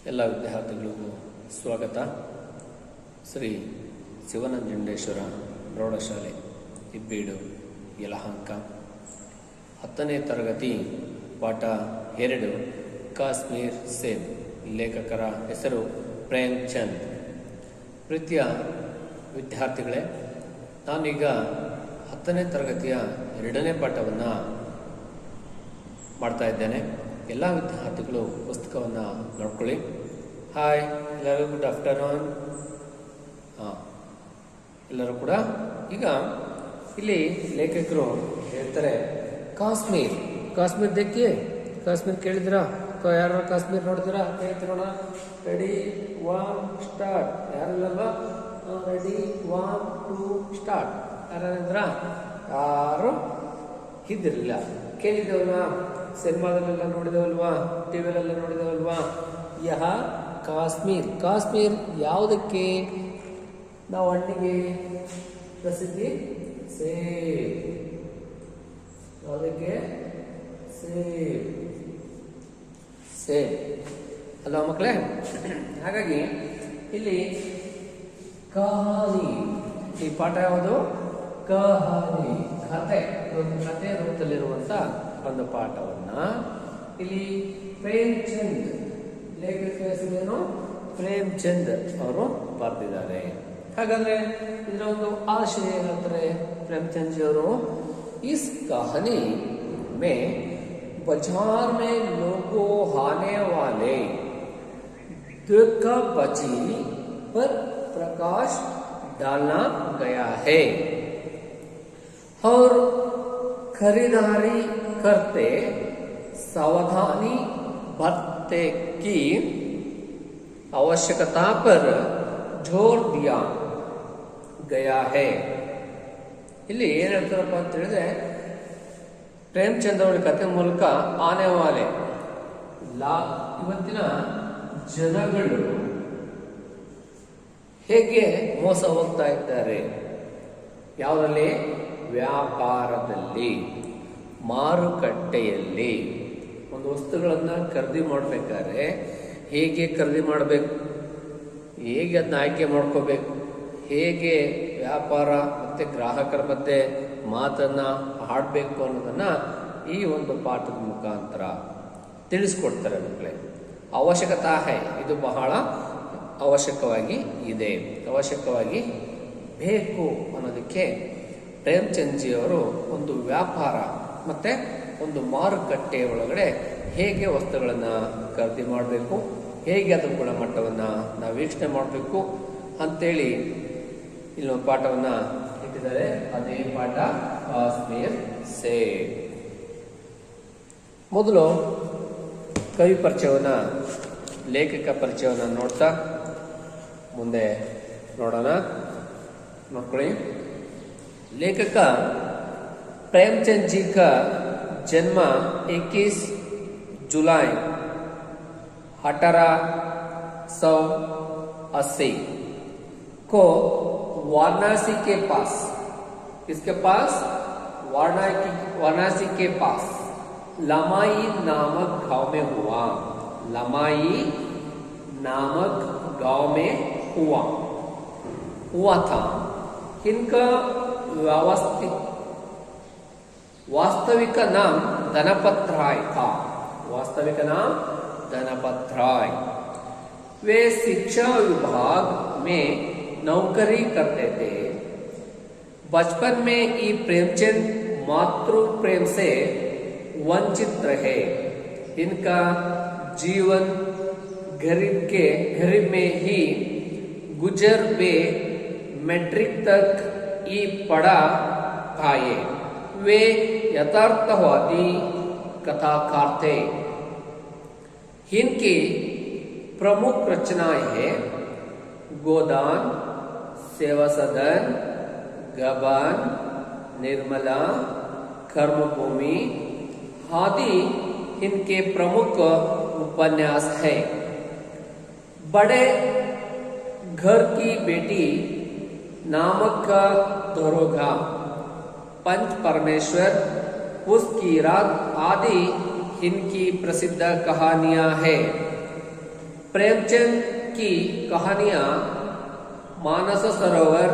ಎಲ್ಲ ವಿದ್ಯಾರ್ಥಿಗಳಿಗೂ ಸ್ವಾಗತ. ಶ್ರೀ ಶಿವನಂಜುಂಡೇಶ್ವರ ಪ್ರೌಢಶಾಲೆ ಇಬ್ಬೀಡು ಯಲಹಂಕ 10ನೇ ತರಗತಿ ಪಾಠ 2 ಕಾಶ್ಮೀರ್ ಸೇಬ್. ಲೇಖಕರ ಹೆಸರು ಪ್ರೇಮ್ಚಂದ್. ಪ್ರೀತಿಯ ವಿದ್ಯಾರ್ಥಿಗಳೇ, ನಾನೀಗ 10ನೇ ತರಗತಿಯ 2ನೇ ಪಾಠವನ್ನು ಮಾಡ್ತಾ ಇದ್ದೇನೆ. ಎಲ್ಲ ವಿದ್ಯಾರ್ಥಿಗಳು ಪುಸ್ತಕವನ್ನು ನೋಡ್ಕೊಳ್ಳಿ. ಹಾಯ್, ಎಲ್ಲರಿಗೂ ಗುಡ್ ಆಫ್ಟರ್ನೂನ್. ಎಲ್ಲರೂ ಕೂಡ ಈಗ ಇಲ್ಲಿ ಲೇಖಕರು ಹೇಳ್ತಾರೆ ಕಾಶ್ಮೀರ್. ಕಾಶ್ಮೀರ್ ದೇಖಿಯೇ, ಕಾಶ್ಮೀರ್ ಕೇಳಿದ್ರಾ? ಯಾರು ಕಾಶ್ಮೀರ್ ನೋಡಿದಿರಾ? ಹೇಳ್ತಿರೋಣ. Ready 1 start. ಯಾರಲ್ಲಲ್ವಾ? Ready 1 2 start. ಯಾರಿದ್ರ? ಯಾರು ಇದ್ದಿರಲಿಲ್ಲ. ಕೇಳಿದೇವಲ್ವಾ? ಸಿನಿಮಾದಲ್ಲೆಲ್ಲ ನೋಡಿದವಲ್ವಾ? ಟಿವಿಯಲ್ಲೆಲ್ಲ ನೋಡಿದವಲ್ವಾ? ಯಹ ಕಾಶ್ಮೀರ್. ಕಾಶ್ಮೀರ್ ಯಾವುದಕ್ಕೆ? ನಾವು ಹಣ್ಣಿಗೆ ಪ್ರಸಿದ್ಧಿ ಸೇಬ್. ಯಾವುದಕ್ಕೆ? ಸೇಬ್. ಸೇಬ್ ಅಲ್ವಾ ಮಕ್ಕಳೇ? ಹಾಗಾಗಿ ಇಲ್ಲಿ ಕಹಾನಿ, ಈ ಪಾಠ ಯಾವುದು? ಕಹಾನಿ, ಕಥೆ. ಒಂದು ಕಥೆ ರೂಪದಲ್ಲಿರುವಂತ ಒಂದು ಪಾಠವನ್ನ ಇಲ್ಲಿ ಪ್ರೇಮ್ಚಂದ್, ಲೇಖಕ ಹೆಸರೇನು? ಪ್ರೇಮ್ಚಂದ್ ಅವರು ಬರೆದಿದ್ದಾರೆ. ಹಾಗಾದ್ರೆ ಇದರ ಒಂದು ಆಶಯ ಏನಂತಾರೆ ಪ್ರೇಮ್ಚಂದ್ ಜಿ ಅವರು? इस कहानी में बाजार में लोगों आने वाले दुर्गावती पर प्रकाश डालना गया है और खरीदारी करते सावधानी बरतने की आवश्यकता पर जोर दिया गया है. ಇಲ್ಲಿ ಏನ್ ಹೇಳ್ತಾರಪ್ಪ ಅಂತ ಹೇಳಿದ್ರೆ, ಪ್ರೇಮ್ಚಂದ್ ಅವರ ಕಥೆ ಮೂಲಕ ಆನೆ ವಾಲೆ ಇವತ್ತಿನ ಜನಗಳು ಹೇಗೆ ಮೋಸ ಹೋಗ್ತಾ ಇದ್ದಾರೆ, ಯಾವುದರಲ್ಲಿ? ವ್ಯಾಪಾರದಲ್ಲಿ, ಮಾರುಕಟ್ಟೆಯಲ್ಲಿ. ಒಂದು ವಸ್ತುಗಳನ್ನ ಖರೀದಿ ಮಾಡ್ಬೇಕಾದ್ರೆ ಹೇಗೆ ಖರೀದಿ ಮಾಡಬೇಕು, ಹೇಗೆ ಅದನ್ನ ಆಯ್ಕೆ ಮಾಡ್ಕೋಬೇಕು, ಹೇಗೆ ವ್ಯಾಪಾರ ಮತ್ತೆ ಗ್ರಾಹಕರ ಮಧ್ಯೆ ಮಾತನ್ನ ಆಡಬೇಕು ಅನ್ನೋದನ್ನ ಈ ಒಂದು ಪಾಠದ ಮುಖಾಂತರ ತಿಳಿಸ್ಕೊಡ್ತಾರೆ ಮಕ್ಕಳೇ. ಅವಶ್ಯಕತಾ ಹೈ, ಇದು ಬಹಳ ಅವಶ್ಯಕವಾಗಿ ಇದೆ, ಅವಶ್ಯಕವಾಗಿ ಬೇಕು ಅನ್ನೋದಕ್ಕೆ ಪ್ರೇಮ್ಚಂದ್ ಜಿ ಅವರು ಒಂದು ವ್ಯಾಪಾರ ಮತ್ತೆ ಒಂದು ಮಾರುಕಟ್ಟೆ ಒಳಗಡೆ ಹೇಗೆ ವಸ್ತುಗಳನ್ನು ಖರೀದಿ ಮಾಡಬೇಕು, ಹೇಗೆ ಅದರ ಗುಣಮಟ್ಟವನ್ನು ನಾವು ವೀಕ್ಷಣೆ ಮಾಡಬೇಕು ಅಂತೇಳಿ ಇಲ್ಲೊಂದು ಪಾಠವನ್ನ ಇಟ್ಟಿದ್ದಾರೆ. ಅದೇ ಪಾಠ ಕಾಶ್ಮೀರ್ ಸೇಬ್. ಮೊದಲು ಕವಿ ಪರಿಚಯವನ್ನ, ಲೇಖಕ ಪರಿಚಯವನ್ನ ನೋಡ್ತಾ ಮುಂದೆ ನೋಡೋಣ. ನೋಡ್ಕೊಳ್ಳಿ. लेखक प्रेमचंद जी का जन्म 21 जुलाई 1880 को वाराणसी के पास, किसके पास? वाराणसी के पास लमाई नामक गांव में हुआ. लमाई नामक गांव में हुआ था. इनका वास्तविक नाम धनपत राय था. वास्तविक नाम धनपत राय. वे शिक्षा विभाग में नौकरी करते थे. बचपन में ही प्रेमचंद मातृ प्रेम से वंचित रहे. इनका जीवन गरीब में ही गुजर. वे मैट्रिक तक ही पढ़ा पाए. वे यथार्थवादी कथाकार थे. इनकी प्रमुख रचनाएं हैं गोदान, सेवा सदन, गबन, निर्मला, कर्मभूमि आदि इनके प्रमुख उपन्यास हैं. बड़े घर की बेटी नामक दरोगा, पंच परमेश्वर, उसकी रात आदि इनकी प्रसिद्ध कहानियां हैं. प्रेमचंद की कहानियां मानस सरोवर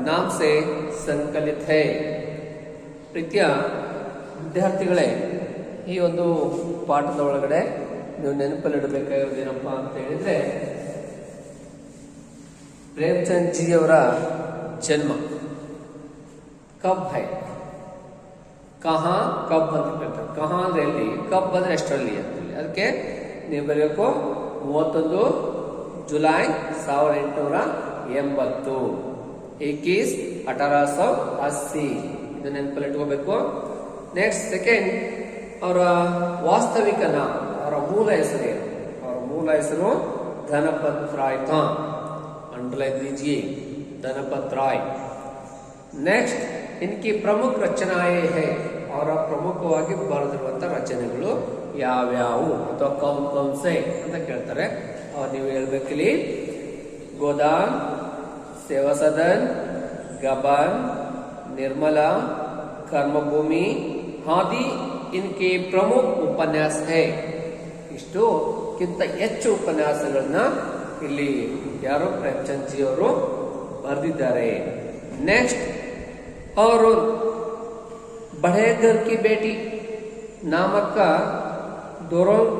नाम से संकलित है. ಪ್ರೀತಿಯ ವಿದ್ಯಾರ್ಥಿಗಳೇ, ಈ ಒಂದು ಪಾಠದ ಒಳಗಡೆ ನೀವು ನೆನಪಲ್ಲಿಡಬೇಕಾಗಿರೋದೇನಪ್ಪ ಅಂತ ಹೇಳಿದ್ರೆ, ಪ್ರೇಮಚಂದ್ ಜಿ ಅವರ ಜನ್ಮ ಕಬ್ ಹೈ, ಕಹಾ ಕಬ್ ಅಂತ ಹೇಳ್ತಾರೆ. ಕಹಾ ಅಂದ್ರೆ ಎಲ್ಲಿ, ಕಬ್ ಅಂದ್ರೆ ಎಷ್ಟರಲ್ಲಿ ಅಂತೇಳಿ. ಅದಕ್ಕೆ ನೀವು ಬರೆಯಬೇಕು 31 ಜುಲೈ 1880, 1880. ಇದು ನೆನಪಲ್ಲಿ ಇಟ್ಕೋಬೇಕು. ನೆಕ್ಸ್ಟ್ ಸೆಕೆಂಡ್, ಅವರ ವಾಸ್ತವಿಕ ನಾಮ, ಅವರ ಮೂಲ ಹೆಸರು ಏನು? ಅವರ ಮೂಲ ಹೆಸರು ಧನಪತ್ ರಾಯ್ था. अंडरलाइन दीजिए, धनपत राय. नेक्स्ट, इनकी प्रमुख रचनाएं है. ಅವರ ಪ್ರಮುಖವಾಗಿ ಬರೆದಿರುವಂತಹ ರಚನೆಗಳು ಯಾವ್ಯಾವು ಅಥವಾ ಕೌನ್ ಕೌನ್ ಸೆ ಅಂತ ಕೇಳ್ತಾರೆ. ನೀವು ಹೇಳ್ಬೇಕಿಲ್ಲಿ ಗೋದಾನ್, ಸೇವಾ ಸದನ್, ಗಬನ್, ನಿರ್ಮಲಾ, कर्मभूमि आदि इनके प्रमुख उपन्यास है. ಇಷ್ಟಕ್ಕಿಂತ ಹೆಚ್ಚು ಉಪನ್ಯಾಸಗಳನ್ನ ಇಲ್ಲಿ ಯಾರು ಪ್ರೇಮಚಂದ್ ಜಿ ಅವರು ಬರೆದಿದ್ದಾರೆ. ನೆಕ್ಸ್ಟ್, ಅವರು बड़े घर की बेटी नामक दोरोंग,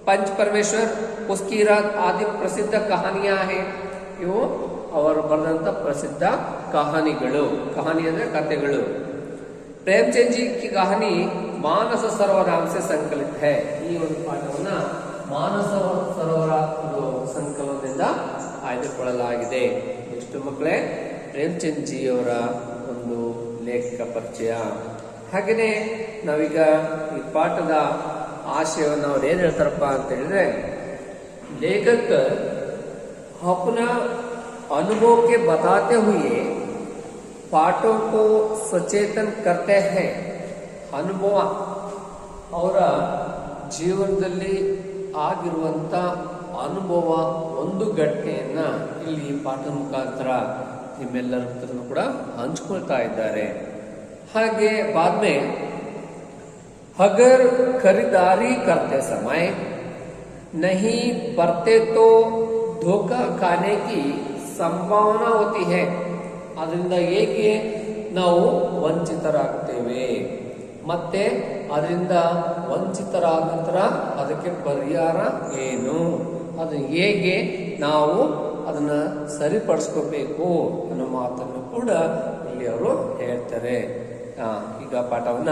पंच परमेश्वर, उसकी रात आदि प्रसिद्ध कहानियां हैं. ಇವು ಅವರು ಬರೆದಂತ ಪ್ರಸಿದ್ಧ ಕಹಾನಿಗಳು. ಕಹಾನಿ ಅಂದ್ರೆ ಕಥೆಗಳು. प्रेमचंद जी की कहानी मानस सरोवर नाम से संकलित है. ಈ ಒಂದು ಪಾಠವನ್ನ ಮಾನಸ ಸರೋವರ ಸಂಕಲನದಿಂದ ಆಯ್ದುಕೊಳ್ಳಲಾಗಿದೆ. ಎಷ್ಟು ಮಕ್ಕಳೇ, ಪ್ರೇಮಚಂದ್ ಜಿ ಅವರ ಒಂದು ಲೇಖಕ ಪರಿಚಯ. ಹಾಗೆಯೇ ನಾವೀಗ ಈ ಪಾಠದ ಆಶಯವನ್ನು ಅವ್ರು ಏನ್ ಹೇಳ್ತಾರಪ್ಪ ಅಂತ ಹೇಳಿದ್ರೆ, लेखक अपना अनुभव के बताते हुए पाठों को सचेतन करते हैं. ಅನುಭವ, ಅವರ ಜೀವನದಲ್ಲಿ ಆಗಿರುವಂತ ಅನುಭವ ಒಂದು ಘಟನೆಯನ್ನ ಇಲ್ಲಿ ಈ ಪಾಠದ ಮುಖಾಂತರ ನಿಮ್ಮೆಲ್ಲರ ಹತ್ರನೂ ಕೂಡ ಹಂಚ್ಕೊಳ್ತಾ ಇದ್ದಾರೆ. ಹಾಗೆ ಬಾದ್ಮೆ अगर खरीदारी करते समय नहीं बरते तो धोखा खाने की संभावना होती है. ಅದರಿಂದ ಹೇಗೆ ನಾವು ವಂಚಿತರಾಗ್ತೇವೆ, ಮತ್ತೆ ಅದರಿಂದ ವಂಚಿತರಾದ ನಂತರ ಅದಕ್ಕೆ ಪರಿಹಾರ ಏನು, ಅದು ಹೇಗೆ ನಾವು ಅದನ್ನ ಸರಿಪಡಿಸ್ಕೋಬೇಕು ಅನ್ನೋ ಮಾತನ್ನು ಕೂಡ ಇಲ್ಲಿ ಅವರು ಹೇಳ್ತಾರೆ. ಈಗ ಪಾಠವನ್ನ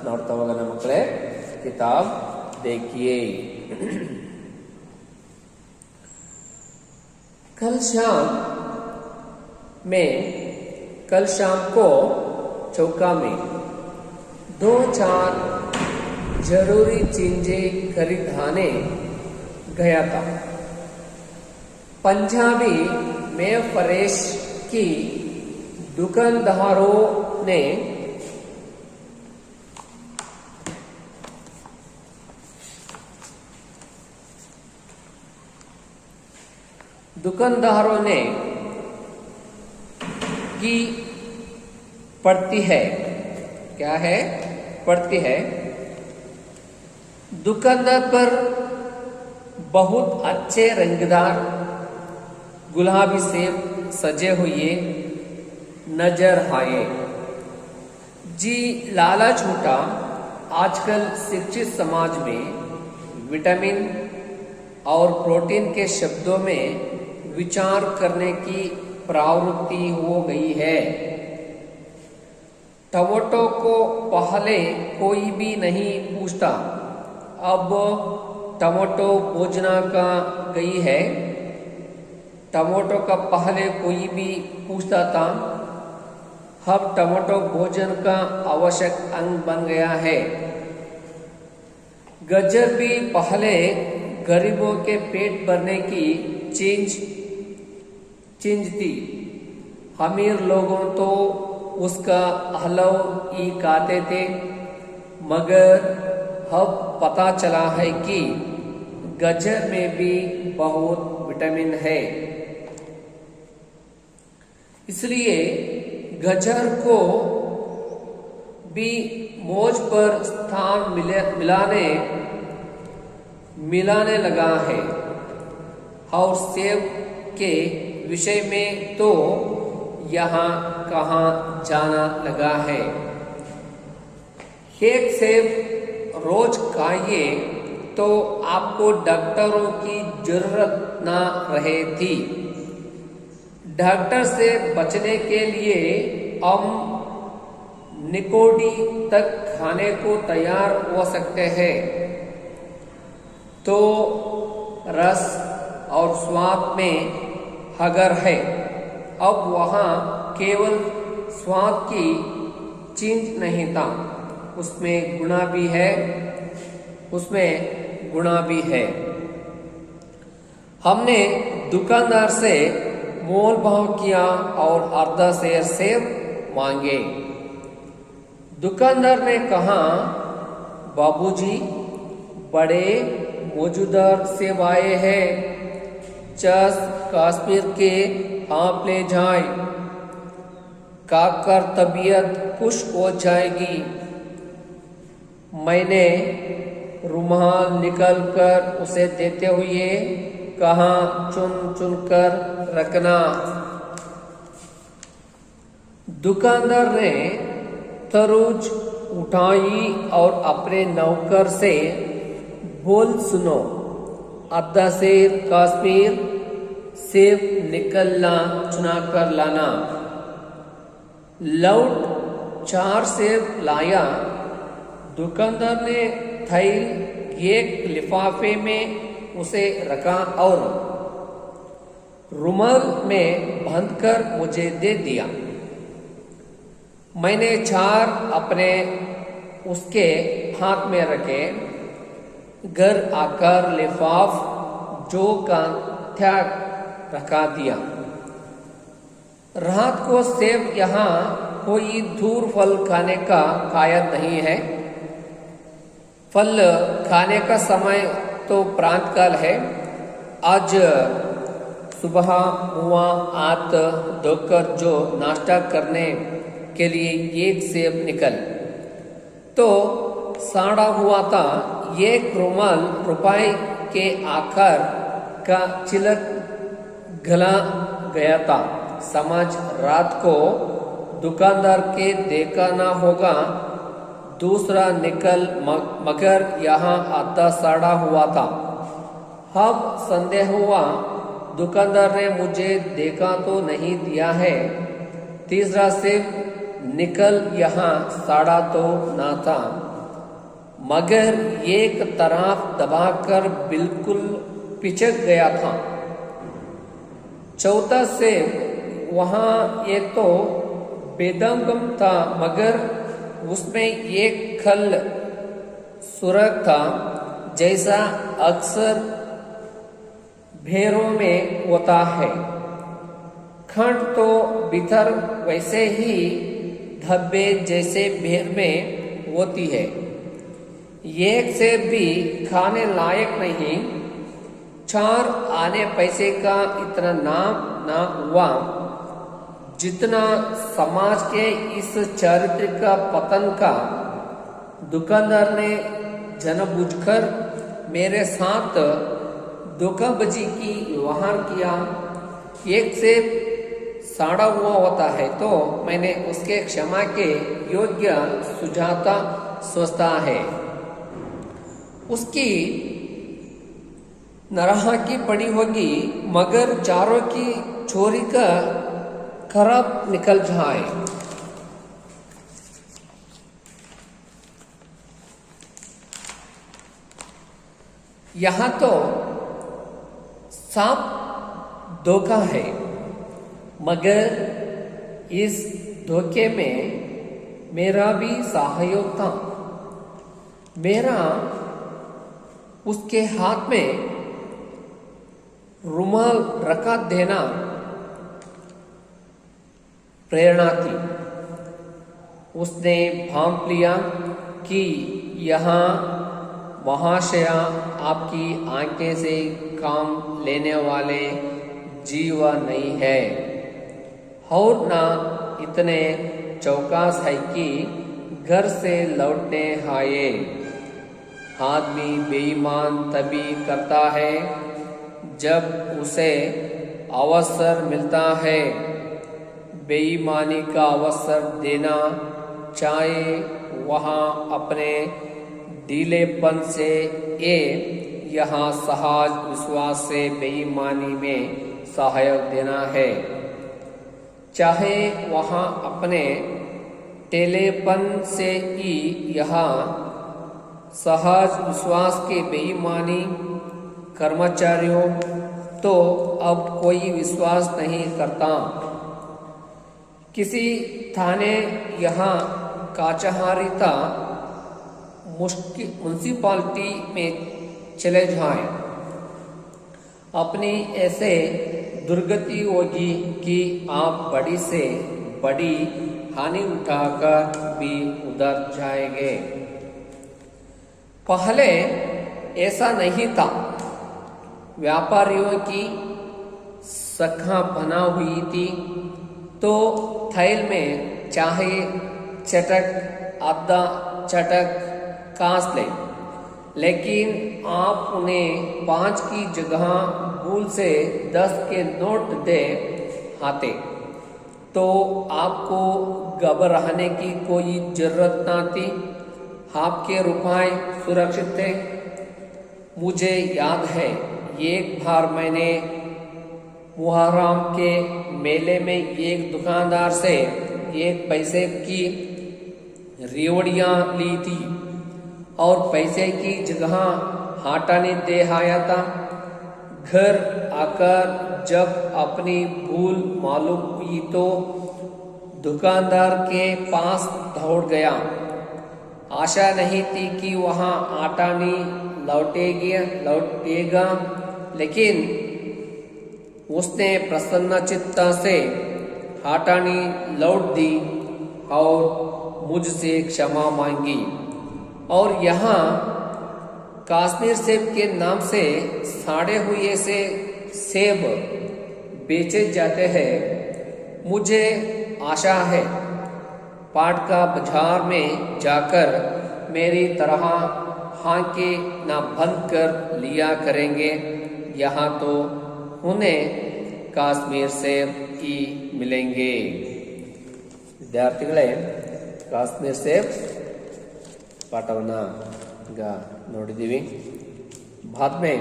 ನೋಡ್ತಾ ಹೋಗೋಣ ಮಕ್ಕಳೇ. ಕಿತಾಬ್ देखिए. कल शाम को चौका में 2-4 जरूरी चीजें खरीदने गया था. पंजाबी में फरेश की दुकानदारों ने की पड़ती है. क्या है? पड़ती है. दुकानदार पर बहुत अच्छे रंगदार गुलाबी सेब सजे हुए नजर आए. जी लालच उठा. आजकल शिक्षित समाज में विटामिन और प्रोटीन के शब्दों में विचार करने की प्रवृत्ति हो गई है. टमाटो को पहले कोई भी नहीं पूछता, अब टमाटो भोजना का गई है. टमाटो का पहले कोई भी पूछता था, अब टमाटो भोजन का आवश्यक अंग बन गया है. गाजर भी पहले गरीबों के पेट भरने की चीज थी. अमीर लोगों तो उसका हलव ही खाते थे, मगर अब पता चला है कि गाजर में भी बहुत विटामिन है. इसलिए गाजर को भी मोज पर स्थान मिलाने लगा है. और सेब के विषय में तो यहाँ कहाँ जाना लगा है। एक सेब रोज खाइए तो आपको डॉक्टरों की जरूरत ना रहे थी। डॉक्टर से बचने के लिए हम निकोडी तक खाने को तैयार हो सकते हैं। तो रस और स्वाद में अगर है, अब वहाँ केवल स्वाद की चीज नहीं था, उसमें गुणा भी है, उसमें गुणा भी है। हमने दुकानदार से मोल भाव किया और आधा सेर सेब मांगे। दुकानदार ने कहा, बाबूजी बड़े मौजूदार सेब आए हैं, 50 कश्मीर के आप ले जाए, खाकर तबीयत खुश हो जाएगी। मैंने रुमाल निकल कर उसे देते हुए कहा, चुन चुन कर रखना। दुकानदार ने तरबूज उठाई और अपने नौकर से, बोल सुनो, आधा सेर कश्मीर सेब निकलना चुना कर लाना। लौट 4 सेब लाया। दुकानदार ने थैल एक लिफाफे में उसे रखा और रुमाल में बांधकर मुझे दे दिया। मैंने 4 अपने उसके हाथ में रखे। घर आकर लिफाफ जो का त्याग रखा दिया। रात को सेब यहाँ कोई दूर फल खाने का कायद नहीं है। फल खाने का समय तो प्रांत काल है। आज सुबह हुआ हाथ धोकर जो नाश्ता करने के लिए एक सेब निकल तो साड़ा हुआ था। एक रुमाल रुपए के आकार का चिलक गला गया था। समझ रात को दुकानदार के देखा ना होगा। दूसरा निकल मगर यहाँ आधा साड़ा हुआ था। अब संदेह हुआ, दुकानदार ने मुझे देखा तो नहीं दिया है। तीसरा सेब निकल यहाँ साड़ा तो ना था, मगर एक तरफ दबाकर बिल्कुल पिचक गया था। चौथा सेब वहाँ एक तो बेदंगम था, मगर उसमें एक खल सुरख था, जैसा अक्सर भेड़ों में होता है। खंड तो भीतर वैसे ही धब्बे जैसे भेड़ में होती है। एक से भी खाने लायक नहीं। 4 आने पैसे का इतना नाम ना हुआ जितना समाज के इस चरित्र का पतन का दुकानदार ने जानबूझकर मेरे साथ धोखाबाजी की व्यवहार किया। एक से साड़ा हुआ होता है तो मैंने उसके क्षमा के योग्य सुझाता सोचता है। उसकी नरहा की पड़ी होगी, मगर चारों की चोरी का खराब निकल जाए। यहाँ तो साफ धोखा है, मगर इस धोखे में मेरा भी सहयोग था। मेरा उसके हाथ में रुमाल रखा देना प्रेरणा थी। उसने भांप लिया कि यहाँ महाशया आपकी आंखें से काम लेने वाले जीव नहीं है, और ना इतने चौकस है कि घर से लौटने आए। आदमी बेईमान तभी करता है जब उसे अवसर मिलता है बेईमानी का अवसर देना, चाहे वहाँ अपने ढीलेपन से यहाँ सहज विश्वास से बेईमानी में सहायक देना है, चाहे वहाँ अपने टेलेपन से ही यहाँ सहज विश्वास के बेईमानी कर्मचारियों तो अब कोई विश्वास नहीं करता। किसी थाने यहाँ काचहारिता म्यूनसिपालिटी में चले जाएं, अपनी ऐसे दुर्गति होगी कि आप बड़ी से बड़ी हानि उठाकर भी उधर जाएंगे। पहले ऐसा नहीं था। व्यापारियों की शाखा बना हुई थी तो थैल में चाहे चटक आधा चटक कांस ले, लेकिन आप उन्हें 5 की जगह भूल से 10 के नोट दे आते तो आपको घबराने की कोई जरूरत ना थी। आपके रुपए सुरक्षित थे। मुझे याद है एक बार मैंने मुहर्रम के मेले में एक दुकानदार से 1 पैसे की रेवड़ियाँ ली थी और पैसे की जगह हाटाने दे आया था। घर आकर जब अपनी भूल मालूम हुई तो दुकानदार के पास दौड़ गया। आशा नहीं थी कि वहाँ आटा नहीं लौटेगा, लेकिन उसने प्रसन्न चित्ता से हाटानी लौट दी और मुझसे क्षमा मांगी। और यहाँ कश्मीर सेब के नाम से साड़े हुए से सेब बेचे जाते हैं। मुझे आशा है पाटका बाजार में जाकर मेरी तरह हांके ना बंद कर लिया करेंगे। यहाँ तो उन्हें कश्मीर सेब ही मिलेंगे। ವಿದ್ಯಾರ್ಥಿಗಳೇ, ಕಾಶ್ಮೀರ್ ಸೇಬ್ ಪಾಠವನ್ನು ಈಗ ನೋಡಿದ್ದೀವಿ. ಬಾದ್ಮೆ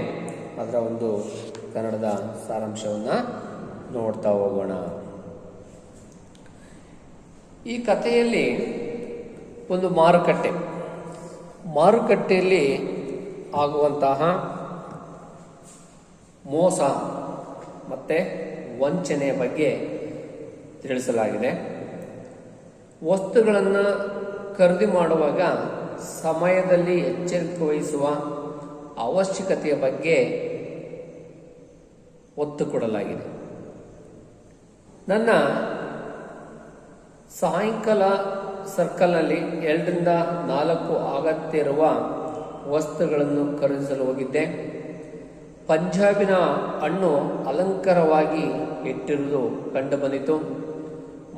ಅದರ ಒಂದು ಕನ್ನಡದ ಸಾರಾಂಶವನ್ನು ನೋಡ್ತಾ ಹೋಗೋಣ. ಈ ಕಥೆಯಲ್ಲಿ ಒಂದು ಮಾರುಕಟ್ಟೆಯಲ್ಲಿ ಆಗುವಂತಹ ಮೋಸ ಮತ್ತು ವಂಚನೆ ಬಗ್ಗೆ ತಿಳಿಸಲಾಗಿದೆ. ವಸ್ತುಗಳನ್ನು ಖರೀದಿ ಮಾಡುವಾಗ ಸಮಯದಲ್ಲಿ ಎಚ್ಚರಿಕೆ ವಹಿಸುವ ಅವಶ್ಯಕತೆಯ ಬಗ್ಗೆ ಒತ್ತು ಕೊಡಲಾಗಿದೆ. ನನ್ನ ಸಾಯಂಕಾಲ ಸರ್ಕಲ್ನಲ್ಲಿ 2 ರಿಂದ 4 ಅಗತ್ಯ ಇರುವ ವಸ್ತುಗಳನ್ನು ಖರೀದಿಸಲು ಹೋಗಿದ್ದೆ. ಪಂಜಾಬಿನ ಹಣ್ಣು ಅಲಂಕಾರವಾಗಿ ಇಟ್ಟಿರುವುದು ಕಂಡು ಬಂದಿತು.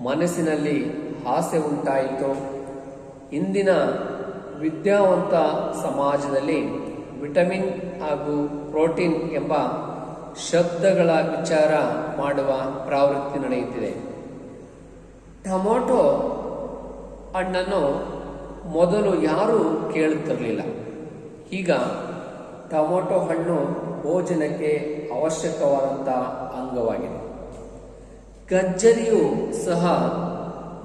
ಮನಸ್ಸಿನಲ್ಲಿ ಆಸೆ ಉಂಟಾಯಿತು. ಇಂದಿನ ವಿದ್ಯಾವಂತ ಸಮಾಜದಲ್ಲಿ ವಿಟಮಿನ್ ಹಾಗೂ ಪ್ರೋಟೀನ್ ಎಂಬ ಶಬ್ದಗಳ ವಿಚಾರ ಮಾಡುವ ಪ್ರವೃತ್ತಿ ನಡೆಯುತ್ತಿದೆ. ಟೊಮೊಟೊ ಹಣ್ಣನ್ನು ಮೊದಲು ಯಾರೂ ಕೇಳುತ್ತಿರಲಿಲ್ಲ. ಈಗ ಟೊಮೊಟೊ ಹಣ್ಣು ಭೋಜನಕ್ಕೆ ಅವಶ್ಯಕವಾದಂಥ ಅಂಗವಾಗಿದೆ. ಗಜ್ಜರಿಯು ಸಹ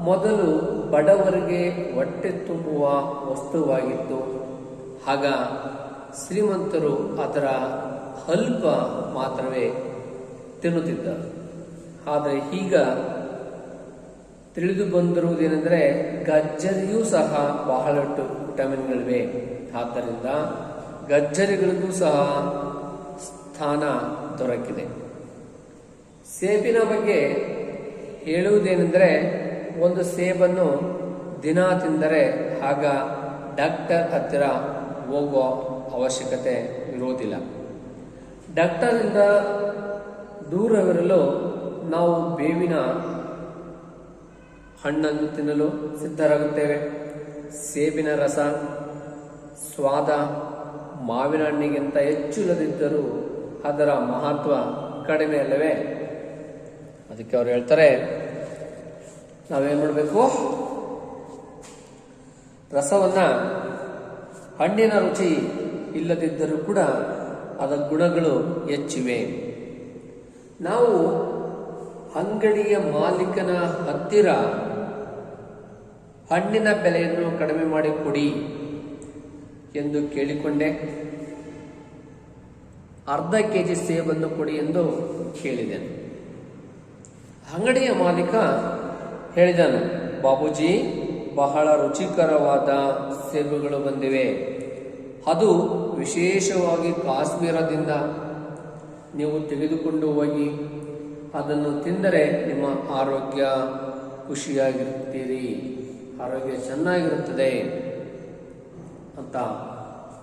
ಮೊದಲು ಬಡವರಿಗೆ ಹೊಟ್ಟೆ ತುಂಬುವ ವಸ್ತುವಾಗಿತ್ತು. ಆಗ ಶ್ರೀಮಂತರು ಅದರ ಅಲ್ಪ ಮಾತ್ರವೇ ತಿನ್ನುತ್ತಿದ್ದರು. ಆದರೆ ಈಗ ತಿಳಿದು ಬಂದಿರುವುದೇನೆಂದರೆ ಗಜ್ಜರಿಯೂ ಸಹ ಬಹಳಷ್ಟು ವಿಟಮಿನ್ಗಳಿವೆ. ಆದ್ದರಿಂದ ಗಜ್ಜರಿಗಳಿಗೂ ಸಹ ಸ್ಥಾನ ದೊರಕಿದೆ. ಸೇಬಿನ ಬಗ್ಗೆ ಹೇಳುವುದೇನೆಂದರೆ ಒಂದು ಸೇಬನ್ನು ದಿನ ತಿಂದರೆ ಆಗ ಡಾಕ್ಟರ್ ಹತ್ತಿರ ಹೋಗುವ ಅವಶ್ಯಕತೆ ಇರುವುದಿಲ್ಲ. ಡಾಕ್ಟರಿಂದ ದೂರವಿರಲು ನಾವು ಬೇವಿನ ಹಣ್ಣನ್ನು ತಿನ್ನಲು ಸಿದ್ಧರಾಗುತ್ತೇವೆ. ಸೇಬಿನ ರಸ ಸ್ವಾದ ಮಾವಿನ ಹಣ್ಣಿಗಿಂತ ಹೆಚ್ಚು ಇಲ್ಲದಿದ್ದರೂ ಅದರ ಮಹತ್ವ ಕಡಿಮೆ ಅಲ್ಲವೇ? ಅದಕ್ಕೆ ಅವ್ರು ಹೇಳ್ತಾರೆ, ನಾವೇನ್ ಮಾಡಬೇಕು? ರಸವನ್ನ, ಹಣ್ಣಿನ ರುಚಿ ಇಲ್ಲದಿದ್ದರೂ ಕೂಡ ಅದರ ಗುಣಗಳು ಹೆಚ್ಚಿವೆ. ನಾವು ಅಂಗಡಿಯ ಮಾಲೀಕನ ಹತ್ತಿರ ಹಣ್ಣಿನ ಬೆಲೆಯನ್ನು ಕಡಿಮೆ ಮಾಡಿ ಕೊಡಿ ಎಂದು ಕೇಳಿಕೊಂಡೆ. ಅರ್ಧ ಕೆಜಿ ಸೇಬನ್ನು ಕೊಡಿ ಎಂದು ಕೇಳಿದೆನು. ಅಂಗಡಿಯ ಮಾಲೀಕ ಹೇಳಿದನು, ಬಾಬೂಜಿ, ಬಹಳ ರುಚಿಕರವಾದ ಸೇಬುಗಳು ಬಂದಿವೆ. ಅದು ವಿಶೇಷವಾಗಿ ಕಾಶ್ಮೀರದಿಂದ. ನೀವು ತೆಗೆದುಕೊಂಡು ಹೋಗಿ ಅದನ್ನು ತಿಂದರೆ ನಿಮ್ಮ ಆರೋಗ್ಯ ಖುಷಿಯಾಗಿರುತ್ತೀರಿ, ಆರೋಗ್ಯ ಚೆನ್ನಾಗಿರುತ್ತದೆ ಅಂತ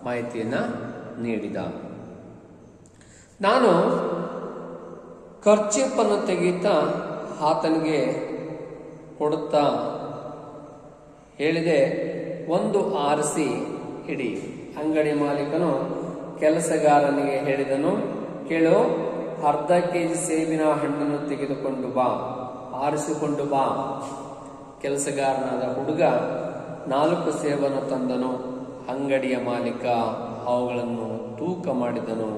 ಮಾಹಿತಿಯನ್ನ ನೀಡಿದ. ನಾನು ಖರ್ಚಿಪ್ಪನ್ನು ತೆಗೀತಾ ಆತನಿಗೆ ಕೊಡುತ್ತಾ ಹೇಳಿದೆ, ಒಂದು ಆರಿಸಿ ಇಡಿ. ಅಂಗಡಿ ಮಾಲೀಕನು ಕೆಲಸಗಾರನಿಗೆ ಹೇಳಿದನು, ಕೇಳು, ಅರ್ಧ ಕೆಜಿ ಸೇಬಿನ ಹಣ್ಣನ್ನು ತೆಗೆದುಕೊಂಡು ಬಾ, ಆರಿಸಿಕೊಂಡು ಬಾ. ಕೆಲಸಗಾರನಾದ ಹುಡುಗ 4 ಸೇಬನ್ನು ತಂದನು. ಅಂಗಡಿಯ ಮಾಲೀಕ ಅವುಗಳನ್ನು ತೂಕ ಮಾಡಿದನು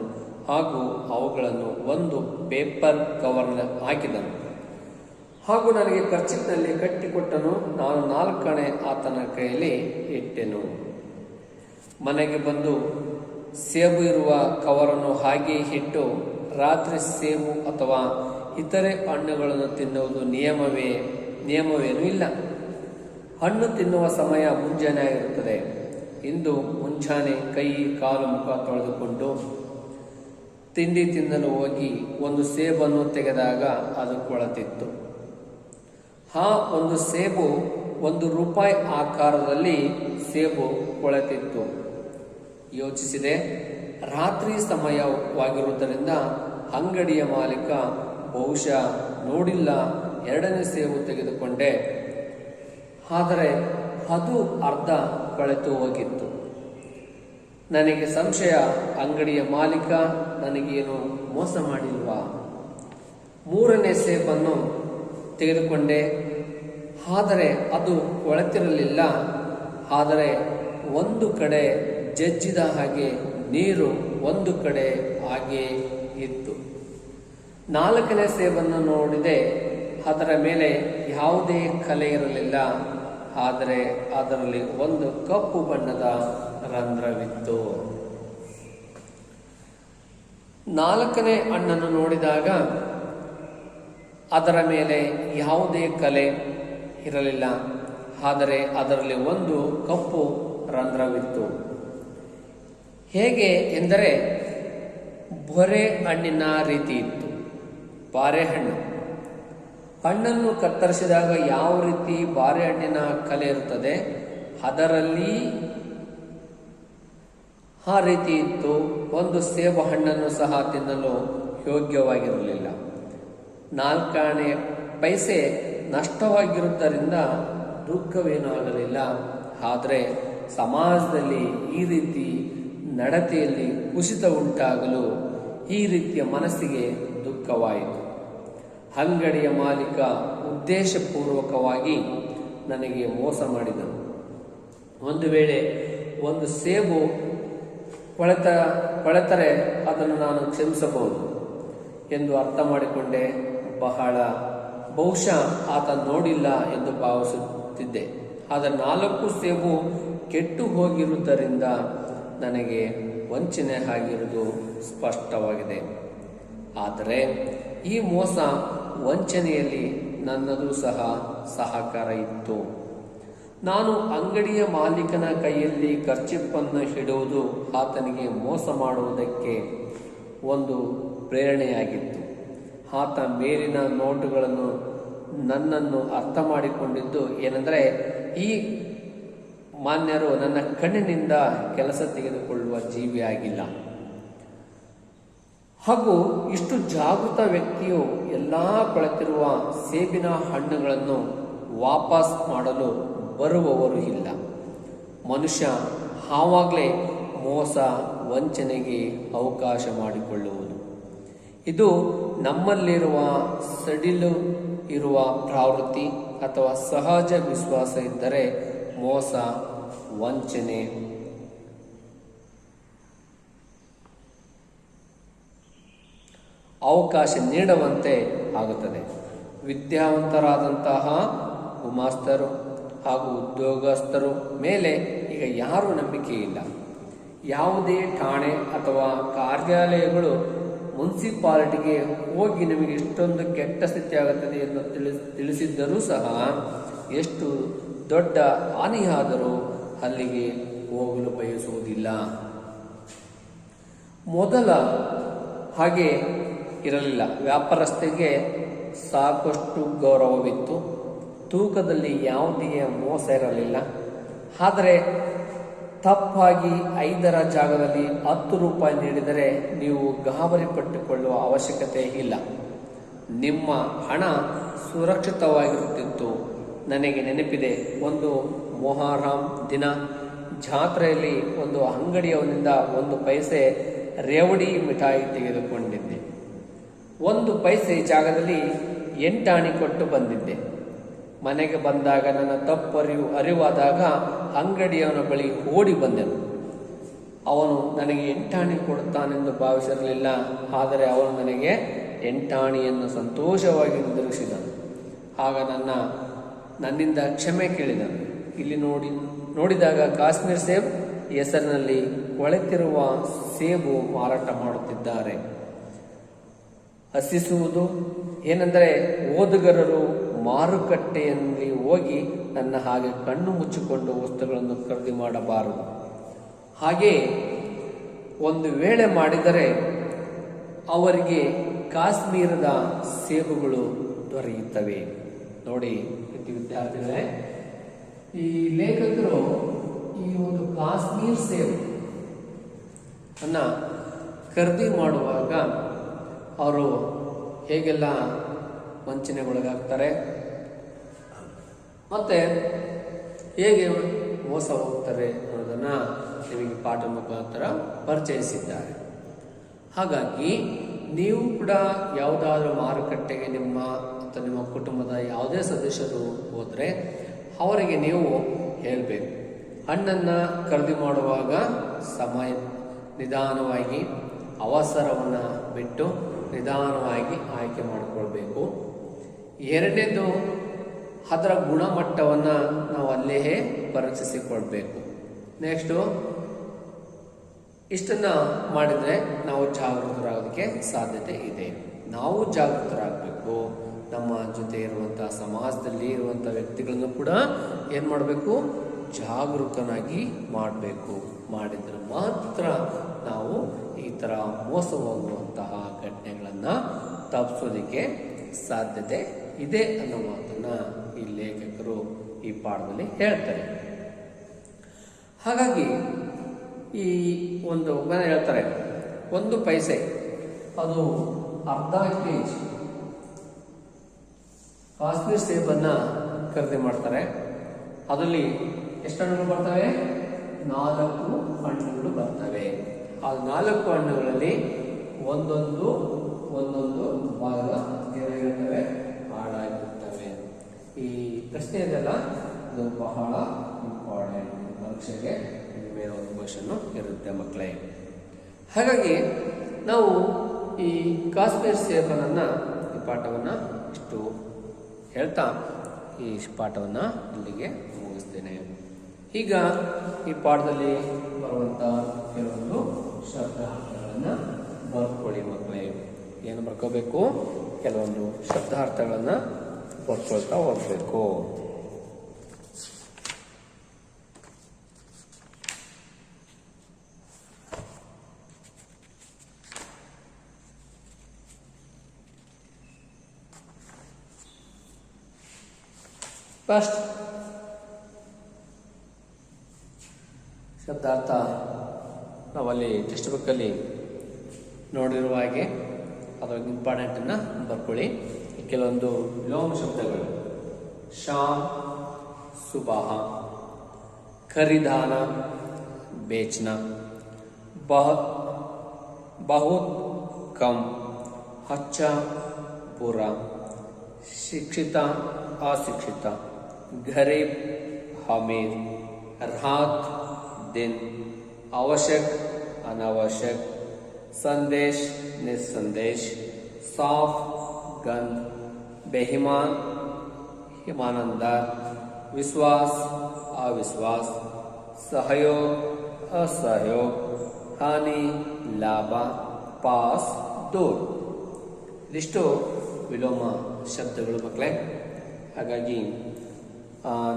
ಹಾಗೂ ಅವುಗಳನ್ನು ಒಂದು ಪೇಪರ್ ಕವರ್ನಲ್ಲಿ ಹಾಕಿದನು ಹಾಗೂ ನನಗೆ ಖರ್ಚಿನಲ್ಲಿ ಕಟ್ಟಿಕೊಟ್ಟನು. ನಾನು 4 ಆಣೆ ಆತನ ಕೈಯಲ್ಲಿ ಇಟ್ಟೆನು. ಮನೆಗೆ ಬಂದು ಸೇಬು ಇರುವ ಕವರನ್ನು ಹಾಗೆ ಇಟ್ಟು, ರಾತ್ರಿ ಸೇಬು ಅಥವಾ ಇತರೆ ಹಣ್ಣುಗಳನ್ನು ತಿನ್ನುವುದು ನಿಯಮವೇನೂ ಇಲ್ಲ. ಹಣ್ಣು ತಿನ್ನುವ ಸಮಯ ಮುಂಜಾನೆ ಆಗಿರುತ್ತದೆ. ಇಂದು ಮುಂಜಾನೆ ಕೈ ಕಾಲು ಮುಖ ತೊಳೆದುಕೊಂಡು ತಿಂಡಿ ತಿನ್ನಲು ಹೋಗಿ ಒಂದು ಸೇಬನ್ನು ತೆಗೆದಾಗ ಅದು ಕೊಳೆತಿತ್ತು. ಆ ಒಂದು ಸೇಬು ₹1 ಆಕಾರದಲ್ಲಿ ಸೇಬು ಕೊಳೆತಿತ್ತು. ಯೋಚಿಸಿದೆ, ರಾತ್ರಿ ಸಮಯವಾಗಿರುವುದರಿಂದ ಅಂಗಡಿಯ ಮಾಲೀಕ ಬಹುಶಃ ನೋಡಿಲ್ಲ, 2ನೇ ಸೇಬು ತೆಗೆದುಕೊಂಡೆ. ಆದರೆ ಅದು ಅರ್ಧ ಕೊಳೆತು ಹೋಗಿತ್ತು. ನನಗೆ ಸಂಶಯ, ಅಂಗಡಿಯ ಮಾಲೀಕ ನನಗೇನು ಮೋಸ ಮಾಡಿಲ್ವಾ? 3ನೇ ಸೇಬನ್ನು ತೆಗೆದುಕೊಂಡೆ, ಆದರೆ ಅದು ಕೊಳೆತಿರಲಿಲ್ಲ. ಆದರೆ ಒಂದು ಕಡೆ ಜಜ್ಜಿದ ಹಾಗೆ ನೀರು, ಒಂದು ಕಡೆ ಹಾಗೆ ಇತ್ತು. 4ನೇ ಸೇಬನ್ನು ನೋಡಿದೆ, ಅದರ ಮೇಲೆ ಯಾವುದೇ ಕಲೆ ಇರಲಿಲ್ಲ. ಆದರೆ ಅದರಲ್ಲಿ ಒಂದು ಕಪ್ಪು ಬಣ್ಣದ ರಂಧ್ರವಿತ್ತು. 4ನೇ ಹಣ್ಣನ್ನು ನೋಡಿದಾಗ ಅದರ ಮೇಲೆ ಯಾವುದೇ ಕಲೆ ಇರಲಿಲ್ಲ. ಆದರೆ ಅದರಲ್ಲಿ ಒಂದು ಕಪ್ಪು ರಂಧ್ರವಿತ್ತು. ಹೇಗೆ ಎಂದರೆ ಬೊರೆ ಹಣ್ಣಿನ ರೀತಿ ಇತ್ತು. ಬಾರೆಹಣ್ಣು ಹಣ್ಣನ್ನು ಕತ್ತರಿಸಿದಾಗ ಯಾವ ರೀತಿ ಬಾರೆಹಣ್ಣಿನ ಕಲೆ ಇರುತ್ತದೆ, ಅದರಲ್ಲಿ ಆ ರೀತಿ ಇತ್ತು. ಒಂದು ಸೇಬು ಹಣ್ಣನ್ನು ಸಹ ತಿನ್ನಲು ಯೋಗ್ಯವಾಗಿರಲಿಲ್ಲ. 4 ಆಣೆ ಪೈಸೆ ನಷ್ಟವಾಗಿರುವುದರಿಂದ ದುಃಖವೇನೂ ಆಗಲಿಲ್ಲ. ಆದರೆ ಸಮಾಜದಲ್ಲಿ ಈ ರೀತಿ ನಡತೆಯಲ್ಲಿ ಕುಸಿತ ಉಂಟಾಗಲು ಈ ರೀತಿಯ ಮನಸ್ಸಿಗೆ ದುಃಖವಾಯಿತು. ಅಂಗಡಿಯ ಮಾಲೀಕ ಉದ್ದೇಶಪೂರ್ವಕವಾಗಿ ನನಗೆ ಮೋಸ ಮಾಡಿದನು. ಒಂದು ವೇಳೆ ಒಂದು ಸೇಬು ಕೊಳೆತರೆ ಅದನ್ನು ನಾನು ಕ್ಷಮಿಸಬಹುದು ಎಂದು ಅರ್ಥ ಮಾಡಿಕೊಂಡೆ. ಬಹುಶಃ ಆತ ನೋಡಿಲ್ಲ ಎಂದು ಭಾವಿಸುತ್ತಿದ್ದೆ. ಆದರೆ 4 ಸೇಬು ಕೆಟ್ಟು ಹೋಗಿರುವುದರಿಂದ ನನಗೆ ವಂಚನೆ ಆಗಿರುವುದು ಸ್ಪಷ್ಟವಾಗಿದೆ. ಆದರೆ ಈ ಮೋಸ ವಂಚನೆಯಲ್ಲಿ ನನ್ನದು ಸಹ ಸಹಕಾರ ಇತ್ತು. ನಾನು ಅಂಗಡಿಯ ಮಾಲೀಕನ ಕೈಯಲ್ಲಿ ಖರ್ಚಿಪ್ಪನ್ನು ಇಡುವುದು ಆತನಿಗೆ ಮೋಸ ಮಾಡುವುದಕ್ಕೆ ಒಂದು ಪ್ರೇರಣೆಯಾಗಿತ್ತು. ಆತ ಮೇಲಿನ ನೋಟುಗಳನ್ನು ನನ್ನನ್ನು ಅರ್ಥ ಮಾಡಿಕೊಂಡಿದ್ದು ಏನೆಂದರೆ, ಈ ಮಾನ್ಯರು ನನ್ನ ಕಣ್ಣಿನಿಂದ ಕೆಲಸ ತೆಗೆದುಕೊಳ್ಳುವ ಜೀವಿಯಾಗಿಲ್ಲ ಹಾಗೂ ಇಷ್ಟು ಜಾಗೃತ ವ್ಯಕ್ತಿಯು ಎಲ್ಲ ಕೊಳೆತಿರುವ ಸೇಬಿನ ಹಣ್ಣುಗಳನ್ನು ವಾಪಸ್ ಮಾಡಲು ಬರುವವರು ಇಲ್ಲ. ಮನುಷ್ಯ ಆವಾಗಲೇ ಮೋಸ ವಂಚನೆಗೆ ಅವಕಾಶ ಮಾಡಿಕೊಳ್ಳುವುದು. ಇದು ನಮ್ಮಲ್ಲಿರುವ ಸಡಿಲು ಇರುವ ಪ್ರವೃತ್ತಿ ಅಥವಾ ಸಹಜ ವಿಶ್ವಾಸ ಇದ್ದರೆ ಮೋಸ, ವಂಚನೆ, ಅವಕಾಶ ನೀಡುವಂತೆ ಆಗುತ್ತದೆ. ವಿದ್ಯಾವಂತರಾದಂತಹ ಗುಮಾಸ್ತರು ಹಾಗೂ ಉದ್ಯೋಗಸ್ಥರು ಮೇಲೆ ಈಗ ಯಾರೂ ನಂಬಿಕೆ ಇಲ್ಲ. ಯಾವುದೇ ಠಾಣೆ ಅಥವಾ ಕಾರ್ಯಾಲಯಗಳು ಮುನ್ಸಿಪಾಲಿಟಿಗೆ ಹೋಗಿ ನಿಮಗೆ ಇಷ್ಟೊಂದು ಕೆಟ್ಟ ಸ್ಥಿತಿ ಆಗುತ್ತದೆ ಎಂದು ತಿಳಿಸಿದ್ದರೂ ಸಹ ಎಷ್ಟು ದೊಡ್ಡ ಹಾನಿಯಾದರೂ ಅಲ್ಲಿಗೆ ಹೋಗಲು ಬಯಸುವುದಿಲ್ಲ. ಮೊದಲ ಹಾಗೆ ಇರಲಿಲ್ಲ. ವ್ಯಾಪಾರಸ್ಥರಿಗೆ ಸಾಕಷ್ಟು ಗೌರವವಿತ್ತು. ತೂಕದಲ್ಲಿ ಯಾವುದೇ ಮೋಸ ಇರಲಿಲ್ಲ. ಆದರೆ ತಪ್ಪಾಗಿ 5ರ ಜಾಗದಲ್ಲಿ 10 ರೂಪಾಯಿ ನೀಡಿದರೆ ನೀವು ಗಾಬರಿ ಪಟ್ಟುಕೊಳ್ಳುವ ಅವಶ್ಯಕತೆ ಇಲ್ಲ. ನಿಮ್ಮ ಹಣ ಸುರಕ್ಷಿತವಾಗಿರುತ್ತಿತ್ತು. ನನಗೆ ನೆನಪಿದೆ, ಒಂದು ಮೊಹರಂ ದಿನ ಜಾತ್ರೆಯಲ್ಲಿ ಒಂದು ಅಂಗಡಿಯವನಿಂದ 1 ಪೈಸೆ ರೇವಡಿ ಮಿಠಾಯಿ ತೆಗೆದುಕೊಂಡಿದ್ದೆ. 1 ಪೈಸೆ ಜಾಗದಲ್ಲಿ 8 ಆಣೆ ಕೊಟ್ಟು ಬಂದಿದ್ದೆ. ಮನೆಗೆ ಬಂದಾಗ ನನ್ನ ತಪ್ಪು ಅರಿವಾದಾಗ ಅಂಗಡಿಯವನ ಬಳಿ ಓಡಿ ಬಂದೆನು. ಅವನು ನನಗೆ 8 ಆಣೆ ಕೊಡುತ್ತಾನೆಂದು ಭಾವಿಸಿರಲಿಲ್ಲ. ಆದರೆ ಅವನು ನನಗೆ 8 ಆಣೆಯನ್ನು ಸಂತೋಷವಾಗಿ ಹಿಂದಿರುಗಿಸಿದನು. ಆಗ ನನ್ನಿಂದ ಕ್ಷಮೆ ಕೇಳಿದನು. ಇಲ್ಲಿ ನೋಡಿದಾಗ ಕಾಶ್ಮೀರ್ ಸೇಬ್ ಹೆಸರಿನಲ್ಲಿ ಕೊಳೆತಿರುವ ಸೇಬು ಮಾರಾಟ ಮಾಡುತ್ತಿದ್ದಾರೆ. ಹಸಿಸುವುದು ಏನೆಂದರೆ ಓದುಗರರು ಮಾರುಕಟ್ಟೆಯಲ್ಲಿ ಹೋಗಿ ನನ್ನ ಹಾಗೆ ಕಣ್ಣು ಮುಚ್ಚಿಕೊಂಡು ವಸ್ತುಗಳನ್ನು ಖರೀದಿ ಮಾಡಬಾರದು. ಹಾಗೆ ಒಂದು ವೇಳೆ ಮಾಡಿದರೆ ಅವರಿಗೆ ಕಾಶ್ಮೀರದ ಸೇಬುಗಳು ದೊರೆಯುತ್ತವೆ. ನೋಡಿ ವಿದ್ಯಾರ್ಥಿಗಳೇ, ಈ ಲೇಖಕರು ಈ ಒಂದು ಕಾಶ್ಮೀರ್ ಸೇಬು ಅನ್ನ ಖರೀದಿ ಮಾಡುವಾಗ ಅವರು ಹೇಗೆಲ್ಲ ವಂಚನೆಗೊಳಗಾಗ್ತಾರೆ ಮತ್ತೆ ಹೇಗೆ ಮೋಸ ಹೋಗ್ತಾರೆ ಅನ್ನೋದನ್ನ ನಿಮಗೆ ಪಾಠ ಮುಖಾಂತರ ಪರಿಚಯಿಸಿದ್ದಾರೆ. ಹಾಗಾಗಿ ನೀವು ಕೂಡ ಯಾವುದಾದ್ರೂ ಮಾರುಕಟ್ಟೆಗೆ ನಿಮ್ಮ ಅಥವಾ ನಿಮ್ಮ ಕುಟುಂಬದ ಯಾವುದೇ ಸದಸ್ಯರು ಹೋದರೆ ಅವರಿಗೆ ನೀವು ಹೇಳಬೇಕು, ಹಣ್ಣನ್ನು ಖರೀದಿ ಮಾಡುವಾಗ ನಿಧಾನವಾಗಿ ಅವಸರವನ್ನು ಬಿಟ್ಟು ನಿಧಾನವಾಗಿ ಆಯ್ಕೆ ಮಾಡಿಕೊಳ್ಬೇಕು. ಎರಡನೇದು, ಅದರ ಗುಣಮಟ್ಟವನ್ನು ನಾವು ಅಲ್ಲೇ ಪರೀಕ್ಷಿಸಿಕೊಳ್ಬೇಕು. ನೆಕ್ಸ್ಟು, ಇಷ್ಟನ್ನು ಮಾಡಿದರೆ ನಾವು ಜಾಗೃತರಾಗೋದಕ್ಕೆ ಸಾಧ್ಯತೆ ಇದೆ. ನಾವು ಜಾಗೃತರಾಗಬೇಕು. ನಮ್ಮ ಜೊತೆ ಇರುವಂಥ ಸಮಾಜದಲ್ಲಿ ಇರುವಂಥ ವ್ಯಕ್ತಿಗಳನ್ನು ಕೂಡ ಏನು ಮಾಡಬೇಕು, ಜಾಗರೂಕನಾಗಿ ಮಾಡಬೇಕು. ಮಾಡಿದರೆ ಮಾತ್ರ ನಾವು ಈ ಥರ ಮೋಸ ಹೋಗುವಂತಹ ಘಟನೆಗಳನ್ನು ತಪ್ಪಿಸೋದಕ್ಕೆ ಸಾಧ್ಯತೆ ಇದೆ ಅನ್ನೋ ಮಾತನ್ನು ಈ ಲೇಖಕರು ಈ ಪಾಠದಲ್ಲಿ ಹೇಳ್ತಾರೆ. ಹಾಗಾಗಿ ಈ ಒಂದು ಹೇಳ್ತಾರೆ, 1 ಪೈಸೆ ಅದು ಅರ್ಧ ಕೆಜಿ ಕಾಶ್ಮೀರ್ ಸೇಬನ್ನು ಖರೀದಿ ಮಾಡ್ತಾರೆ. ಅದರಲ್ಲಿ ಎಷ್ಟು ಹಣ್ಣುಗಳು ಬರ್ತವೆ? 4 ಹಣ್ಣುಗಳು ಬರ್ತವೆ. ಆ 4 ಹಣ್ಣುಗಳಲ್ಲಿ ಒಂದೊಂದು ಭಾಗ ಏನಾಗಿರ್ತವೆ, ಹಾಳಾಗಿರ್ತವೆ. ಈ ಪ್ರಶ್ನೆ ಇದೆಲ್ಲ ಇದು ಬಹಳ ಇಂಪಾರ್ಟೆಂಟ್. ಪರೀಕ್ಷೆಗೆ ಮೇಲೆ ಒಂದು ಕ್ವಶನ್ ಇರುತ್ತೆ ಮಕ್ಕಳೇ. ಹಾಗಾಗಿ ನಾವು ಈ ಕಾಶ್ಮೀರ್ ಸೇಬನ್ನು ಈ ಪಾಠವನ್ನು ಇಷ್ಟು ಹೇಳ್ತಾ ಈ ಪಾಠವನ್ನು ಇಲ್ಲಿಗೆ ಮುಗಿಸ್ತೇನೆ. ಈಗ ಈ ಪಾಠದಲ್ಲಿ ಬರುವಂಥ ಕೆಲವೊಂದು ಶಬ್ದಾರ್ಥಗಳನ್ನು ಬರ್ಕೊಳ್ಳಿ ಮಕ್ಕಳೇ. ಏನು ಬರ್ಕೋಬೇಕು? ಕೆಲವೊಂದು ಶಬ್ದಾರ್ಥಗಳನ್ನು ಬರ್ಕೊಳ್ತಾ ಹೋಗಬೇಕು. ಫಸ್ಟ್ ಶಬ್ದಾರ್ಥ ನಾವಲ್ಲಿ ಟೆಕ್ಸ್ಟ್ ಬುಕ್ಕಲ್ಲಿ ನೋಡಿರುವ ಹಾಗೆ ಅದರ ಇಂಪಾರ್ಟೆಂಟನ್ನು ಬರ್ಕೊಳ್ಳಿ. ಕೆಲವೊಂದು ವಿಲೋಮ ಶಬ್ದಗಳು: ಶಾಮ್, ಸುಬಾಹ, ಖರೀದಾನ, ಬೇಚ್ನ, ಬಹುತ್ ಕಮ್, अच्छा बुरा, शिक्षिता अशिक्षिता, गरीब अमीर, रात दिन, आवश्यक अनावश्यक, संदेश निसंदेश, साफ गंध, बेईमान ईमानदार, विश्वास अविश्वास, सहयोग असहयोग, हानि ಲಾಭ, ಪಾಸ್ ದೂರ್. ಇದಿಷ್ಟು ವಿಲೋಮ ಶಬ್ದಗಳು ಮಕ್ಕಳೇ. ಹಾಗಾಗಿ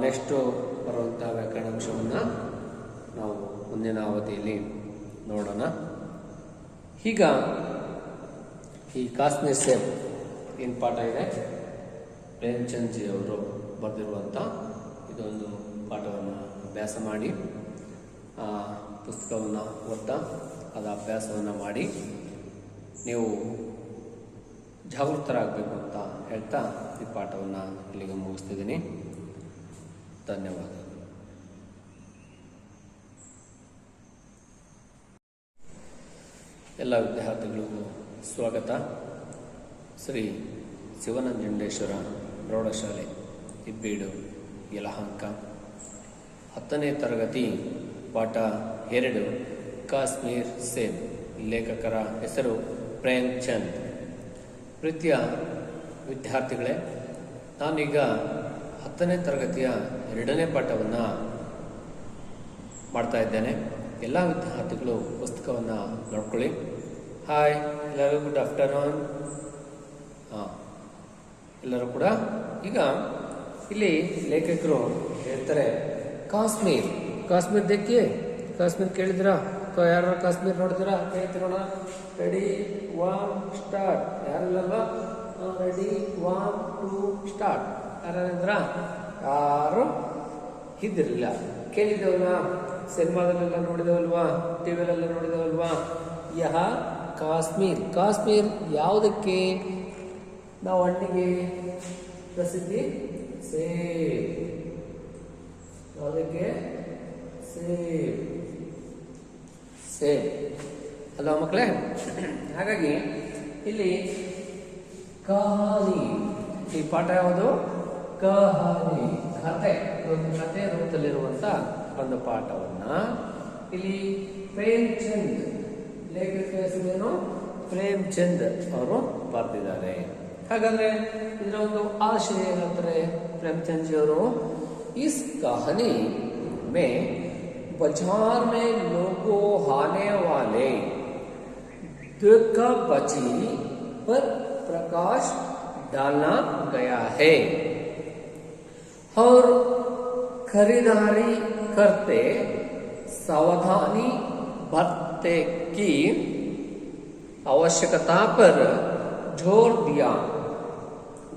ನೆಕ್ಸ್ಟು ಬರುವಂಥ ವ್ಯಾಕರಣಾಂಶವನ್ನು ನಾವು ಮುಂದಿನ ಅವಧಿಯಲ್ಲಿ ನೋಡೋಣ. ಈಗ ಈ ಕಾಶ್ಮೀರ್ ಸೇಬ್ ಏನು ಪಾಠ ಇದೆ, ಪ್ರೇಮ್ಚಂದ್ ಜಿ ಅವರು ಬರೆದಿರುವಂಥ ಇದೊಂದು ಪಾಠವನ್ನು ಅಭ್ಯಾಸ ಮಾಡಿ, ಪುಸ್ತಕವನ್ನು ಓದ್ತಾ ಅದು ಅಭ್ಯಾಸವನ್ನು ಮಾಡಿ ನೀವು ಜಾಗೃತರಾಗಬೇಕು ಅಂತ ಹೇಳ್ತಾ ಈ ಪಾಠವನ್ನು ಇಲ್ಲಿಗೆ ಮುಗಿಸ್ತಿದ್ದೀನಿ. ಧನ್ಯವಾದ. ಎಲ್ಲ ವಿದ್ಯಾರ್ಥಿಗಳಿಗೂ ಸ್ವಾಗತ. ಶ್ರೀ ಶಿವನಂಜುಂಡೇಶ್ವರ ಪ್ರೌಢಶಾಲೆ ಇಬ್ಬೀಡು ಯಲಹಂಕ 10ನೇ ತರಗತಿ ಪಾಠ 2 ಕಾಶ್ಮೀರ್ ಸೇಬ್. ಲೇಖಕರ ಹೆಸರು ಪ್ರೇಮ್ಚಂದ್. ಪ್ರೀತಿಯ ವಿದ್ಯಾರ್ಥಿಗಳೇ, ನಾನೀಗ 10ನೇ ತರಗತಿಯ 2ನೇ ಪಾಠವನ್ನು ಮಾಡ್ತಾ ಇದ್ದೇನೆ. ಎಲ್ಲ ವಿದ್ಯಾರ್ಥಿಗಳು ಪುಸ್ತಕವನ್ನು ನೋಡ್ಕೊಳ್ಳಿ. ಹಾಯ್, ಎಲ್ಲರಿಗೂ ಗುಡ್ ಆಫ್ಟರ್ನೂನ್. ಎಲ್ಲರೂ ಕೂಡ ಈಗ ಇಲ್ಲಿ ಲೇಖಕರು ಹೇಳ್ತಾರೆ ಕಾಶ್ಮೀರ್. ಕಾಶ್ಮೀರ್ ದೇಖಿಯೇ, ಕಾಶ್ಮೀರ್ ಕೇಳಿದ್ರಾ? ಯಾರು ಕಾಶ್ಮೀರ್ ನೋಡಿದಿರಾ? ಹೇಳ್ತಿರೋಣ. Ready 1 start. ಯಾರಿಲ್ಲಲ್ವಾ? Ready 1 2 start. ಯಾರಿದ್ರ? ಯಾರು ಇದ್ದಿರಲಿಲ್ಲ. ಕೇಳಿದ್ದೇವಲ್ವಾ? ಸಿನಿಮಾದಲ್ಲೆಲ್ಲ ನೋಡಿದೇವಲ್ವಾ? ಟಿವಿಯಲ್ಲೆಲ್ಲ ನೋಡಿದೇವಲ್ವಾ? ಯಹ ಕಾಶ್ಮೀರ್. ಕಾಶ್ಮೀರ್ ಯಾವುದಕ್ಕೆ? ನಾವು ಹಣ್ಣಿಗೆ ಪ್ರಸಿದ್ಧಿ ಸೇಬ್. ಯಾವುದಕ್ಕೆ? ಸೇಬ್. ಸೇಬ್ ಅಲ್ವಾ ಮಕ್ಕಳೇ? ಹಾಗಾಗಿ ಇಲ್ಲಿ ಕಹಾನಿ, ಈ ಪಾಠ ಯಾವುದು? ಕಹಾನಿ, ಕಥೆ. ಒಂದು ಕಥೆ ರೂಪದಲ್ಲಿರುವಂತ ಒಂದು ಪಾಠವನ್ನ ಇಲ್ಲಿ ಪ್ರೇಮ್ಚಂದ್, ಲೇಖಕ ಹೆಸರೇನು? ಪ್ರೇಮ್ಚಂದ್ ಅವರು ಬರೆದಿದ್ದಾರೆ. ಹಾಗಾದ್ರೆ ಇದರ ಒಂದು ಆಶಯ ಏನಂತಾರೆ ಪ್ರೇಮ್ಚಂದ್ ಜಿ ಅವರು? इस कहानी में बाजार में लोगों आने वाले दुर्गावची पर प्रकाश डालना गया है और खरीदारी करते सावधानी बरतने की आवश्यकता पर जोर दिया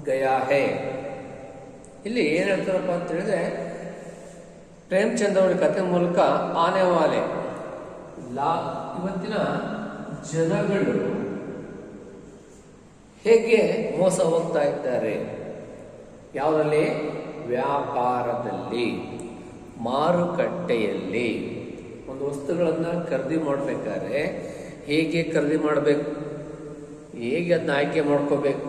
गया है. ಇಲ್ಲಿ ಏನ್ ಹೇಳ್ತಾರಪ್ಪ ಅಂತ ಹೇಳಿದ್ರೆ, ಪ್ರೇಮ್ಚಂದ್ ಅವರ ಕಥೆ ಮೂಲಕ ಆನೆ ವಾಲೆ ಇವತ್ತಿನ ಜನಗಳು ಹೇಗೆ ಮೋಸ ಹೋಗ್ತಾ ಇದ್ದಾರೆ, ಯಾವುದಲ್ಲಿ? ವ್ಯಾಪಾರದಲ್ಲಿ, ಮಾರುಕಟ್ಟೆಯಲ್ಲಿ. ಒಂದು ವಸ್ತುಗಳನ್ನ ಖರೀದಿ ಮಾಡ್ಬೇಕಾದ್ರೆ ಹೇಗೆ ಖರೀದಿ ಮಾಡಬೇಕು, ಹೇಗೆ ಅದನ್ನ ಆಯ್ಕೆ ಮಾಡ್ಕೋಬೇಕು,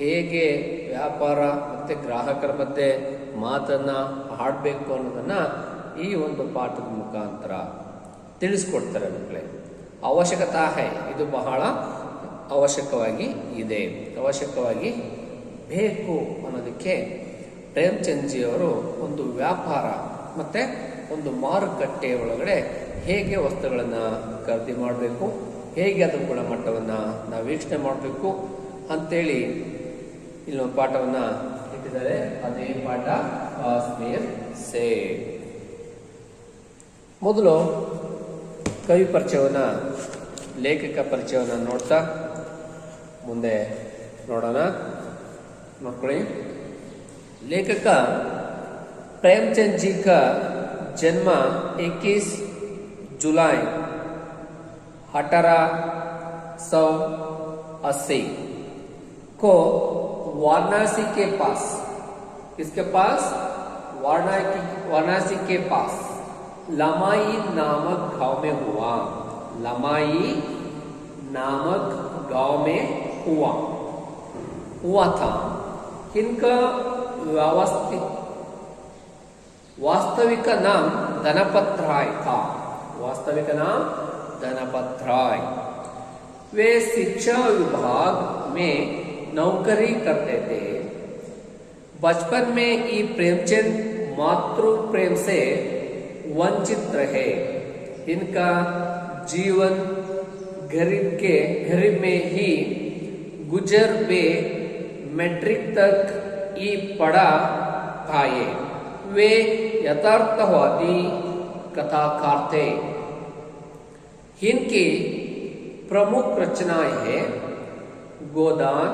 ಹೇಗೆ ವ್ಯಾಪಾರ ಮತ್ತೆ ಗ್ರಾಹಕರ ಮಧ್ಯೆ ಮಾತನ್ನ ಆಡಬೇಕು ಅನ್ನೋದನ್ನ ಈ ಒಂದು ಪಾಠದ ಮುಖಾಂತರ ತಿಳಿಸ್ಕೊಡ್ತಾರೆ ಮಕ್ಕಳೇ. ಅವಶ್ಯಕತಾ ಹೈ, ಇದು ಬಹಳ ಅವಶ್ಯಕವಾಗಿ ಇದೆ, ಅವಶ್ಯಕವಾಗಿ ಬೇಕು ಅನ್ನೋದಕ್ಕೆ ಪ್ರೇಮ್ಚಂದ್ ಜಿ ಅವರು ಒಂದು ವ್ಯಾಪಾರ ಮತ್ತೆ ಒಂದು ಮಾರುಕಟ್ಟೆ ಒಳಗಡೆ ಹೇಗೆ ವಸ್ತುಗಳನ್ನು ಖರೀದಿ ಮಾಡಬೇಕು, ಹೇಗೆ ಅದರ ಗುಣಮಟ್ಟವನ್ನು ನಾವು ವೀಕ್ಷಣೆ ಮಾಡಬೇಕು ಅಂತೇಳಿ ಇಲ್ಲೊಂದು ಪಾಠವನ್ನ ಇಟ್ಟಿದ್ದಾರೆ. ಅದೇ ಪಾಠ ಕಾಶ್ಮೀರ್ ಸೇಬ್. ಮೊದಲು ಕವಿ ಪರಿಚಯವನ್ನ, ಲೇಖಕ ಪರಿಚಯವನ್ನ ನೋಡ್ತಾ ಮುಂದೆ ನೋಡೋಣ. ನೋಡ್ಕೊಳ್ಳಿ. लेखक प्रेमचंद जी का जन्म 21 जुलाई 1880 को वाराणसी के पास, किसके पास? वाराणसी के पास लमाई नामक गांव में हुआ। लमाई नामक गांव में हुआ हुआ था। इनका वास्तविक नाम धनपत राय था। वास्तविक नाम धनपत राय। वे शिक्षा विभाग में नौकरी करते थे। बचपन में ही प्रेमचंद मातृ प्रेम से वंचित रहे। इनका जीवन गरीब में ही गुजर। वे मैट्रिक तक ही पढ़ा पाए। वे यथार्थवादी कथाकार थे। इनकी प्रमुख रचनाएं हैं गोदान,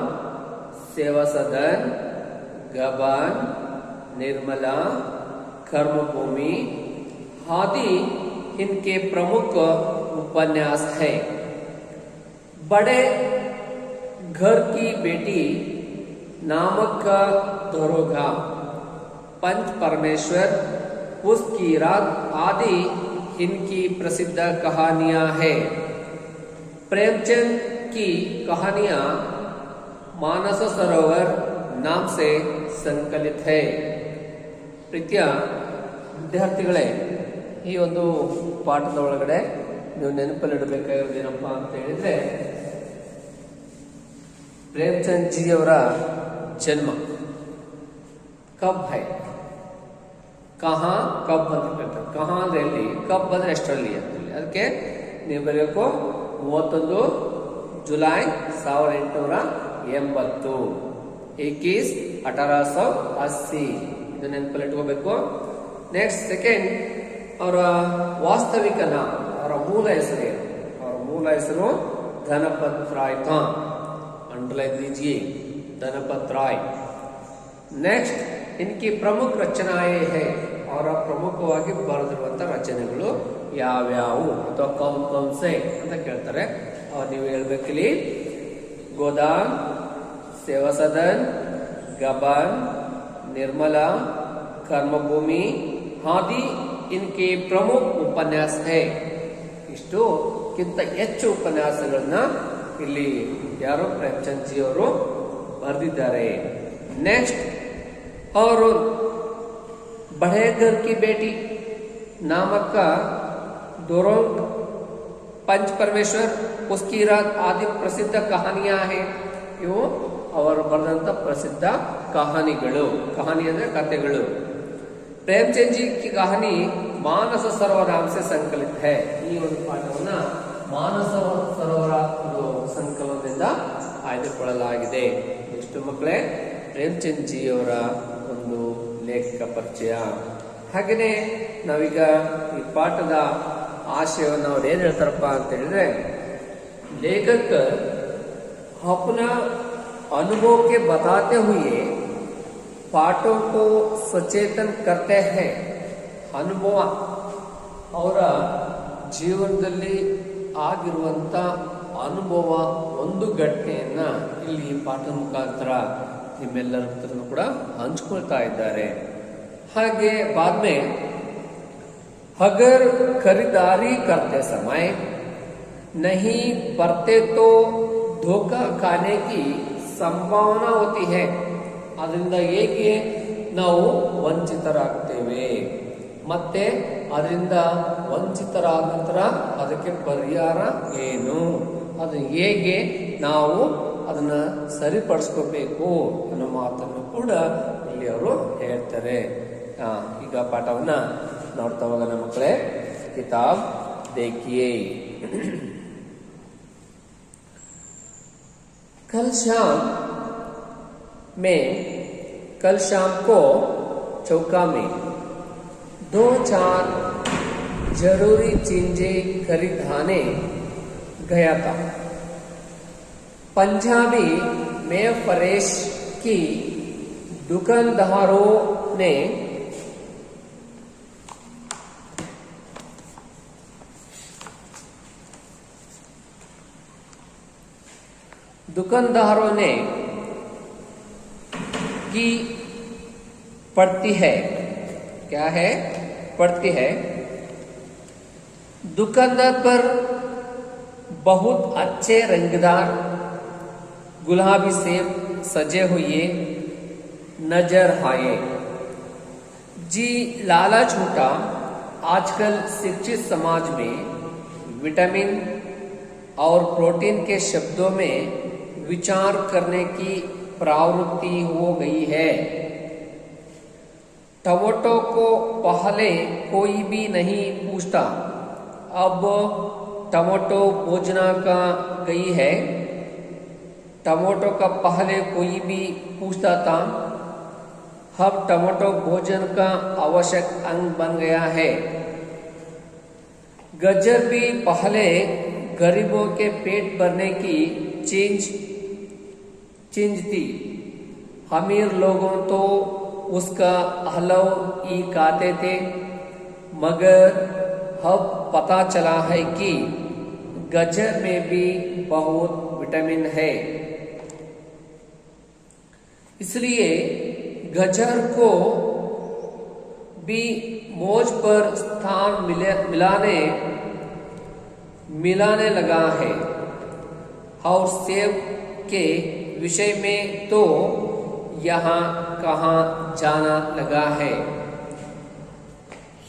सेवा सदन, गबन, निर्मला, कर्मभूमि आदि इनके प्रमुख उपन्यास है। बड़े घर की बेटी, नामक दरोगा, पंच परमेश्वर, उसकी रात आदि इनकी प्रसिद्ध कहानियां हैं। प्रेमचंद की कहानियां मानस सरोवर नाम से ಸಂಕಲಿತ है। ಪ್ರೀತಿಯ ವಿದ್ಯಾರ್ಥಿಗಳೇ, ಈ ಒಂದು ಪಾಠದ ಒಳಗಡೆ ನೀವು ನೆನಪಲ್ಲಿಡಬೇಕಾಗಿರೋದೇನಪ್ಪ ಅಂತ ಹೇಳಿದ್ರೆ, ಪ್ರೇಮಚಂದ್ ಜಿ ಅವರ ಜನ್ಮ ಕಬ್ है, ಕಹಾ ಕಬ್ ಅಂತ ಹೇಳ್ತಾರೆ। ಕಹಾ ಅಂದ್ರೆ ಎಲ್ಲಿ, ಕಬ್ ಅಂದ್ರೆ ಎಷ್ಟರಲ್ಲಿ ಅಂತೇಳಿ, ಅದಕ್ಕೆ ನೀವು ಬರೆಯಬೇಕು 31 ಜುಲೈ 1880, 1880 ಇದು ನೆನಪಲ್ಲಿ ಇಟ್ಕೋಬೇಕು। ನೆಕ್ಸ್ಟ್ ಸೆಕೆಂಡ್, ಅವರ ವಾಸ್ತವಿಕ ನಾಮ, ಅವರ ಮೂಲ ಹೆಸರು ಏನು? ಅವರ ಮೂಲ ಹೆಸರು धनपत राय था। अंडरलाइन दीजिए, धनपत राय। नेक्स्ट, इनकी प्रमुख रचनाएं है और ಪ್ರಮುಖವಾಗಿ ಬರೆದಿರುವಂತ ರಚನೆಗಳು ಯಾವ್ಯಾವು ಅಥವಾ ಕೌನ್ ಕೌನ್ ಸೆ ಅಂತ ಕೇಳ್ತಾರೆ। ನೀವು ಹೇಳ್ಬೇಕಿಲ್ಲಿ गोदान, सेवा सदन, गबन, निर्मला, कर्मभूमि आदि इनके प्रमुख उपन्यास है। ಇಷ್ಟಕ್ಕಿಂತ ಹೆಚ್ಚು ಉಪನ್ಯಾಸಗಳನ್ನ ಇಲ್ಲಿ ಯಾರು ಪ್ರೇಮಚಂದ್ ಜಿ ಅವರು ಬರೆದಿದ್ದಾರೆ। नेक्स्ट, और बड़े घर की बेटी नामक दोरोंग, पंच परमेश्वर, उसकी रात आदि प्रसिद्ध कहानियां हैं। ಇವು ಅವರು ಬರೆದಂತ ಪ್ರಸಿದ್ಧ ಕಹಾನಿಗಳು। ಕಹಾನಿ ಅಂದ್ರೆ ಕಥೆಗಳು। प्रेमचंद जी की कहानी मानस सरोवर नाम से संकलित है। ಈ ಒಂದು ಪಾಠವನ್ನ ಮಾನಸ ಸರೋವರ ಸಂಕಲನದಿಂದ ಆಯ್ದುಕೊಳ್ಳಲಾಗಿದೆ। ಎಷ್ಟು ಮಕ್ಕಳೇ, ಪ್ರೇಮಚಂದ್ ಜಿ ಅವರ ಒಂದು ಲೇಖಕ ಪರಿಚಯ। ಹಾಗೆಯೇ ನಾವೀಗ ಈ ಪಾಠದ ಆಶಯವನ್ನು ಅವ್ರು ಏನ್ ಹೇಳ್ತಾರಪ್ಪ ಅಂತ ಹೇಳಿದ್ರೆ, लेखक अपना अनुभव के बताते हुए पाठों को सचेतन करते हैं। ಅನುಭವ, ಅವರ ಜೀವನದಲ್ಲಿ ಆಗಿರುವಂತ ಅನುಭವ ಒಂದು ಘಟನೆಯನ್ನ ಇಲ್ಲಿ ಈ ಪಾಠದ ಮುಖಾಂತರ ನಿಮ್ಮೆಲ್ಲರ ಹತ್ರನೂ ಕೂಡ ಹಂಚ್ಕೊಳ್ತಾ ಇದ್ದಾರೆ। ಹಾಗೆ ಬಾದ್ಮೆ अगर खरीदारी करते समय नहीं बरते तो धोखा खाने की संभावना होती है। ಅದರಿಂದ ಹೇಗೆ ನಾವು ವಂಚಿತರಾಗ್ತೇವೆ, ಮತ್ತೆ ಅದರಿಂದ ವಂಚಿತರಾದ ನಂತರ ಅದಕ್ಕೆ ಪರಿಹಾರ ಏನು, ಅದು ಹೇಗೆ ನಾವು ಅದನ್ನ ಸರಿಪಡಿಸ್ಕೋಬೇಕು ಅನ್ನೋ ಮಾತನ್ನು ಕೂಡ ಇಲ್ಲಿ ಅವರು ಹೇಳ್ತಾರೆ। ಈಗ ಪಾಠವನ್ನ ನೋಡ್ತಾ ಹೋಗೋಣ ಮಕ್ಕಳೇ। ಕಿತಾಬ್ देखिए। कल शाम को चौका में 2-4 जरूरी चीजें खरीदने गया था। पंजाबी में फरेश की दुकानदारों ने की पड़ती है, क्या है, पड़ती है। दुकानदार पर बहुत अच्छे रंगदार गुलाबी सेब सजे हुए नजर आए। जी लालच झूठा आजकल शिक्षित समाज में विटामिन और प्रोटीन के शब्दों में विचार करने की प्रवृत्ति हो गई है। टमाटो को पहले कोई भी नहीं पूछता, अब टमाटो भोजना का गई है। टमाटो का पहले कोई भी पूछता था, अब टमाटो भोजन का आवश्यक अंग बन गया है। गाजर भी पहले गरीबों के पेट भरने की चीज थी। अमीर लोगों तो उसका हलवा ही खाते थे, मगर अब पता चला है कि गाजर में भी बहुत विटामिन है। इसलिए गाजर को भी मोज पर स्थान मिलाने लगा है। और सेब के विषय में तो यहाँ कहाँ जाना लगा है।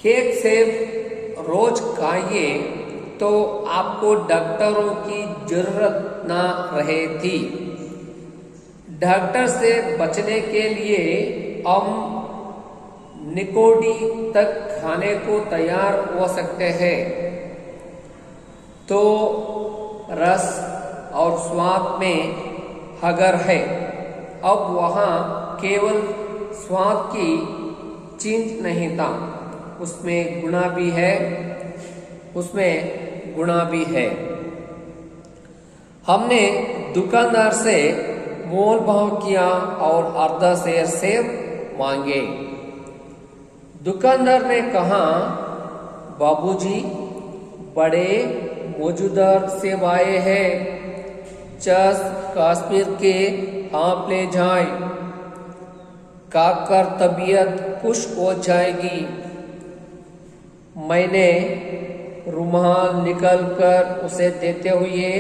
एक सेब रोज खाइए तो आपको डॉक्टरों की जरूरत ना रहे थी। डॉक्टर से बचने के लिए हम निकोडी तक खाने को तैयार हो सकते हैं। तो रस और स्वाद में अगर है, अब वहाँ केवल स्वाद की चीज नहीं था, उसमें गुणा भी है। हमने दुकानदार से मोल भाव किया और आधा सेर सेब मांगे। दुकानदार ने कहा, बाबूजी बड़े मौजूदार सेब आए हैं, 50 कश्मीर के आप ले जाए, खाकर तबीयत खुश हो जाएगी। मैंने रुमाल निकल कर उसे देते हुए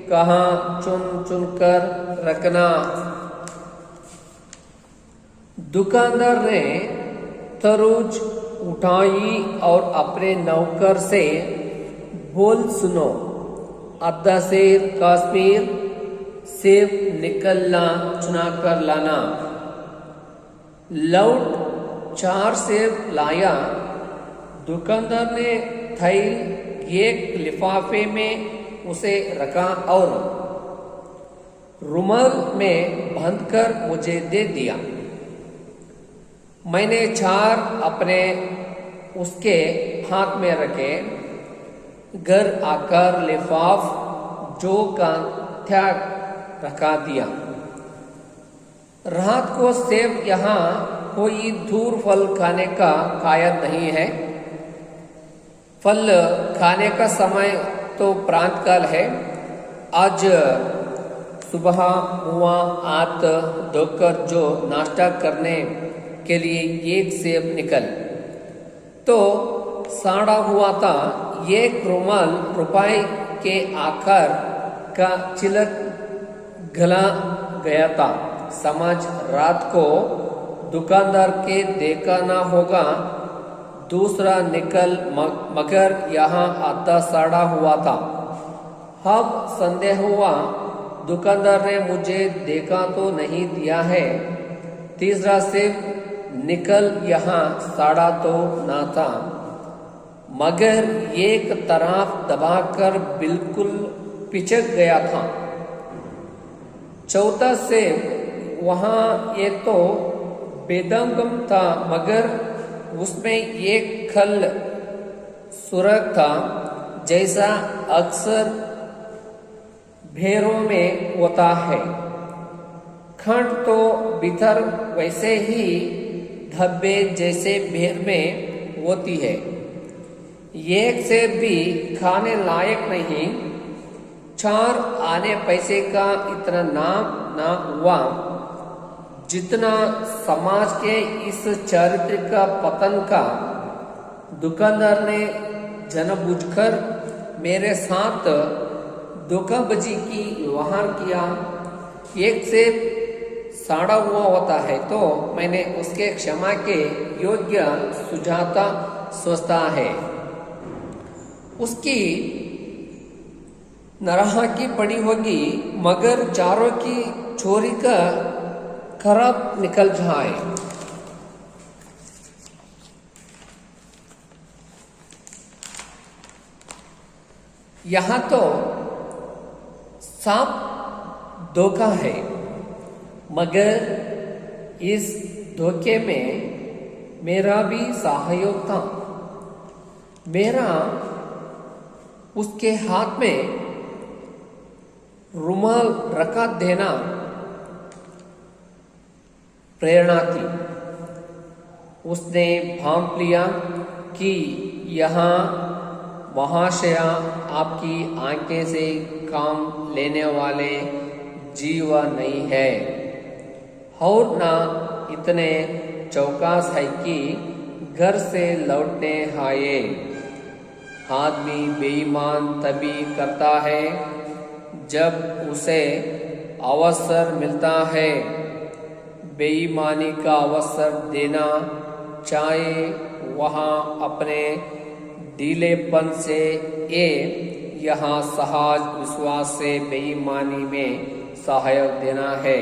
कहा, चुन चुन कर रखना। दुकानदार ने तरबूज उठाई और अपने नौकर से बोल, सुनो, आधा सेर कश्मीर सेब निकलना चुना कर लाना। लौट 4 सेब लाया। दुकानदार ने थैल एक लिफाफे में उसे रखा और रुमाल में बांधकर मुझे दे दिया। मैंने 4 अपने उसके हाथ में रखे। घर आकर लिफाफ जो का त्याग रखा दिया। रात को सेब यहाँ कोई दूर फल खाने का कायद नहीं है। फल खाने का समय तो प्रांत काल है। आज सुबह हुआ हाथ धोकर जो नाश्ता करने के लिए एक सेब निकल तो साड़ा हुआ था। एक रुमाल रुपए के आकार का चिलक गला गया था। समझ रात को दुकानदार के देखा ना होगा। दूसरा निकल मगर यहाँ आधा साड़ा हुआ था। अब संदेह हुआ, दुकानदार ने मुझे देखा तो नहीं दिया है। तीसरा सेब निकल यहाँ साड़ा तो ना था, मगर एक तरफ दबाकर बिल्कुल पिचक गया था। चौथा सेब वहाँ एक तो बेदम था, मगर उसमें एक खल सुरख था, जैसा अक्सर भेड़ों में होता है। खंड तो भीतर वैसे ही धब्बे जैसे भेड़ में होती है। एक सेब भी खाने लायक नहीं। 4 आने पैसे का इतना नाम ना हुआ जितना समाज के इस चरित्र का पतन का दुकानदार ने जानबूझकर मेरे साथ धोखाबाजी की व्यवहार किया। एक सेब सड़ा हुआ होता है तो मैंने उसके क्षमा के योग्य सुझाता सोचता है। उसकी नरहा की पड़ी होगी मगर चारों की चोरी का खराब निकल जाए। यहाँ तो सांप धोखा है मगर इस धोखे में मेरा भी सहयोग था। मेरा उसके हाथ में रुमाल रखा देना प्रेरणा थी। उसने भांप लिया कि यहाँ महाशया आपकी आंखें से काम लेने वाले जीव नहीं है और ना इतने चौकस है कि घर से लौटने आए। आदमी बेईमान तभी करता है जब उसे अवसर मिलता है। बेईमानी का अवसर देना चाहे वहाँ अपने ढीलेपन से यहाँ सहज विश्वास से बेईमानी में सहायक देना है।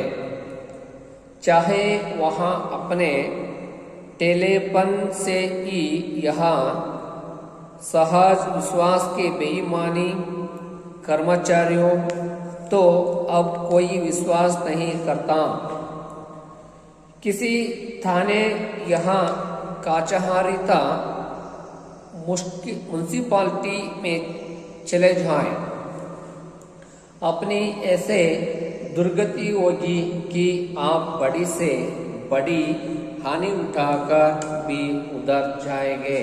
चाहे वहाँ अपने टेलेपन से ही यहाँ सहज विश्वास के बेईमानी कर्मचारियों तो अब कोई विश्वास नहीं करता। किसी थाने यहाँ काचहारिता म्युनिसिपालिटी में चले जाएं, अपनी ऐसे दुर्गति होगी कि आप बड़ी से बड़ी हानि उठाकर भी उधर जाएंगे।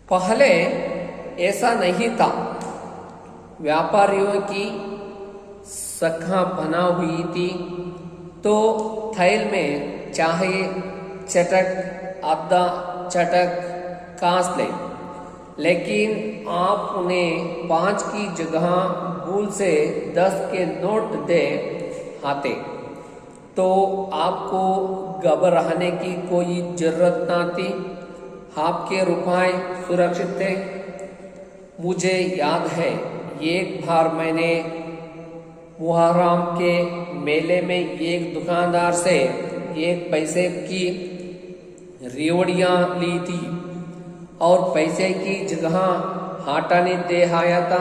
पहले ऐसा नहीं था। व्यापारियों की शाखा बना हुई थी तो थैल में चाहे चटक आधा चटक कांस ले, लेकिन आप उन्हें 5 की जगह भूल से 10 के नोट दे आते तो आपको घबराने की कोई जरूरत ना थी। आपके रुपए सुरक्षित थे। मुझे याद है एक बार मैंने मुहर्रम के मेले में एक दुकानदार से 1 पैसे की रेवड़ियाँ ली थी और पैसे की जगह हटाने दे आया था।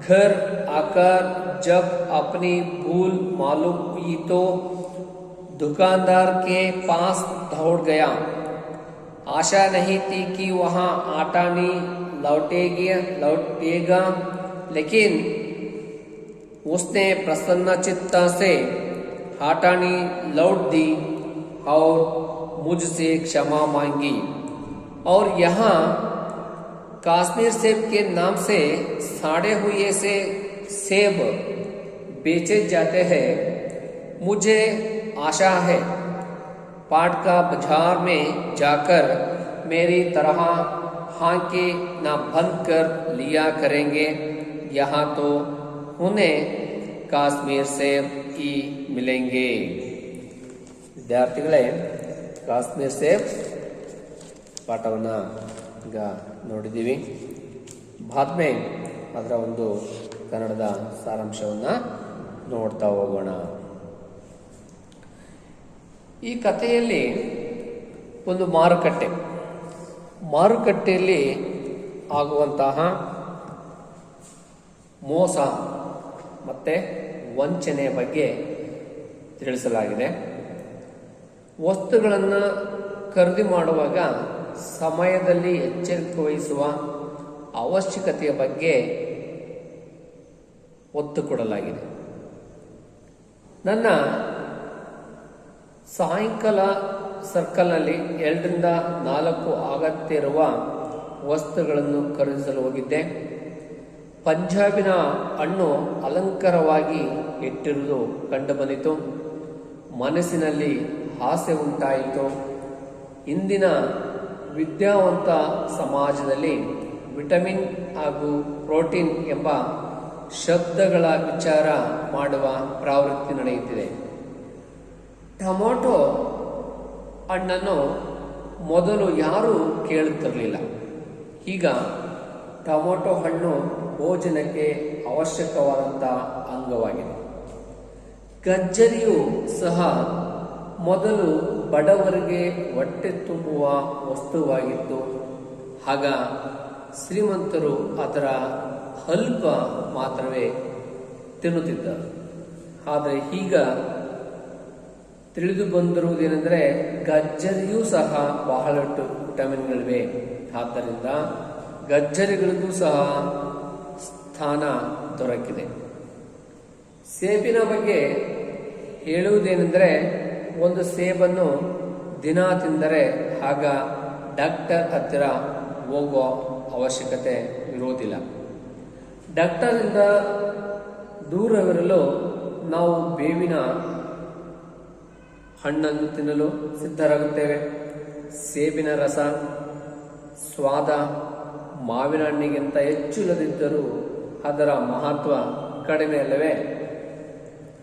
घर आकर जब अपनी भूल मालूम हुई तो दुकानदार के पास दौड़ गया। आशा नहीं थी कि वहाँ आटा नहीं लौटेगा, लेकिन उसने प्रसन्न चित्ता से आटानी लौट दी और मुझसे क्षमा मांगी। और यहाँ कश्मीर सेब के नाम से साड़े हुए से सेब बेचे जाते हैं। मुझे आशा है पाटका बाजार में जाकर मेरी तरह हांके ना बंद कर लिया करेंगे। यहाँ तो उन्हें कश्मीर सेब ही मिलेंगे। ವಿದ್ಯಾರ್ಥಿಗಳೇ, ಕಾಶ್ಮೀರ್ ಸೇಬ್ ಪಾಠವನ್ನು ಈಗ ನೋಡಿದ್ದೀವಿ. ಬಾದ್ಮೆ ಅದರ ಒಂದು ಕನ್ನಡದ ಸಾರಾಂಶವನ್ನು ನೋಡ್ತಾ ಹೋಗೋಣ. ಈ ಕಥೆಯಲ್ಲಿ ಒಂದು ಮಾರುಕಟ್ಟೆಯಲ್ಲಿ ಆಗುವಂತಹ ಮೋಸ ಮತ್ತು ವಂಚನೆ ಬಗ್ಗೆ ತಿಳಿಸಲಾಗಿದೆ. ವಸ್ತುಗಳನ್ನು ಖರೀದಿ ಮಾಡುವಾಗ ಸಮಯದಲ್ಲಿ ಎಚ್ಚರಿಕೆ ವಹಿಸುವ ಅವಶ್ಯಕತೆಯ ಬಗ್ಗೆ ಒತ್ತು ಕೊಡಲಾಗಿದೆ. ನನ್ನ ಸಾಯಂಕಾಲ ಸರ್ಕಲ್ನಲ್ಲಿ 2 ರಿಂದ 4 ಅಗತ್ಯ ಇರುವ ವಸ್ತುಗಳನ್ನು ಖರೀದಿಸಲು ಹೋಗಿದ್ದೆ. ಪಂಜಾಬಿನ ಹಣ್ಣು ಅಲಂಕಾರವಾಗಿ ಇಟ್ಟಿರುವುದು ಕಂಡು ಬಂದಿತು. ಮನಸ್ಸಿನಲ್ಲಿ ಆಸೆ ಉಂಟಾಯಿತು. ಇಂದಿನ ವಿದ್ಯಾವಂತ ಸಮಾಜದಲ್ಲಿ ವಿಟಮಿನ್ ಹಾಗೂ ಪ್ರೋಟೀನ್ ಎಂಬ ಶಬ್ದಗಳ ವಿಚಾರ ಮಾಡುವ ಪ್ರವೃತ್ತಿ ನಡೆಯುತ್ತಿದೆ. ಟೊಮೊಟೊ ಹಣ್ಣನ್ನು ಮೊದಲು ಯಾರೂ ಕೇಳುತ್ತಿರಲಿಲ್ಲ. ಈಗ ಟೊಮೊಟೊ ಹಣ್ಣು ಭೋಜನಕ್ಕೆ ಅವಶ್ಯಕವಾದಂಥ ಅಂಗವಾಗಿದೆ. ಗಜ್ಜರಿಯು ಸಹ ಮೊದಲು ಬಡವರಿಗೆ ಹೊಟ್ಟೆ ತುಂಬುವ ವಸ್ತುವಾಗಿತ್ತು. ಆಗ ಶ್ರೀಮಂತರು ಅದರ ಅಲ್ಪ ಮಾತ್ರವೇ ತಿನ್ನುತ್ತಿದ್ದರು. ಆದರೆ ಈಗ ತಿಳಿದು ಬಂದಿರುವುದೇನೆಂದರೆ ಗಜ್ಜರಿಯೂ ಸಹ ಬಹಳಷ್ಟು ವಿಟಮಿನ್ಗಳಿವೆ. ಆದ್ದರಿಂದ ಗಜ್ಜರಿಗಳಿಗೂ ಸಹ ಸ್ಥಾನ ದೊರಕಿದೆ. ಸೇಬಿನ ಬಗ್ಗೆ ಹೇಳುವುದೇನೆಂದರೆ ಒಂದು ಸೇಬನ್ನು ದಿನ ತಿಂದರೆ ಆಗ ಡಾಕ್ಟರ್ ಹತ್ತಿರ ಹೋಗುವ ಅವಶ್ಯಕತೆ ಇರುವುದಿಲ್ಲ. ಡಾಕ್ಟರಿಂದ ದೂರವಿರಲು ನಾವು ಬೇವಿನ ಹಣ್ಣನ್ನು ತಿನ್ನಲು ಸಿದ್ಧರಾಗುತ್ತೇವೆ. ಸೇಬಿನ ರಸ ಸ್ವಾದ ಮಾವಿನ ಹಣ್ಣಿಗಿಂತ ಹೆಚ್ಚು ಇಲ್ಲದಿದ್ದರೂ ಅದರ ಮಹತ್ವ ಕಡಿಮೆ ಅಲ್ಲವೇ?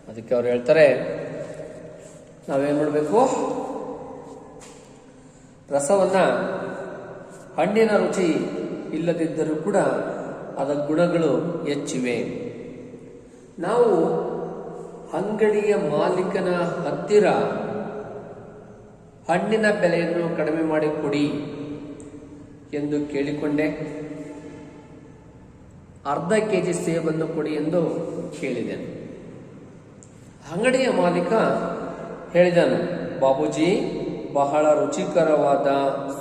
ಅದಕ್ಕೆ ಅವರು ಹೇಳ್ತಾರೆ, ನಾವೇನು ಮಾಡಬೇಕು? ರಸವನ್ನ ಹಣ್ಣಿನ ರುಚಿ ಇಲ್ಲದಿದ್ದರೂ ಕೂಡ ಅದರ ಗುಣಗಳು ಹೆಚ್ಚಿವೆ. ನಾವು ಅಂಗಡಿಯ ಮಾಲೀಕನ ಹತ್ತಿರ ಹಣ್ಣಿನ ಬೆಲೆಯನ್ನು ಕಡಿಮೆ ಮಾಡಿ ಕೊಡಿ ಎಂದು ಕೇಳಿಕೊಂಡೆ. ಅರ್ಧ ಕೆಜಿ ಸೇಬನ್ನು ಕೊಡಿ ಎಂದು ಕೇಳಿದೆನು. ಅಂಗಡಿಯ ಮಾಲೀಕ ಹೇಳಿದನು, ಬಾಬೂಜಿ, ಬಹಳ ರುಚಿಕರವಾದ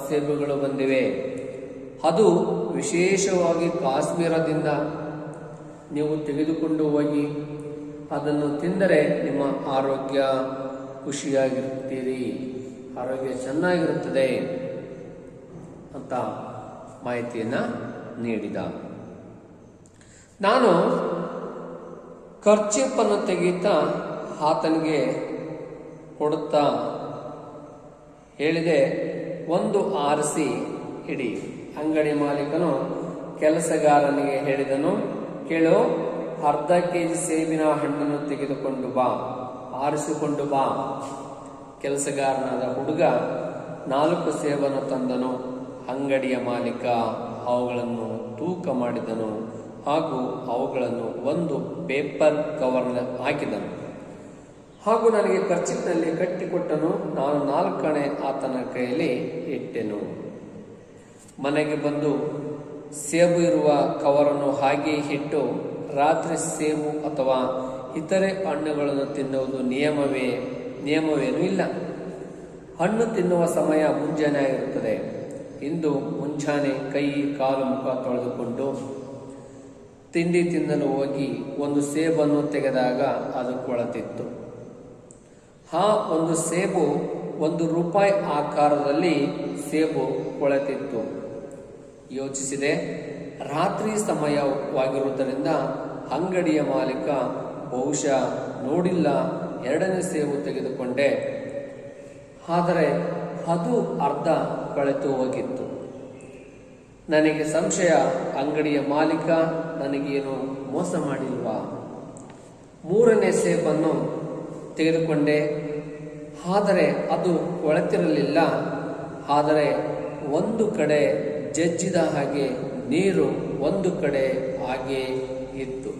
ಸೇಬುಗಳು ಬಂದಿವೆ. ಅದು ವಿಶೇಷವಾಗಿ ಕಾಶ್ಮೀರದಿಂದ. ನೀವು ತೆಗೆದುಕೊಂಡು ಹೋಗಿ ಅದನ್ನು ತಿಂದರೆ ನಿಮ್ಮ ಆರೋಗ್ಯ ಖುಷಿಯಾಗಿರುತ್ತೀರಿ, ಆರೋಗ್ಯ ಚೆನ್ನಾಗಿರುತ್ತದೆ ಅಂತ ಮಾಹಿತಿಯನ್ನು ನೀಡಿದ. ನಾನು ಖರ್ಚಿಪ್ಪನ್ನು ತೆಗೆಯುತ್ತಾ ಆತನಿಗೆ ಕೊಡುತ್ತಾ ಹೇಳಿದೆ, ಒಂದು ಆರಿಸಿ ಇಡಿ. ಅಂಗಡಿ ಮಾಲೀಕನು ಕೆಲಸಗಾರನಿಗೆ ಹೇಳಿದನು, ಕೇಳು, ಅರ್ಧ ಕೆಜಿ ಸೇಬಿನ ಹಣ್ಣನ್ನು ತೆಗೆದುಕೊಂಡು ಬಾ, ಆರಿಸಿಕೊಂಡು ಬಾ. ಕೆಲಸಗಾರನಾದ ಹುಡುಗ 4 ಸೇಬನ್ನು ತಂದನು. ಅಂಗಡಿಯ ಮಾಲೀಕ ಅವುಗಳನ್ನು ತೂಕ ಮಾಡಿದನು ಹಾಗೂ ಅವುಗಳನ್ನು ಒಂದು ಪೇಪರ್ ಕವರ್ನಲ್ಲಿ ಹಾಕಿದನು ಹಾಗೂ ನನಗೆ ಖರ್ಚಿನಲ್ಲಿ ಕಟ್ಟಿಕೊಟ್ಟನು. ನಾನು 4 ಆಣೆ ಆತನ ಕೈಯಲ್ಲಿ ಇಟ್ಟೆನು. ಮನೆಗೆ ಬಂದು ಸೇಬು ಇರುವ ಕವರನ್ನು ಹಾಗೆ ಇಟ್ಟು ರಾತ್ರಿ ಸೇಬು ಅಥವಾ ಇತರೆ ಹಣ್ಣುಗಳನ್ನು ತಿನ್ನುವುದು ನಿಯಮವೇನೂ ಇಲ್ಲ. ಹಣ್ಣು ತಿನ್ನುವ ಸಮಯ ಮುಂಜಾನೆ ಆಗಿರುತ್ತದೆ. ಇಂದು ಮುಂಜಾನೆ ಕೈ ಕಾಲು ಮುಖ ತೊಳೆದುಕೊಂಡು ತಿಂಡಿ ತಿನ್ನಲು ಹೋಗಿ ಒಂದು ಸೇಬನ್ನು ತೆಗೆದಾಗ ಅದು ಕೊಳೆತಿತ್ತು. ಆ ಒಂದು ಸೇಬು ₹1 ಆಕಾರದಲ್ಲಿ ಸೇಬು ಕೊಳೆತಿತ್ತು. ಯೋಚಿಸಿದೆ, ರಾತ್ರಿ ಸಮಯವಾಗಿರುವುದರಿಂದ ಅಂಗಡಿಯ ಮಾಲೀಕ ಬಹುಶಃ ನೋಡಿಲ್ಲ. 2ನೇ ಸೇಬು ತೆಗೆದುಕೊಂಡೆ, ಆದರೆ ಅದು ಅರ್ಧ ಕೊಳೆತು ಹೋಗಿತ್ತು. ನನಗೆ ಸಂಶಯ, ಅಂಗಡಿಯ ಮಾಲೀಕ ನನಗೇನು ಮೋಸ ಮಾಡಿಲ್ವಾ? 3ನೇ ಸೇಬನ್ನು ತೆಗೆದುಕೊಂಡೆ, ಆದರೆ ಅದು ಕೊಳೆತಿರಲಿಲ್ಲ. ಆದರೆ ಒಂದು ಕಡೆ ಜಜ್ಜಿದ ಹಾಗೆ ನೀರು, ಒಂದು ಕಡೆ ಹಾಗೆ ಇತ್ತು.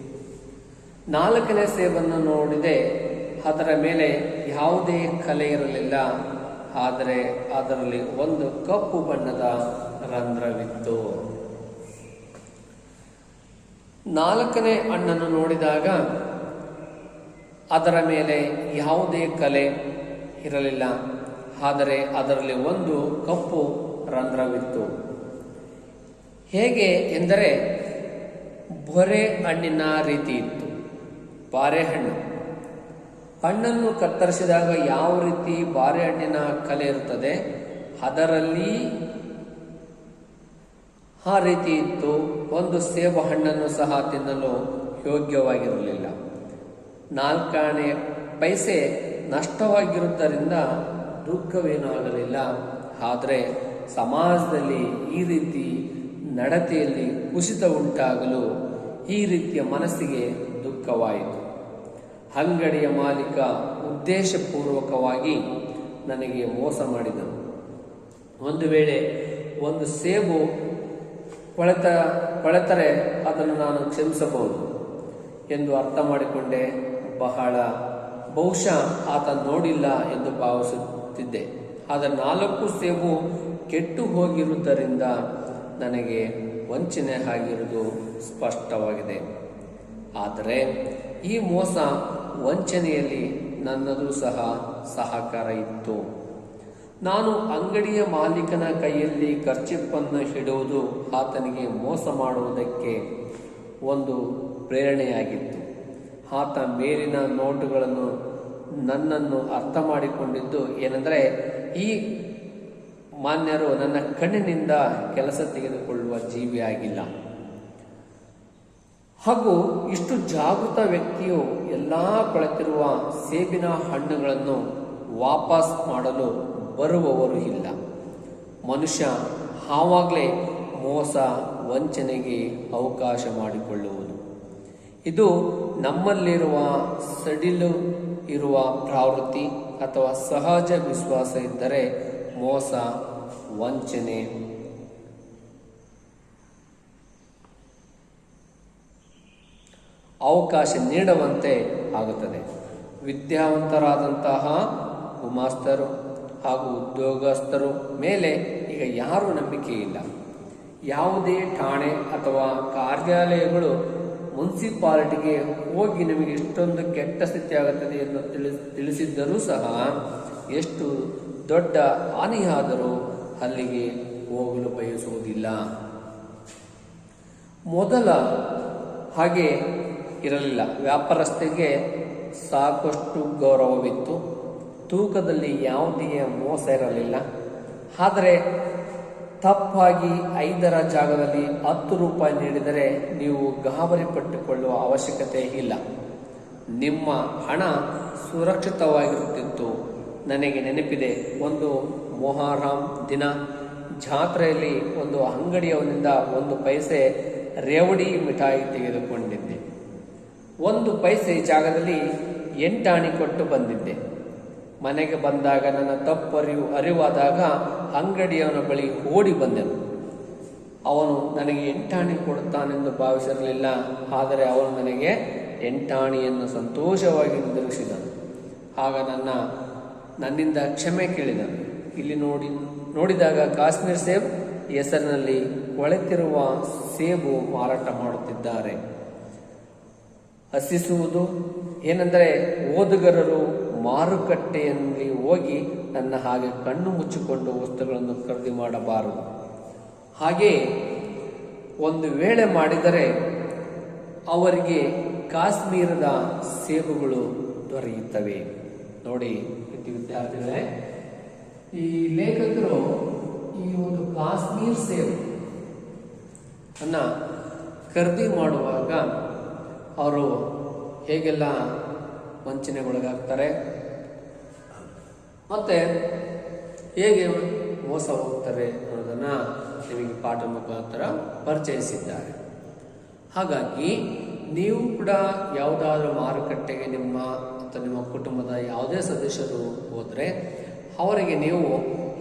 4ನೇ ಸೇಬನ್ನು ನೋಡಿದೆ, ಅದರ ಮೇಲೆ ಯಾವುದೇ ಕಲೆ ಇರಲಿಲ್ಲ. ಆದರೆ ಅದರಲ್ಲಿ ಒಂದು ಕಪ್ಪು ಬಣ್ಣದ ರಂಧ್ರವಿತ್ತು. 4ನೇ ಹಣ್ಣನ್ನು ನೋಡಿದಾಗ ಅದರ ಮೇಲೆ ಯಾವುದೇ ಕಲೆ ಇರಲಿಲ್ಲ. ಆದರೆ ಅದರಲ್ಲಿ ಒಂದು ಕಪ್ಪು ರಂಧ್ರವಿತ್ತು. ಹೇಗೆ ಎಂದರೆ ಬೊರೆ ಹಣ್ಣಿನ ರೀತಿ ಇತ್ತು. ಬಾರೆಹಣ್ಣು ಹಣ್ಣನ್ನು ಕತ್ತರಿಸಿದಾಗ ಯಾವ ರೀತಿ ಬಾರೆಹಣ್ಣಿನ ಕಲೆ ಇರುತ್ತದೆ, ಅದರಲ್ಲಿ ಆ ರೀತಿ ಇತ್ತು. ಒಂದು ಸೇಬು ಹಣ್ಣನ್ನು ಸಹ ತಿನ್ನಲು ಯೋಗ್ಯವಾಗಿರಲಿಲ್ಲ. 4 ಆಣೆ ಪೈಸೆ ನಷ್ಟವಾಗಿರುವುದರಿಂದ ದುಃಖವೇನೂ ಆಗಲಿಲ್ಲ. ಆದರೆ ಸಮಾಜದಲ್ಲಿ ಈ ರೀತಿ ನಡತೆಯಲ್ಲಿ ಕುಸಿತ ಉಂಟಾಗಲು ಈ ರೀತಿಯ ಮನಸ್ಸಿಗೆ ದುಃಖವಾಯಿತು. ಅಂಗಡಿಯ ಮಾಲೀಕ ಉದ್ದೇಶಪೂರ್ವಕವಾಗಿ ನನಗೆ ಮೋಸ ಮಾಡಿದನು. ಒಂದು ವೇಳೆ ಒಂದು ಸೇಬು ಕೊಳೆತರೆ ಅದನ್ನು ನಾನು ಕ್ಷಮಿಸಬಹುದು ಎಂದು ಅರ್ಥ ಮಾಡಿಕೊಂಡೆ. ಬಹುಶಃ ಆತ ನೋಡಿಲ್ಲ ಎಂದು ಭಾವಿಸುತ್ತಿದ್ದೆ. ಆದರೆ 4 ಸೇಬು ಕೆಟ್ಟು ಹೋಗಿರುವುದರಿಂದ ನನಗೆ ವಂಚನೆ ಆಗಿರುವುದು ಸ್ಪಷ್ಟವಾಗಿದೆ. ಆದರೆ ಈ ಮೋಸ ವಂಚನೆಯಲ್ಲಿ ನನ್ನದು ಸಹ ಸಹಕಾರ ಇತ್ತು. ನಾನು ಅಂಗಡಿಯ ಮಾಲೀಕನ ಕೈಯಲ್ಲಿ ಕರ್ಚಿಪ್ಪನ್ನು ಹಿಡುವುದು ಆತನಿಗೆ ಮೋಸ ಮಾಡುವುದಕ್ಕೆ ಒಂದು ಪ್ರೇರಣೆಯಾಗಿತ್ತು. ಆತ ಮೇಲಿನ ನೋಟುಗಳನ್ನು ನನ್ನನ್ನು ಅರ್ಥ ಮಾಡಿಕೊಂಡಿದ್ದು ಏನೆಂದರೆ, ಈ ಮಾನ್ಯರು ನನ್ನ ಕಣ್ಣಿನಿಂದ ಕೆಲಸ ತೆಗೆದುಕೊಳ್ಳುವ ಜೀವಿಯಾಗಿಲ್ಲ. ಹಾಗೂ ಇಷ್ಟು ಜಾಗೃತ ವ್ಯಕ್ತಿಯು ಎಲ್ಲ ಕೊಳೆತಿರುವ ಸೇಬಿನ ಹಣ್ಣುಗಳನ್ನು ವಾಪಸ್ ಮಾಡಲು ಬರುವವರು ಇಲ್ಲ. ಮನುಷ್ಯ ಆವಾಗಲೇ ಮೋಸ ವಂಚನೆಗೆ ಅವಕಾಶ ಮಾಡಿಕೊಳ್ಳುವುದು. ಇದು ನಮ್ಮಲ್ಲಿರುವ ಸಡಿಲು ಇರುವ ಪ್ರವೃತ್ತಿ ಅಥವಾ ಸಹಜ ವಿಶ್ವಾಸ ಇದ್ದರೆ ಮೋಸ ವಂಚನೆ ಅವಕಾಶ ನೀಡುವಂತೆ ಆಗುತ್ತದೆ. ವಿದ್ಯಾವಂತರಾದಂತಹ ಗುಮಾಸ್ತರು ಹಾಗೂ ಉದ್ಯೋಗಸ್ಥರು ಮೇಲೆ ಈಗ ಯಾರೂ ನಂಬಿಕೆ ಇಲ್ಲ. ಯಾವುದೇ ಠಾಣೆ ಅಥವಾ ಕಾರ್ಯಾಲಯಗಳು ಮುನ್ಸಿಪಾಲಿಟಿಗೆ ಹೋಗಿ ನಿಮಗೆ ಇಷ್ಟೊಂದು ಕೆಟ್ಟ ಸ್ಥಿತಿ ಆಗುತ್ತದೆ ಎಂದು ತಿಳಿಸಿದ್ದರೂ ಸಹ ಎಷ್ಟು ದೊಡ್ಡ ಹಾನಿಯಾದರೂ ಅಲ್ಲಿಗೆ ಹೋಗಲು ಬಯಸುವುದಿಲ್ಲ. ಮೊದಲ ಹಾಗೆ ಇರಲಿಲ್ಲ. ವ್ಯಾಪಾರಸ್ಥರಿಗೆ ಸಾಕಷ್ಟು ಗೌರವವಿತ್ತು. ತೂಕದಲ್ಲಿ ಯಾವುದೇ ಮೋಸ ಇರಲಿಲ್ಲ. ಆದರೆ ತಪ್ಪಾಗಿ 5ರ ಜಾಗದಲ್ಲಿ 10 ರೂಪಾಯಿ ನೀಡಿದರೆ ನೀವು ಗಾಬರಿ ಪಟ್ಟುಕೊಳ್ಳುವ ಅವಶ್ಯಕತೆ ಇಲ್ಲ. ನಿಮ್ಮ ಹಣ ಸುರಕ್ಷಿತವಾಗಿರುತ್ತಿತ್ತು. ನನಗೆ ನೆನಪಿದೆ, ಒಂದು ಮೊಹರಂ ದಿನ ಜಾತ್ರೆಯಲ್ಲಿ ಒಂದು ಅಂಗಡಿಯವನಿಂದ 1 ಪೈಸೆ ರೇವಡಿ ಮಿಠಾಯಿ ತೆಗೆದುಕೊಂಡಿದ್ದೆ. 1 ಪೈಸೆ ಜಾಗದಲ್ಲಿ 8 ಆಣೆ ಕೊಟ್ಟು ಬಂದಿದ್ದೆ. ಮನೆಗೆ ಬಂದಾಗ ನನ್ನ ತಪ್ಪು ಅರಿವಾದಾಗ ಅಂಗಡಿಯವನ ಬಳಿ ಓಡಿ ಬಂದೆನು. ಅವನು ನನಗೆ 8 ಆಣೆ ಕೊಡುತ್ತಾನೆಂದು ಭಾವಿಸಿರಲಿಲ್ಲ. ಆದರೆ ಅವನು ನನಗೆ 8 ಆಣೆಯನ್ನು ಸಂತೋಷವಾಗಿ ನಿರೀಕ್ಷಿಸಿದನು. ಆಗ ನನ್ನಿಂದ ಕ್ಷಮೆ ಕೇಳಿದನು. ಇಲ್ಲಿ ನೋಡಿದಾಗ ಕಾಶ್ಮೀರ್ ಸೇಬ್ ಹೆಸರಿನಲ್ಲಿ ಕೊಳೆತಿರುವ ಸೇಬು ಮಾರಾಟ ಮಾಡುತ್ತಿದ್ದಾರೆ. ಹಸಿಸುವುದು ಏನೆಂದರೆ, ಓದುಗರರು ಮಾರುಕಟ್ಟೆಯಲ್ಲಿ ಹೋಗಿ ನನ್ನ ಹಾಗೆ ಕಣ್ಣು ಮುಚ್ಚಿಕೊಂಡು ವಸ್ತುಗಳನ್ನು ಖರೀದಿ ಮಾಡಬಾರದು. ಹಾಗೆ ಒಂದು ವೇಳೆ ಮಾಡಿದರೆ ಅವರಿಗೆ ಕಾಶ್ಮೀರದ ಸೇಬುಗಳು ದೊರೆಯುತ್ತವೆ. ನೋಡಿ ವಿದ್ಯಾರ್ಥಿಗಳೇ, ಈ ಲೇಖಕರು ಈ ಒಂದು ಕಾಶ್ಮೀರ್ ಸೇಬು ಅನ್ನ ಖರೀದಿ ಮಾಡುವಾಗ ಅವರು ಹೇಗೆಲ್ಲ ವಂಚನೆಗೊಳಗಾಗ್ತಾರೆ ಮತ್ತೆ ಹೇಗೆ ಮೋಸ ಹೋಗ್ತಾರೆ ಅನ್ನೋದನ್ನ ನಿಮಗೆ ಪಾಠ ಮುಖಾಂತರ ಪರಿಚಯಿಸಿದ್ದಾರೆ. ಹಾಗಾಗಿ ನೀವು ಕೂಡ ಯಾವುದಾದ್ರೂ ಮಾರುಕಟ್ಟೆಗೆ ನಿಮ್ಮ ಅಥವಾ ನಿಮ್ಮ ಕುಟುಂಬದ ಯಾವುದೇ ಸದಸ್ಯರು ಹೋದರೆ ಅವರಿಗೆ ನೀವು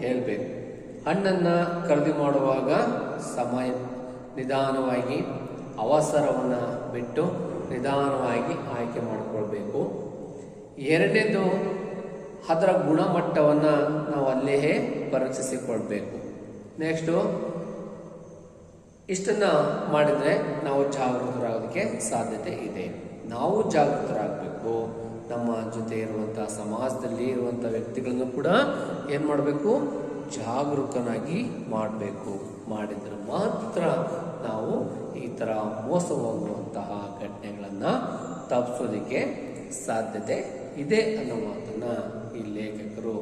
ಹೇಳಬೇಕು, ಹಣ್ಣನ್ನು ಖರೀದಿ ಮಾಡುವಾಗ ನಿಧಾನವಾಗಿ ಅವಸರವನ್ನು ಬಿಟ್ಟು ನಿಧಾನವಾಗಿ ಆಯ್ಕೆ ಮಾಡಿಕೊಳ್ಬೇಕು. ಎರಡನೇದು, ಅದರ ಗುಣಮಟ್ಟವನ್ನು ನಾವು ಅಲ್ಲೇ ಪರೀಕ್ಷಿಸಿಕೊಳ್ಬೇಕು. ನೆಕ್ಸ್ಟು, ಇಷ್ಟನ್ನು ಮಾಡಿದರೆ ನಾವು ಜಾಗೃತರಾಗೋದಕ್ಕೆ ಸಾಧ್ಯತೆ ಇದೆ. ನಾವು ಜಾಗೃತರಾಗಬೇಕು. ನಮ್ಮ ಜೊತೆ ಇರುವಂಥ ಸಮಾಜದಲ್ಲಿ ಇರುವಂಥ ವ್ಯಕ್ತಿಗಳನ್ನು ಕೂಡ ಏನು ಮಾಡಬೇಕು, ಜಾಗರೂಕನಾಗಿ ಮಾಡಬೇಕು. ಮಾಡಿದರೆ ಮಾತ್ರ ನಾವು ಈ ಥರ ಮೋಸ ಹೋಗುವಂತಹ ಘಟನೆಗಳನ್ನು ತಪ್ಪಿಸೋದಕ್ಕೆ ಸಾಧ್ಯತೆ ಇದೆ ಅನ್ನೋ ಮಾತನ್ನು ಈ ಲೇಖಕರು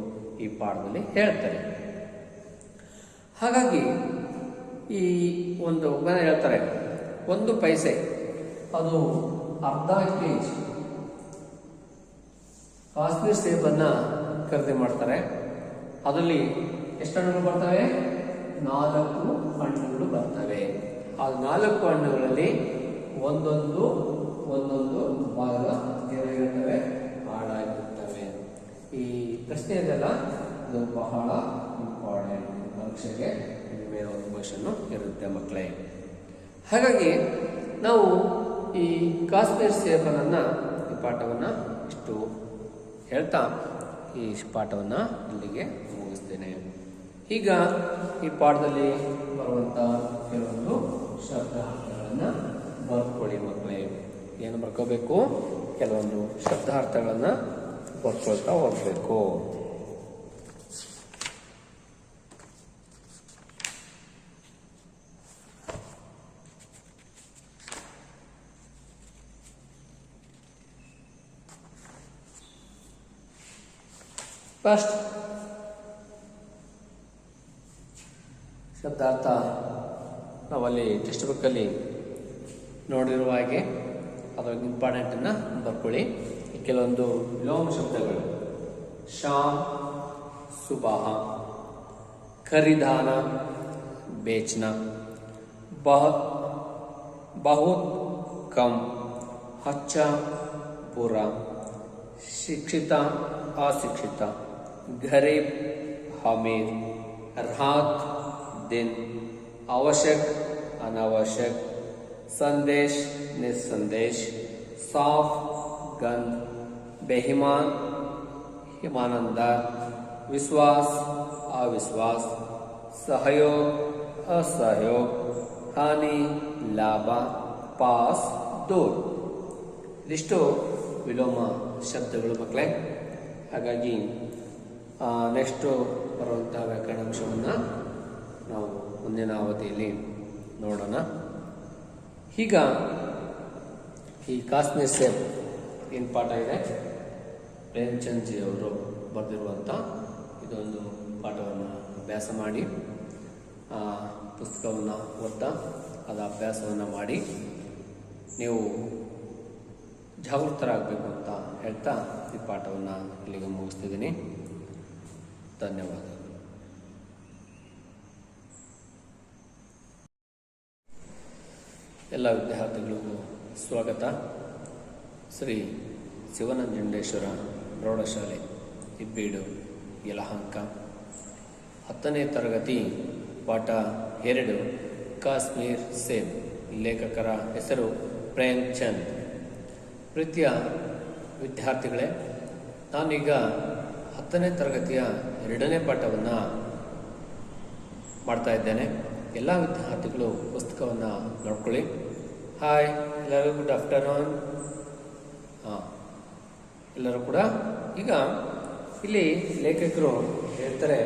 ಈ ಪಾಠದಲ್ಲಿ ಹೇಳ್ತಾರೆ. ಹಾಗಾಗಿ ಈ ಒಂದು ಹೇಳ್ತಾರೆ, 1 ಪೈಸೆ ಅದು ಅರ್ಧ ಕೆಜಿ ಕಾಶ್ಮೀರ್ ಸೇಬನ್ನು ಖರೀದಿ ಮಾಡ್ತಾರೆ. ಅದರಲ್ಲಿ ಎಷ್ಟು ಹಣ್ಣುಗಳು ಬರ್ತವೆ? 4 ಹಣ್ಣುಗಳು ಬರ್ತವೆ. ಆ 4 ಹಣ್ಣುಗಳಲ್ಲಿ ಒಂದೊಂದು ಒಂದೊಂದು ಭಾಗ ಏನಾಗಿರ್ತವೆ, ಹಾಳಾಗಿರ್ತವೆ. ಈ ಪ್ರಶ್ನೆ ಇದೆಲ್ಲ ಇದು ಬಹಳ ಇಂಪಾರ್ಟೆಂಟ್. ಪರೀಕ್ಷೆಗೆ ಮೇಲೆ ಒಂದು ಕ್ವಶನ್ ಇರುತ್ತೆ ಮಕ್ಕಳೇ. ಹಾಗಾಗಿ ನಾವು ಈ ಕಾಶ್ಮೀರ್ ಸೇಬನನ್ನು ಈ ಪಾಠವನ್ನು ಇಷ್ಟು ಹೇಳ್ತಾ ಈ ಪಾಠವನ್ನು ಇಲ್ಲಿಗೆ ಮುಗಿಸ್ತೇನೆ. ಈಗ ಈ ಪಾಠದಲ್ಲಿ ಬರುವಂಥ ಕೆಲವೊಂದು ಶಬ್ದಾರ್ಥಗಳನ್ನು ಬರ್ಕೊಳ್ಳಿ ಮಕ್ಕಳೇ. ಏನು ಬರ್ಕೋಬೇಕು? ಕೆಲವೊಂದು ಶಬ್ದಾರ್ಥಗಳನ್ನು ಬರ್ಕೊಳ್ತಾ ಹೋಗಬೇಕು. ಫಸ್ಟ್ ಶಬ್ದಾರ್ಥ ನಾವಲ್ಲಿ ಟೆಕ್ಸ್ಟ್ ಬುಕ್ಕಲ್ಲಿ ನೋಡಿರುವ ಹಾಗೆ ಅದರ ಇಂಪಾರ್ಟೆಂಟನ್ನು ಬರ್ಕೊಳ್ಳಿ. ಕೆಲವೊಂದು ವಿಲೋಮ ಶಬ್ದಗಳು: ಶಾಮ್, ಸುಬಹ, ಖರೀದಾನ, ಬೇಚ್ನ, ಬಹುತ್ ಕಮ್, अच्छा बुरा, ಶಿಕ್ಷಿತ ಅಶಿಕ್ಷಿತ, गरीब अमीर, रात दिन, आवश्यक अनावश्यक, संदेश निसंदेश, साफ गंध, बेईमान ईमानदार, विश्वास अविश्वास, सहयोग असहयोग, हानि लाभ, पास दूर. ಇದಿಷ್ಟು ವಿಲೋಮ ಶಬ್ದಗಳು ಮಕ್ಕಳೇ. ಹಾಗಾಗಿ ನೆಕ್ಸ್ಟು ಬರುವಂಥ ವ್ಯಾಕರಣಾಂಶವನ್ನು ನಾವು ಮುಂದಿನ ಅವಧಿಯಲ್ಲಿ ನೋಡೋಣ. ಈಗ ಈ ಕಾಶ್ಮೀರ್ ಸೇಬ್ ಏನು ಪಾಠ ಇದೆ, ಪ್ರೇಮ್ಚಂದ್ ಜಿ ಅವರು ಬರೆದಿರುವಂಥ ಇದೊಂದು ಪಾಠವನ್ನು ಅಭ್ಯಾಸ ಮಾಡಿ, ಪುಸ್ತಕವನ್ನು ಓದ್ತಾ ಅದು ಅಭ್ಯಾಸವನ್ನು ಮಾಡಿ ನೀವು ಜಾಗೃತರಾಗಬೇಕು ಅಂತ ಹೇಳ್ತಾ ಈ ಪಾಠವನ್ನು ಇಲ್ಲಿಗೆ ಮುಗಿಸ್ತಿದ್ದೀನಿ. ಧನ್ಯವಾದ. ಎಲ್ಲ ವಿದ್ಯಾರ್ಥಿಗಳಿಗೂ ಸ್ವಾಗತ. ಶ್ರೀ ಶಿವನಂಜುಂಡೇಶ್ವರ ಪ್ರೌಢಶಾಲೆ ಇಬ್ಬೀಡು ಯಲಹಂಕ 10ನೇ ತರಗತಿ ಪಾಠ 2 ಕಾಶ್ಮೀರ್ ಸೇಬ್. ಲೇಖಕರ ಹೆಸರು ಪ್ರೇಮ್ಚಂದ್. ಪ್ರೀತಿಯ ವಿದ್ಯಾರ್ಥಿಗಳೇ, ನಾನೀಗ 10ನೇ ತರಗತಿಯ 2ನೇ ಪಾಠವನ್ನು ಮಾಡ್ತಾ ಇದ್ದೇನೆ. ಎಲ್ಲ ವಿದ್ಯಾರ್ಥಿಗಳು ಪುಸ್ತಕವನ್ನು ನೋಡ್ಕೊಳ್ಳಿ. ಹಾಯ್, ಎಲ್ಲರಿಗೂ ಗುಡ್ ಆಫ್ಟರ್ನೂನ್. ಎಲ್ಲರೂ ಕೂಡ ಈಗ ಇಲ್ಲಿ ಲೇಖಕರು ಹೇಳ್ತಾರೆ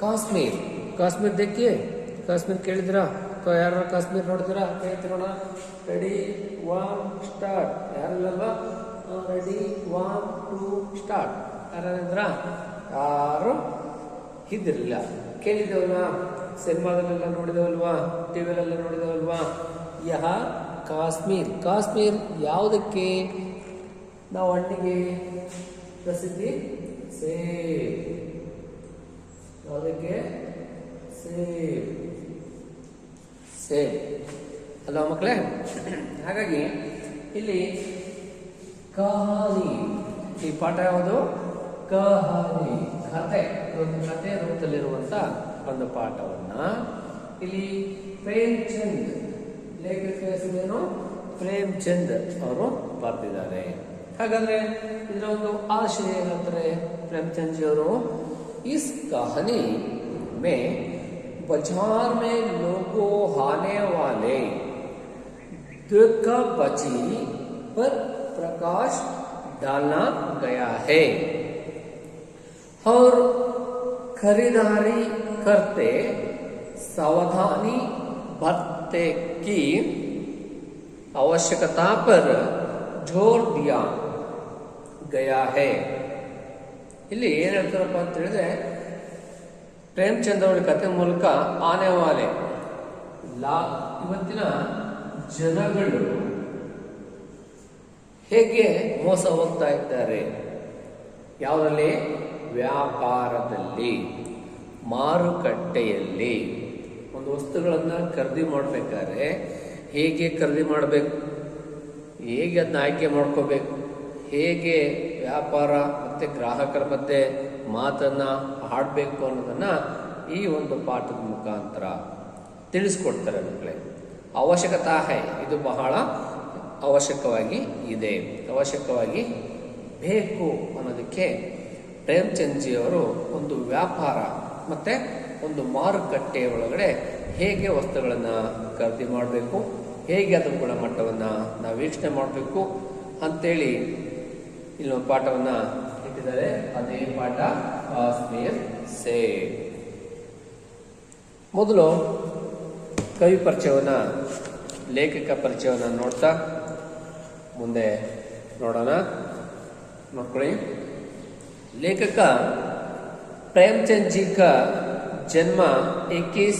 ಕಾಶ್ಮೀರ್. ಕಾಶ್ಮೀರ್ ದೇಖಿಯೇ, ಕಾಶ್ಮೀರ್ ಕೇಳಿದಿರಾ? ಅಥವಾ ಯಾರು ಕಾಶ್ಮೀರ್ ನೋಡಿದಿರಾ? ಹೇಳ್ತಿರೋಣ. Ready 1 start. ಯಾರಲ್ಲಲ್ವಾ? Ready 1 2 start. ಯಾರಂದ್ರ ಯಾರು ಇದ್ದಿರಲಿಲ್ಲ, ಕೇಳಿದೇವಲ್ವಾ? ಸಿನಿಮಾದಲ್ಲೆಲ್ಲ ನೋಡಿದೇವಲ್ವಾ? ಟಿವಿಯಲ್ಲೆಲ್ಲ ನೋಡಿದೇವಲ್ವಾ? ಯಹ ಕಾಶ್ಮೀರ್. ಕಾಶ್ಮೀರ್ ಯಾವುದಕ್ಕೆ? ನಾವು ಹಣ್ಣಿಗೆ ಪ್ರಸಿದ್ಧಿ ಸೇಬ್. ಯಾವುದಕ್ಕೆ? ಸೇಬ್. ಸೇಬ್ ಅಲ್ವಾ ಮಕ್ಕಳೇ? ಹಾಗಾಗಿ ಇಲ್ಲಿ ಕಹಾನಿ, ಈ ಪಾಠ ಯಾವುದು? ಕಹಾನಿ, ಕಥೆ. ಒಂದು ಕಥೆ ರೂಪದಲ್ಲಿರುವಂತ ಒಂದು ಪಾಠವನ್ನ ಇಲ್ಲಿ ಪ್ರೇಮ್ಚಂದ್, ಲೇಖಕ ಹೆಸರೇನು? ಪ್ರೇಮ್ಚಂದ್ ಅವರು ಬರೆದಿದ್ದಾರೆ. ಹಾಗಾದ್ರೆ ಇದರ ಒಂದು ಆಶಯ ಏನಂತಾರೆ ಪ್ರೇಮ್ಚಂದ್ ಜಿ ಅವರು? इस कहानी में बाजार में लोगों आने वाले दुर्गावची पर प्रकाश डालना गया है और खरीदारी करते सावधानी बरतने की आवश्यकता पर जोर दिया गया है. ಇಲ್ಲಿ ಏನ್ ಹೇಳ್ತಾರಪ್ಪ ಅಂತ ಹೇಳಿದ್ರೆ, ಪ್ರೇಮ್ಚಂದ್ ಅವರ ಕಥೆ ಮೂಲಕ ಆನೆ ವಾಲೆ ಇವತ್ತಿನ ಜನಗಳು ಹೇಗೆ ಮೋಸ ಹೋಗ್ತಾ ಇದ್ದಾರೆ, ಯಾವುದರಲ್ಲಿ? ವ್ಯಾಪಾರದಲ್ಲಿ, ಮಾರುಕಟ್ಟೆಯಲ್ಲಿ ಒಂದು ವಸ್ತುಗಳನ್ನ ಖರೀದಿ ಮಾಡ್ಬೇಕಾದ್ರೆ ಹೇಗೆ ಖರೀದಿ ಮಾಡಬೇಕು ಹೇಗೆ ಅದನ್ನ ಆಯ್ಕೆ ಮಾಡ್ಕೋಬೇಕು, ಹೇಗೆ ವ್ಯಾಪಾರ ಮತ್ತು ಗ್ರಾಹಕರ ಮಧ್ಯೆ ಮಾತನ್ನು ಆಡಬೇಕು ಅನ್ನೋದನ್ನು ಈ ಒಂದು ಪಾಠದ ಮುಖಾಂತರ ತಿಳಿಸ್ಕೊಡ್ತಾರೆ ಮಕ್ಕಳೇ. ಅವಶ್ಯಕತಾ ಹೈ, ಇದು ಬಹಳ ಅವಶ್ಯಕವಾಗಿ ಇದೆ, ಅವಶ್ಯಕವಾಗಿ ಬೇಕು ಅನ್ನೋದಕ್ಕೆ ಪ್ರೇಮ್ಚಂದ್ಜಿಯವರು ಒಂದು ವ್ಯಾಪಾರ ಮತ್ತು ಒಂದು ಮಾರುಕಟ್ಟೆ ಒಳಗಡೆ ಹೇಗೆ ವಸ್ತುಗಳನ್ನು ಖರೀದಿ ಮಾಡಬೇಕು, ಹೇಗೆ ಅದರ ಗುಣಮಟ್ಟವನ್ನು ನಾವು ವೀಕ್ಷಣೆ ಮಾಡಬೇಕು ಅಂತೇಳಿ ಇಲ್ಲೊಂದು ಪಾಠವನ್ನು ಇಟ್ಟಿದ್ದಾರೆ. ಅದೇ ಪಾಠ ಕಾಶ್ಮೀರ್ ಸೇ. ಮೊದಲು ಕವಿ ಪರಿಚಯವನ್ನು, ಲೇಖಕ ಪರಿಚಯವನ್ನು ನೋಡ್ತಾ ಮುಂದೆ ನೋಡೋಣ. ನೋಡ್ಕೊಳ್ಳಿ. लेखक प्रेमचंद जी का जन्म 21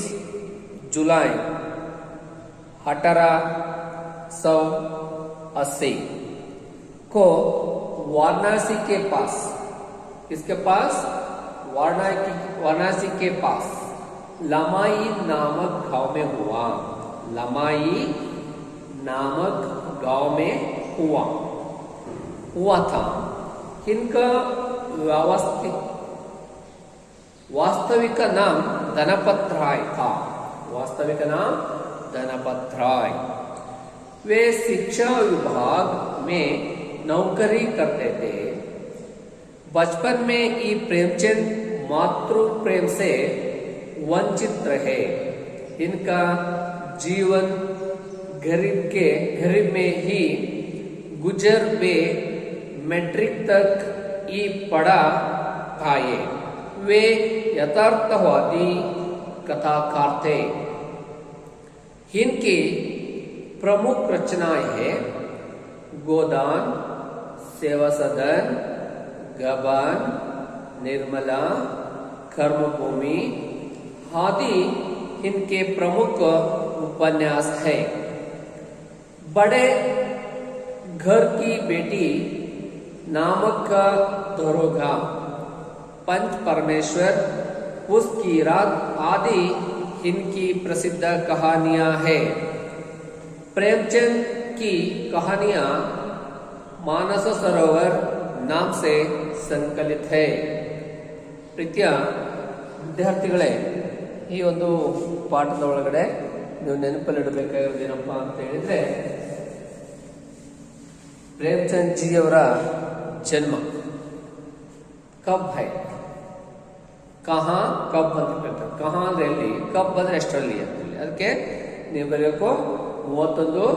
जुलाई 1880 को वाराणसी के पास, किसके पास? वाराणसी के पास लमाई नामक गांव में हुआ। लमाई नामक गांव में हुआ था। इनका वास्तविक नाम धनपत राय था। वास्तविक नाम धनपत राय। वे शिक्षा विभाग में नौकरी करते थे। बचपन में ही प्रेमचंद मातृ प्रेम से वंचित रहे। इनका जीवन गरीब में ही गुजर वे मैट्रिक तक ही पढ़ा पाए। वे यथार्थवादी कथाकार थे। इनकी प्रमुख रचनाएं हैं गोदान, सेवा सदन, गबन, निर्मला, कर्मभूमि आदि इनके प्रमुख उपन्यास हैं। बड़े घर की बेटी नामक का दरोगा, पंच परमेश्वर, उसकी रात आदि इनकी प्रसिद्ध कहानियां हैं। प्रेमचंद की कहानियां मानस सरोवर नाम से संकलित है। ಪ್ರೀತಿಯ ವಿದ್ಯಾರ್ಥಿಗಳೇ, ಈ ಒಂದು ಪಾಠದ ಒಳಗಡೆ ನೀವು ನೆನಪಲ್ಲಿಡಬೇಕಾಗಿರೋದೇನಪ್ಪ ಅಂತ ಹೇಳಿದ್ರೆ, प्रेमचंद जी ಅವರ जन्म कब है, कहाँ कब ಅಂತ ಹೇಳ್ತಾರೆ. कहाँ ಅಂದ್ರೆ ಎಲ್ಲಿ, ಕಬ್ ಅಂದ್ರೆ ಎಷ್ಟರಲ್ಲಿ ಅಂತೇಳಿ. ಅದಕ್ಕೆ ನೀವು ಬರೆಯಬೇಕು 31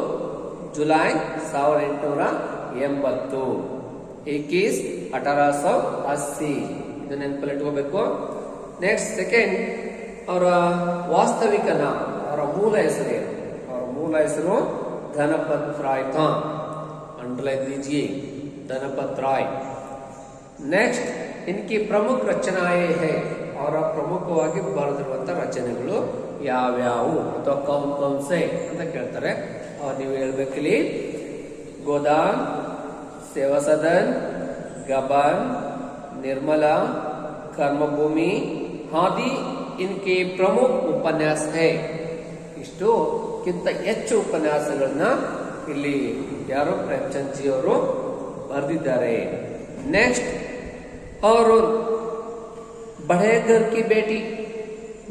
ಜುಲೈ 1880, 1880 ಇದು ನೆನಪಲ್ಲಿ ಇಟ್ಕೋಬೇಕು. ನೆಕ್ಸ್ಟ್ ಸೆಕೆಂಡ್, ಅವರ ವಾಸ್ತವಿಕ ನಾಮ, ಅವರ ಮೂಲ ಹೆಸರು ಏನು? ಅವರ ಮೂಲ ಹೆಸರು धनपत राय था. अंडरलाइन दीजिए, धनपत राय. नेक्स्ट, इनकी प्रमुख रचनाएं है. और ಪ್ರಮುಖವಾಗಿ ಬರೆದಿರುವಂತ ರಚನೆಗಳು ಯಾವ್ಯಾವು ಅಥವಾ ಕೌನ್ ಕೌನ್ ಸೆ ಅಂತ ಕೇಳ್ತಾರೆ. ನೀವು ಹೇಳ್ಬೇಕಿಲ್ಲಿ ಗೋದಾನ್, ಸೇವಾ ಸದನ್, ಗಬನ್, ನಿರ್ಮಲಾ, कर्मभूमि आदि इनके प्रमुख उपन्यास है. ಇಷ್ಟಕ್ಕಿಂತ ಹೆಚ್ಚು ಉಪನ್ಯಾಸಗಳನ್ನ ಇಲ್ಲಿ ಯಾರು ಪ್ರೇಮಚಂದ್ ಜಿ ಅವರು ಬರೆದಿದ್ದಾರೆ. नेक्स्ट, और बड़े घर की बेटी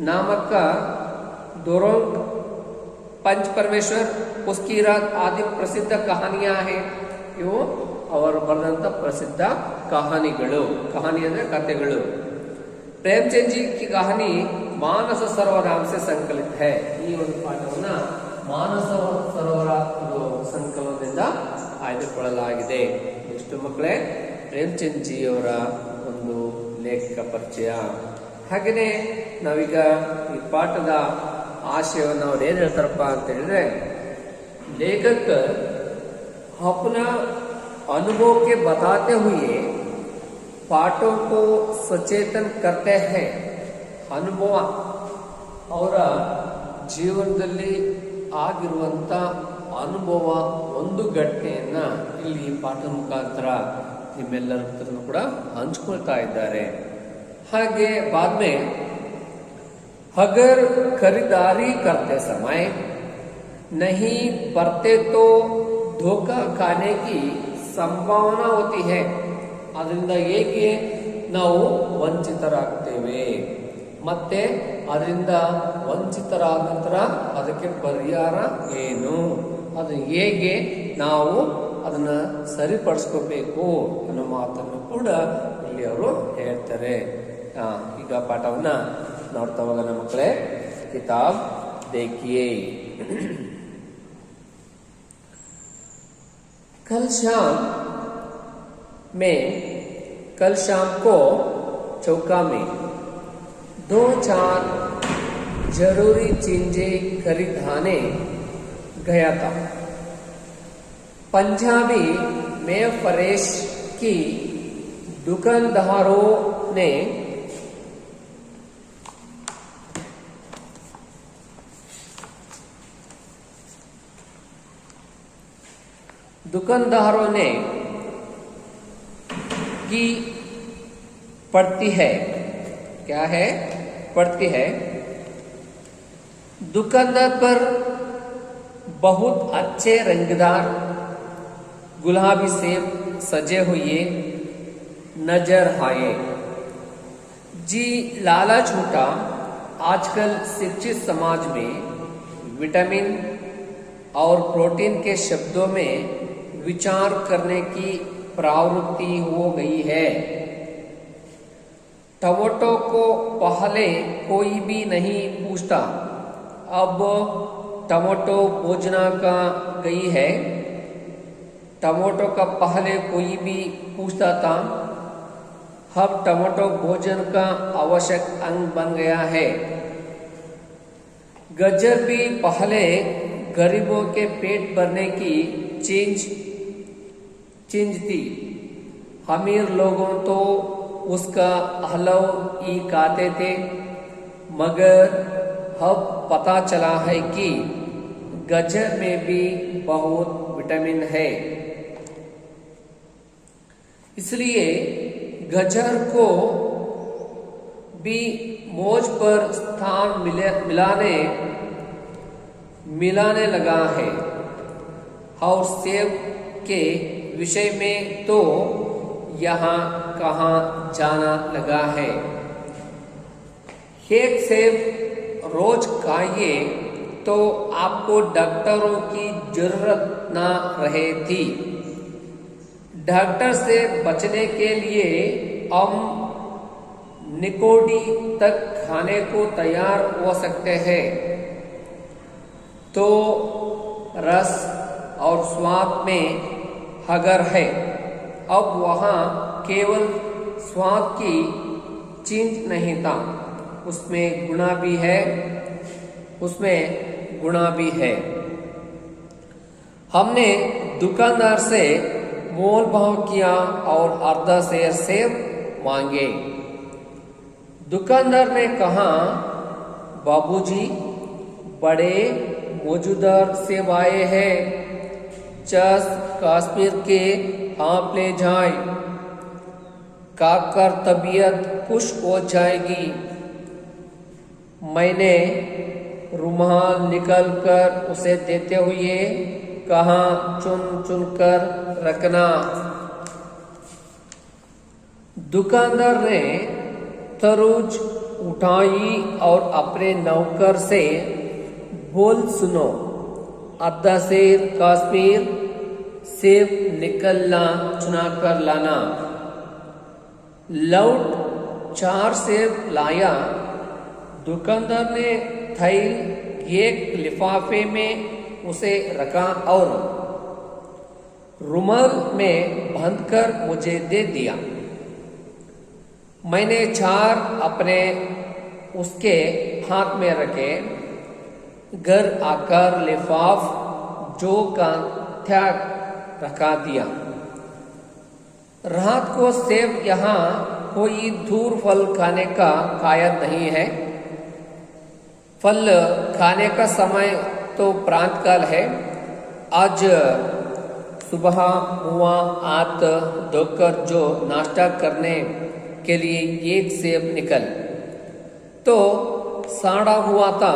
नामक का दोरोंग, पंच परमेश्वर, उसकी रात आदि प्रसिद्ध कहानियां हैं. ಇವು ಅವರು ಬರೆದಂತ ಪ್ರಸಿದ್ಧ ಕಹಾನಿಗಳು. ಕಹಾನಿ ಅಂದ್ರೆ ಕಥೆಗಳು. प्रेमचंद जी की कहानी मानस सरोवर नाम से संकलित है. ಈ ಒಂದು ಪಾಠವನ್ನ ಮಾನಸ ಸರೋವರ ಸಂಕಲನದಿಂದ ಆಯ್ದುಕೊಳ್ಳಲಾಗಿದೆ. ಎಷ್ಟು ಮಕ್ಕಳೇ, ಪ್ರೇಮಚಂದ್ ಜಿ ಅವರ ಒಂದು ಲೇಖಕ ಪರಿಚಯ. ಹಾಗೆಯೇ ನಾವೀಗ ಈ ಪಾಠದ ಆಶಯವನ್ನು ಅವ್ರು ಏನ್ ಹೇಳ್ತಾರಪ್ಪ ಅಂತ ಹೇಳಿದ್ರೆ, लेखक अपना अनुभव के बताते हुए पाठों को सचेतन करते हैं. ಅನುಭವ, ಅವರ ಜೀವನದಲ್ಲಿ ಆಗಿರುವಂತ ಅನುಭವ ಒಂದು ಘಟನೆಯನ್ನ ಇಲ್ಲಿ ಈ ಪಾಠದ ಮುಖಾಂತರ ನಿಮ್ಮೆಲ್ಲರ ಹತ್ರನೂ ಕೂಡ ಹಂಚ್ಕೊಳ್ತಾ ಇದ್ದಾರೆ. ಹಾಗೆ ಬಾದ್ಮೆ अगर खरीदारी करते समय नहीं बरते तो धोखा खाने की ಸಂಭಾವನಾ होती है ಅದರಿಂದ ಹೇಗೆ ನಾವು ವಂಚಿತರಾಗ್ತೇವೆ ಮತ್ತೆ ಅದರಿಂದ ವಂಚಿತರಾದ ನಂತರ ಅದಕ್ಕೆ ಪರಿಹಾರ ಏನು ಅದು ಹೇಗೆ ನಾವು ಅದನ್ನ ಸರಿಪಡಿಸ್ಕೋಬೇಕು ಅನ್ನೋ ಮಾತನ್ನು ಕೂಡ ಇಲ್ಲಿ ಅವರು ಹೇಳ್ತಾರೆ ಈಗ ಪಾಠವನ್ನ ನೋಡ್ತಾ ಹೋಗೋಣ ಮಕ್ಕಳೇ किताब देखिए कल शाम को चौका में 2-4 जरूरी चीजें खरीदने गया था। पंजाबी में फरेश की दुकानदारों ने की पड़ती है क्या है पड़ती है दुकानदार पर बहुत अच्छे रंगदार गुलाबी सेब सजे हुए नजर आए। जी लालच उठा। आजकल शिक्षित समाज में विटामिन और प्रोटीन के शब्दों में विचार करने की प्रवृत्ति हो गई है। टमाटो को पहले कोई भी नहीं पूछता, अब टमाटो भोजना का गई है। टमाटो का पहले कोई भी पूछता था, अब टमाटो भोजन का आवश्यक अंग बन गया है। गाजर भी पहले गरीबों के पेट भरने की चीज थी। अमीर लोगों तो उसका हलव ही खाते थे, मगर अब पता चला है कि गाजर में भी बहुत विटामिन है। इसलिए गाजर को भी मोज पर स्थान मिलाने लगा है। और सेब के विषय में तो यहाँ कहाँ जाना लगा है। एक सेब रोज खाइए तो आपको डॉक्टरों की जरूरत ना रहे थी। डॉक्टर से बचने के लिए हम निकोडी तक खाने को तैयार हो सकते हैं। तो रस और स्वाद में अगर है, अब वहाँ केवल स्वाद की चीज नहीं था, उसमें गुणा भी है। हमने दुकानदार से मोल भाव किया और आधा शेर सेब मांगे। दुकानदार ने कहा, बाबूजी बड़े मौजूदार सेब आए हैं, 50 कश्मीर के आप ले जाए, खाकर तबीयत खुश हो जाएगी। मैंने रुमाल निकल कर उसे देते हुए कहा, चुन चुन कर रखना। दुकानदार ने तरबूज उठाई और अपने नौकर से बोल, सुनो, आधा शेर कश्मीर सेब निकलना चुना कर लाना। लौट 4 सेब लाया। दुकानदार ने थैल एक लिफाफे में उसे रखा और रुमाल में बांधकर मुझे दे दिया। मैंने 4 अपने उसके हाथ में रखे। घर आकर लिफाफ जो का त्याग रखा दिया। रात को सेब यहाँ कोई दूर फल खाने का कायद नहीं है। फल खाने का समय तो प्रांत काल है। आज सुबह हुआ हाथ धोकर जो नाश्ता करने के लिए एक सेब निकल तो साड़ा हुआ था।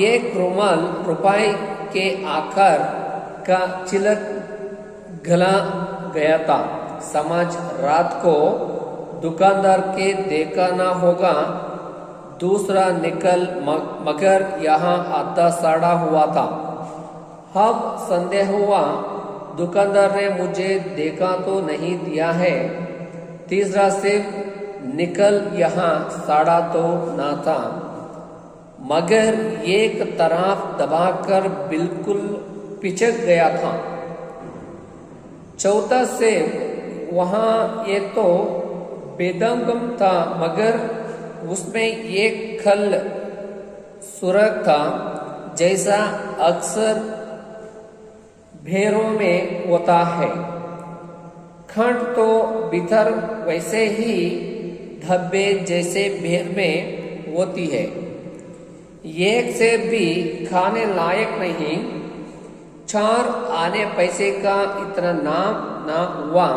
एक रुमाल रुपए के आकार का चिलक गला गया था। समझ रात को दुकानदार के देखा ना होगा। दूसरा निकल मगर यहाँ आधा साड़ा हुआ था। अब संदेह हुआ दुकानदार ने मुझे देखा तो नहीं दिया है। तीसरा सिर्फ निकल यहाँ साड़ा तो ना था मगर एक तरफ दबाकर बिल्कुल पिचक गया था। चौथा सिर्फ वहाँ ये तो बेदम था मगर उसमें एक खल सुरख था जैसा अक्सर भेड़ों में होता है। खंड तो भीतर वैसे ही धब्बे जैसे भेड़ में होती है। एक से भी खाने लायक नहीं। 4 आने पैसे का इतना नाम ना हुआ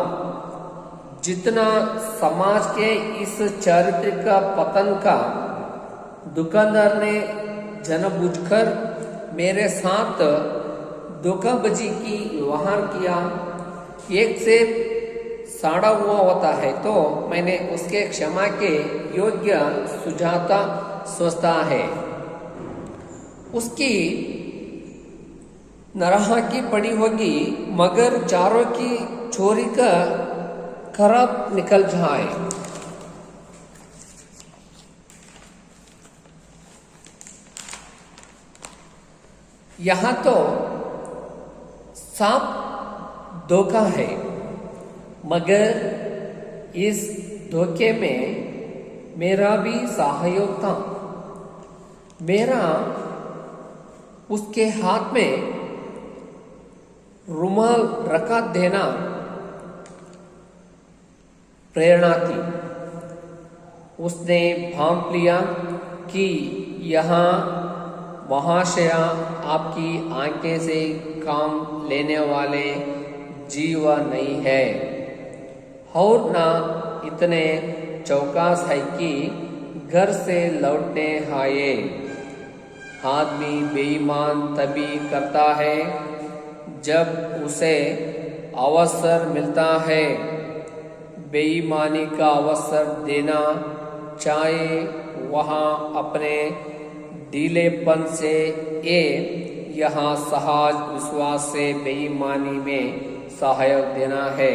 जितना समाज के इस चरित्र का पतन का दुकानदार ने जानबूझकर मेरे साथ धोखाबाजी की व्यवहार किया। एक से साड़ा हुआ होता है तो मैंने उसके क्षमा के योग्य सुझाता सोचता है। उसकी नरहा की पड़ी होगी मगर चारों की चोरी का खराब निकल जाए। यहाँ तो साफ धोखा है मगर इस धोखे में मेरा भी सहयोग था। मेरा उसके हाथ में रुमाल रखा देना प्रेरणा थी। उसने भांप लिया कि यहाँ महाशया आपकी आंखें से काम लेने वाले जीव नहीं है और ना इतने चौकास है कि घर से लौटने आए। आदमी बेईमान तभी करता है जब उसे अवसर मिलता है। बेईमानी का अवसर देना चाहे वहाँ अपने ढीलेपन से यहाँ सहज विश्वास से बेईमानी में सहायक देना है।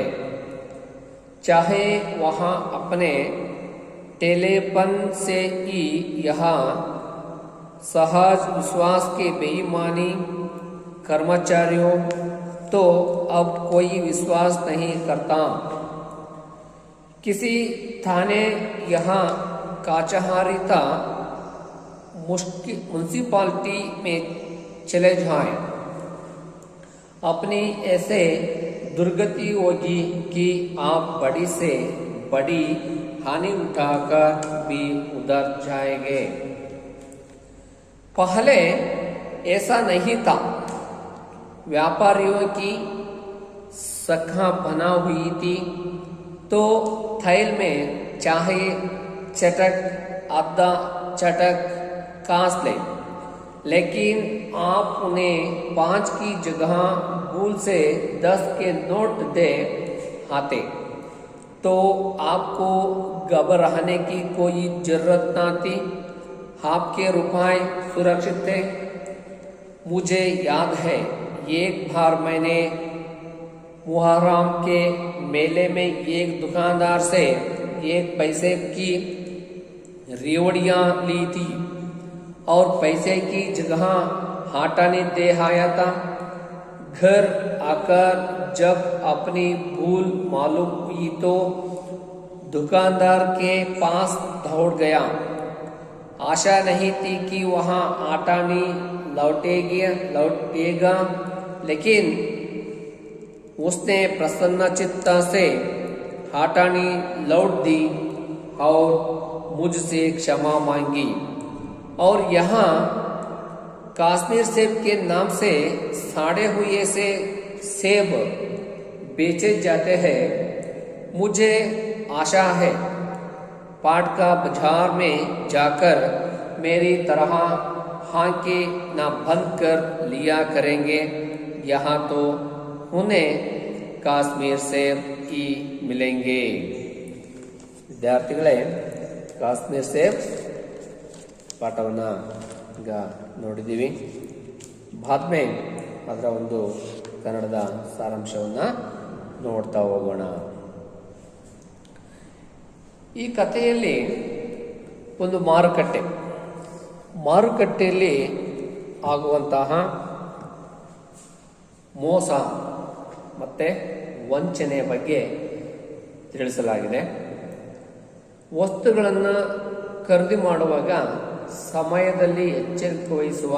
चाहे वहाँ अपने टेलेपन से ही यहाँ सहज विश्वास के बेईमानी कर्मचारियों तो अब कोई विश्वास नहीं करता। किसी थाने यहाँ काचहारिता म्युनिसिपालिटी में चले जाएं। अपनी ऐसे दुर्गति होगी कि आप बड़ी से बड़ी हानि उठाकर भी उधर जाएंगे। पहले ऐसा नहीं था। व्यापारियों की शाखा बना हुई थी तो थैल में चाहे चटक आधा चटक कांस ले, लेकिन आप उन्हें 5 की जगह भूल से 10 के नोट दे आते तो आपको घबराने की कोई जरूरत ना थी। आपके रुपए सुरक्षित थे। मुझे याद है एक बार मैंने मुहर्रम के मेले में एक दुकानदार से 1 पैसे की रेवड़ियाँ ली थी और पैसे की जगह हाटाने दे आया था। घर आकर जब अपनी भूल मालूम हुई तो दुकानदार के पास दौड़ गया। आशा नहीं थी कि वहाँ आटानी लौटेगा, लेकिन उसने प्रसन्न चित्ता से हाटानी लौट दी और मुझसे क्षमा मांगी। और यहाँ कश्मीर सेब के नाम से साड़े हुए से सेब बेचे जाते हैं। मुझे आशा है पाटका बाजार में जाकर मेरी तरह हांके ना बंद कर लिया करेंगे। यहाँ तो उन्हें ಕಾಶ್ಮೀರ್ ಸೇಬ್ ಈ ಮಿಲೆಂಗೆ. ವಿದ್ಯಾರ್ಥಿಗಳೇ, ಕಾಶ್ಮೀರ್ ಸೇಬ್ ಪಾಠವನ್ನು ಈಗ ನೋಡಿದ್ದೀವಿ. ಬಾದ್ಮೆ ಅದರ ಒಂದು ಕನ್ನಡದ ಸಾರಾಂಶವನ್ನು ನೋಡ್ತಾ ಹೋಗೋಣ. ಈ ಕಥೆಯಲ್ಲಿ ಒಂದು ಮಾರುಕಟ್ಟೆಯಲ್ಲಿ ಆಗುವಂತಹ ಮೋಸ ಮತ್ತು ವಂಚನೆಯ ಬಗ್ಗೆ ತಿಳಿಸಲಾಗಿದೆ. ವಸ್ತುಗಳನ್ನು ಖರೀದಿ ಮಾಡುವಾಗ ಸಮಯದಲ್ಲಿ ಎಚ್ಚರಿಕೆ ವಹಿಸುವ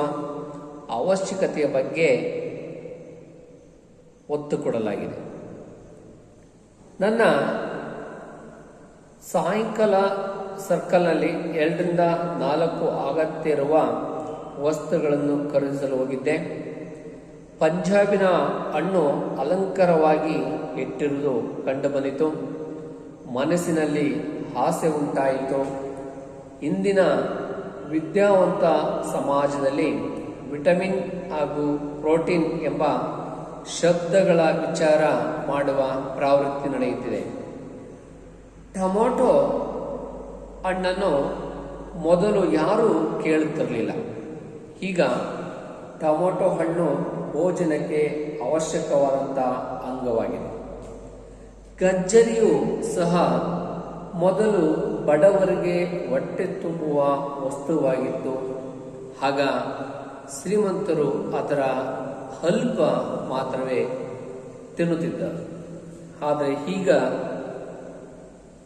ಅವಶ್ಯಕತೆಯ ಬಗ್ಗೆ ಒತ್ತು ಕೊಡಲಾಗಿದೆ. ನನ್ನ ಸಾಯಂಕಾಲ ಸರ್ಕಲ್ನಲ್ಲಿ 2 ರಿಂದ 4 ಅಗತ್ಯ ಇರುವ ವಸ್ತುಗಳನ್ನು ಖರೀದಿಸಲು ಹೋಗಿದ್ದೆ. ಪಂಜಾಬಿನ ಹಣ್ಣು ಅಲಂಕಾರವಾಗಿ ಇಟ್ಟಿರುವುದು ಕಂಡು ಬಂದಿತು. ಮನಸ್ಸಿನಲ್ಲಿ ಆಸೆ ಉಂಟಾಯಿತು. ಇಂದಿನ ವಿದ್ಯಾವಂತ ಸಮಾಜದಲ್ಲಿ ವಿಟಮಿನ್ ಹಾಗೂ ಪ್ರೋಟೀನ್ ಎಂಬ ಶಬ್ದಗಳ ವಿಚಾರ ಮಾಡುವ ಪ್ರವೃತ್ತಿ ನಡೆಯುತ್ತಿದೆ. ಟೊಮೊಟೊ ಹಣ್ಣನ್ನು ಮೊದಲು ಯಾರೂ ಕೇಳುತ್ತಿರಲಿಲ್ಲ. ಈಗ ಟೊಮೊಟೊ ಹಣ್ಣು ಭೋಜನಕ್ಕೆ ಅವಶ್ಯಕವಾದಂತಹ ಅಂಗವಾಗಿದೆ. ಗಜ್ಜರಿಯು ಸಹ ಮೊದಲು ಬಡವರಿಗೆ ಹೊಟ್ಟೆ ತುಂಬುವ ವಸ್ತುವಾಗಿತ್ತು. ಆಗ ಶ್ರೀಮಂತರು ಅದರ ಅಲ್ಪ ಮಾತ್ರವೇ ತಿನ್ನುತ್ತಿದ್ದರು. ಆದರೆ ಈಗ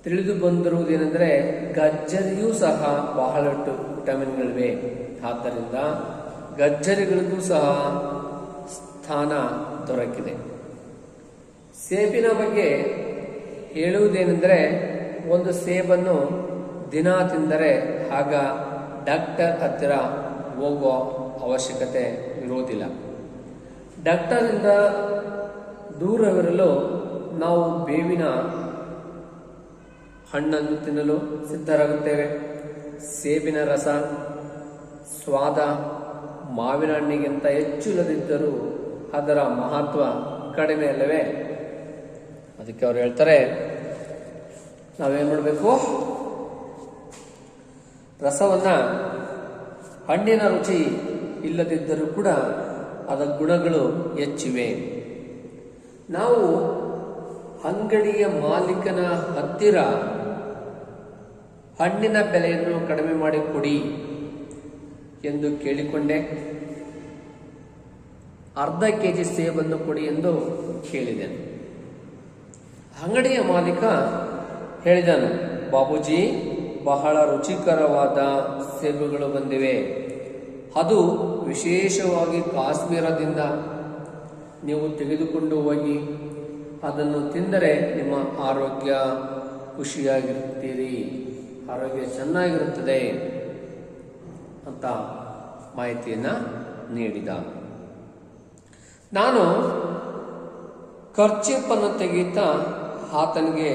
ತಿಳಿದು ಬಂದಿರುವುದೇನೆಂದರೆ ಗಜ್ಜರಿಯೂ ಸಹ ಬಹಳಷ್ಟು ವಿಟಮಿನ್ಗಳಿವೆ. ಆದ್ದರಿಂದ ಗಜ್ಜರಿಗಳಿಗೂ ಸಹ ಸ್ಥಾನ ದೊರಕಿದೆ. ಸೇಬಿನ ಬಗ್ಗೆ ಹೇಳುವುದೇನೆಂದರೆ ಒಂದು ಸೇಬನ್ನು ದಿನ ತಿಂದರೆ ಆಗ ಡಾಕ್ಟರ್ ಹತ್ತಿರ ಹೋಗುವ ಅವಶ್ಯಕತೆ ಇರುವುದಿಲ್ಲ. ಡಾಕ್ಟರಿಂದ ದೂರವಿರಲು ನಾವು ಬೇವಿನ ಹಣ್ಣನ್ನು ತಿನ್ನಲು ಸಿದ್ಧರಾಗುತ್ತೇವೆ. ಸೇಬಿನ ರಸ ಸ್ವಾದ ಮಾವಿನ ಹಣ್ಣಿಗಿಂತ ಹೆಚ್ಚು ಇಲ್ಲದಿದ್ದರೂ ಅದರ ಮಹತ್ವ ಕಡಿಮೆ ಅಲ್ಲವೇ? ಅದಕ್ಕೆ ಅವರು ಹೇಳ್ತಾರೆ, ನಾವೇನು ಮಾಡಬೇಕು? ರಸವನ್ನ ಹಣ್ಣಿನ ರುಚಿ ಇಲ್ಲದಿದ್ದರೂ ಕೂಡ ಅದರ ಗುಣಗಳು ಹೆಚ್ಚಿವೆ. ನಾವು ಅಂಗಡಿಯ ಮಾಲೀಕನ ಹತ್ತಿರ ಹಣ್ಣಿನ ಬೆಲೆಯನ್ನು ಕಡಿಮೆ ಮಾಡಿ ಕೊಡಿ ಎಂದು ಕೇಳಿಕೊಂಡೆ. ಅರ್ಧ ಕೆಜಿ ಸೇಬನ್ನು ಕೊಡಿ ಎಂದು ಕೇಳಿದೆನು. ಅಂಗಡಿಯ ಮಾಲೀಕ ಹೇಳಿದನು, ಬಾಬೂಜಿ, ಬಹಳ ರುಚಿಕರವಾದ ಸೇಬುಗಳು ಬಂದಿವೆ. ಅದು ವಿಶೇಷವಾಗಿ ಕಾಶ್ಮೀರದಿಂದ. ನೀವು ತೆಗೆದುಕೊಂಡು ಹೋಗಿ ಅದನ್ನು ತಿಂದರೆ ನಿಮ್ಮ ಆರೋಗ್ಯ ಖುಷಿಯಾಗಿರುತ್ತೀರಿ, ಆರೋಗ್ಯ ಚೆನ್ನಾಗಿರುತ್ತದೆ ಅಂತ ಮಾಹಿತಿಯನ್ನು ನೀಡಿದ. ನಾನು ಖರ್ಚೀಪನ್ನು ತೆಗೆಯುತ್ತಾ ಆತನಿಗೆ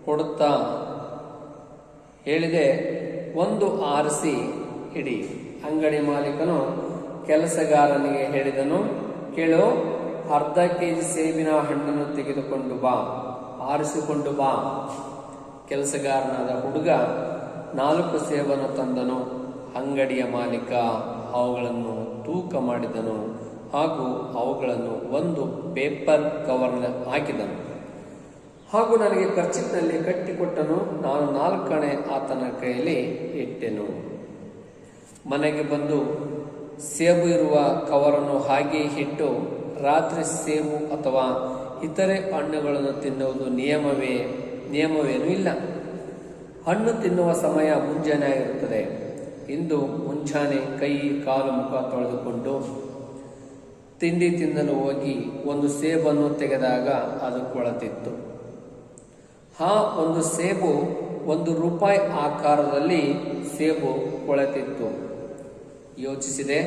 ಕೊಡುತ್ತಾ ಹೇಳಿದೆ, ಒಂದು ಆರಿಸಿ ಇಡಿ. ಅಂಗಡಿ ಮಾಲೀಕನು ಕೆಲಸಗಾರನಿಗೆ ಹೇಳಿದನು, ಕೇಳು, ಅರ್ಧ ಕೆಜಿ ಸೇಬಿನ ಹಣ್ಣನ್ನು ತೆಗೆದುಕೊಂಡು ಬಾ, ಆರಿಸಿಕೊಂಡು ಬಾ. ಕೆಲಸಗಾರನಾದ ಹುಡುಗ 4 ಸೇಬನ್ನು ತಂದನು. ಅಂಗಡಿಯ ಮಾಲೀಕ ಅವುಗಳನ್ನು ತೂಕ ಮಾಡಿದನು ಹಾಗೂ ಅವುಗಳನ್ನು ಒಂದು ಪೇಪರ್ ಕವರ್ನಲ್ಲಿ ಹಾಕಿದನು ಹಾಗೂ ನನಗೆ ಖರ್ಚಿನಲ್ಲಿ ಕಟ್ಟಿಕೊಟ್ಟನು. ನಾನು 4 ಆಣೆ ಆತನ ಕೈಯಲ್ಲಿ ಇಟ್ಟೆನು. ಮನೆಗೆ ಬಂದು ಸೇಬು ಇರುವ ಕವರನ್ನು ಹಾಗೆ ಇಟ್ಟು ರಾತ್ರಿ ಸೇಬು ಅಥವಾ ಇತರೆ ಹಣ್ಣುಗಳನ್ನು ತಿನ್ನುವುದು ನಿಯಮವೇನೂ ಇಲ್ಲ. ಹಣ್ಣು ತಿನ್ನುವ ಸಮಯ ಮುಂಜಾನೆ ಆಗಿರುತ್ತದೆ. ಇಂದು ಮುಂಜಾನೆ ಕೈ ಕಾಲು ಮುಖ ತೊಳೆದುಕೊಂಡು ತಿಂಡಿ ತಿನ್ನಲು ಹೋಗಿ ಒಂದು ಸೇಬನ್ನು ತೆಗೆದಾಗ ಅದು ಕೊಳೆತಿತ್ತು. ಆ ಒಂದು ಸೇಬು ₹1 ಆಕಾರದಲ್ಲಿ ಸೇಬು ಕೊಳೆತಿತ್ತು. ಯೋಚಿಸಿದೆ,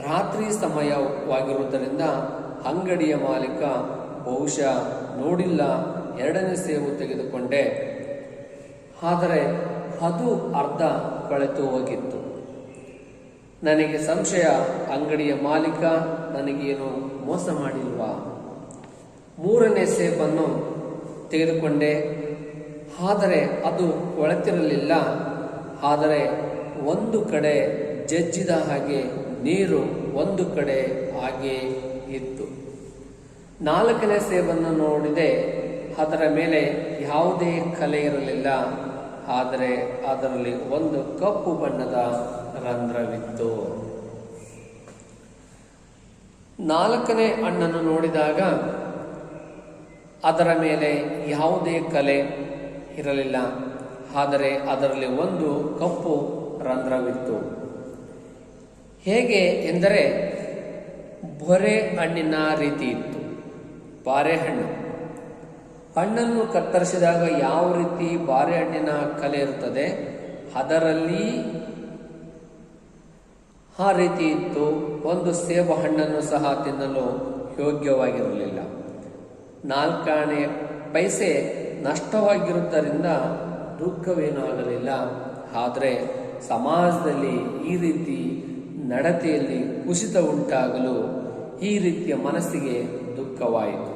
ರಾತ್ರಿ ಸಮಯವಾಗಿರುವುದರಿಂದ ಅಂಗಡಿಯ ಮಾಲೀಕ ಬಹುಶಃ ನೋಡಿಲ್ಲ. 2ನೇ ಸೇಬು ತೆಗೆದುಕೊಂಡೆ, ಆದರೆ ಅದು ಅರ್ಧ ಕೊಳೆತು ಹೋಗಿತ್ತು. ನನಗೆ ಸಂಶಯ, ಅಂಗಡಿಯ ಮಾಲೀಕ ನನಗೇನು ಮೋಸ ಮಾಡಿಲ್ವಾ? ಮೂರನೇ ಸೇಬನ್ನು ತೆಗೆದುಕೊಂಡೆ, ಆದರೆ ಅದು ಕೊಳೆತಿರಲಿಲ್ಲ. ಆದರೆ ಒಂದು ಕಡೆ ಜಜ್ಜಿದ ಹಾಗೆ ನೀರು ಒಂದು ಕಡೆ ಹಾಗೆ ಇತ್ತು. ನಾಲ್ಕನೇ ಸೇಬನ್ನು ನೋಡಿದೆ, ಅದರ ಮೇಲೆ ಯಾವುದೇ ಕಲೆ ಇರಲಿಲ್ಲ, ಆದರೆ ಅದರಲ್ಲಿ ಒಂದು ಕಪ್ಪು ಬಣ್ಣದ ರಂಧ್ರವಿತ್ತು. ನಾಲ್ಕನೇ ಹಣ್ಣನ್ನು ನೋಡಿದಾಗ ಅದರ ಮೇಲೆ ಯಾವುದೇ ಕಲೆ ಇರಲಿಲ್ಲ, ಆದರೆ ಅದರಲ್ಲಿ ಒಂದು ಕಪ್ಪು ರಂಧ್ರವಿತ್ತು. ಹೇಗೆ ಎಂದರೆ ಬೊರೆ ಹಣ್ಣಿನ ರೀತಿ ಇತ್ತು. ಬಾರೆಹಣ್ಣು ಹಣ್ಣನ್ನು ಕತ್ತರಿಸಿದಾಗ ಯಾವ ರೀತಿ ಬಾರೆಹಣ್ಣಿನ ಕಲೆ ಇರುತ್ತದೆ, ಅದರಲ್ಲಿ ಆ ರೀತಿ ಇತ್ತು. ಒಂದು ಸೇಬು ಹಣ್ಣನ್ನು ಸಹ ತಿನ್ನಲು ಯೋಗ್ಯವಾಗಿರಲಿಲ್ಲ. 4 ಪೈಸೆ ನಷ್ಟವಾಗಿರುವುದರಿಂದ ದುಃಖವೇನೂ ಆಗಲಿಲ್ಲ. ಆದರೆ ಸಮಾಜದಲ್ಲಿ ಈ ರೀತಿ ನಡತೆಯಲ್ಲಿ ಕುಸಿತ ಉಂಟಾಗಲು ಈ ರೀತಿಯ ಮನಸ್ಸಿಗೆ ದುಃಖವಾಯಿತು.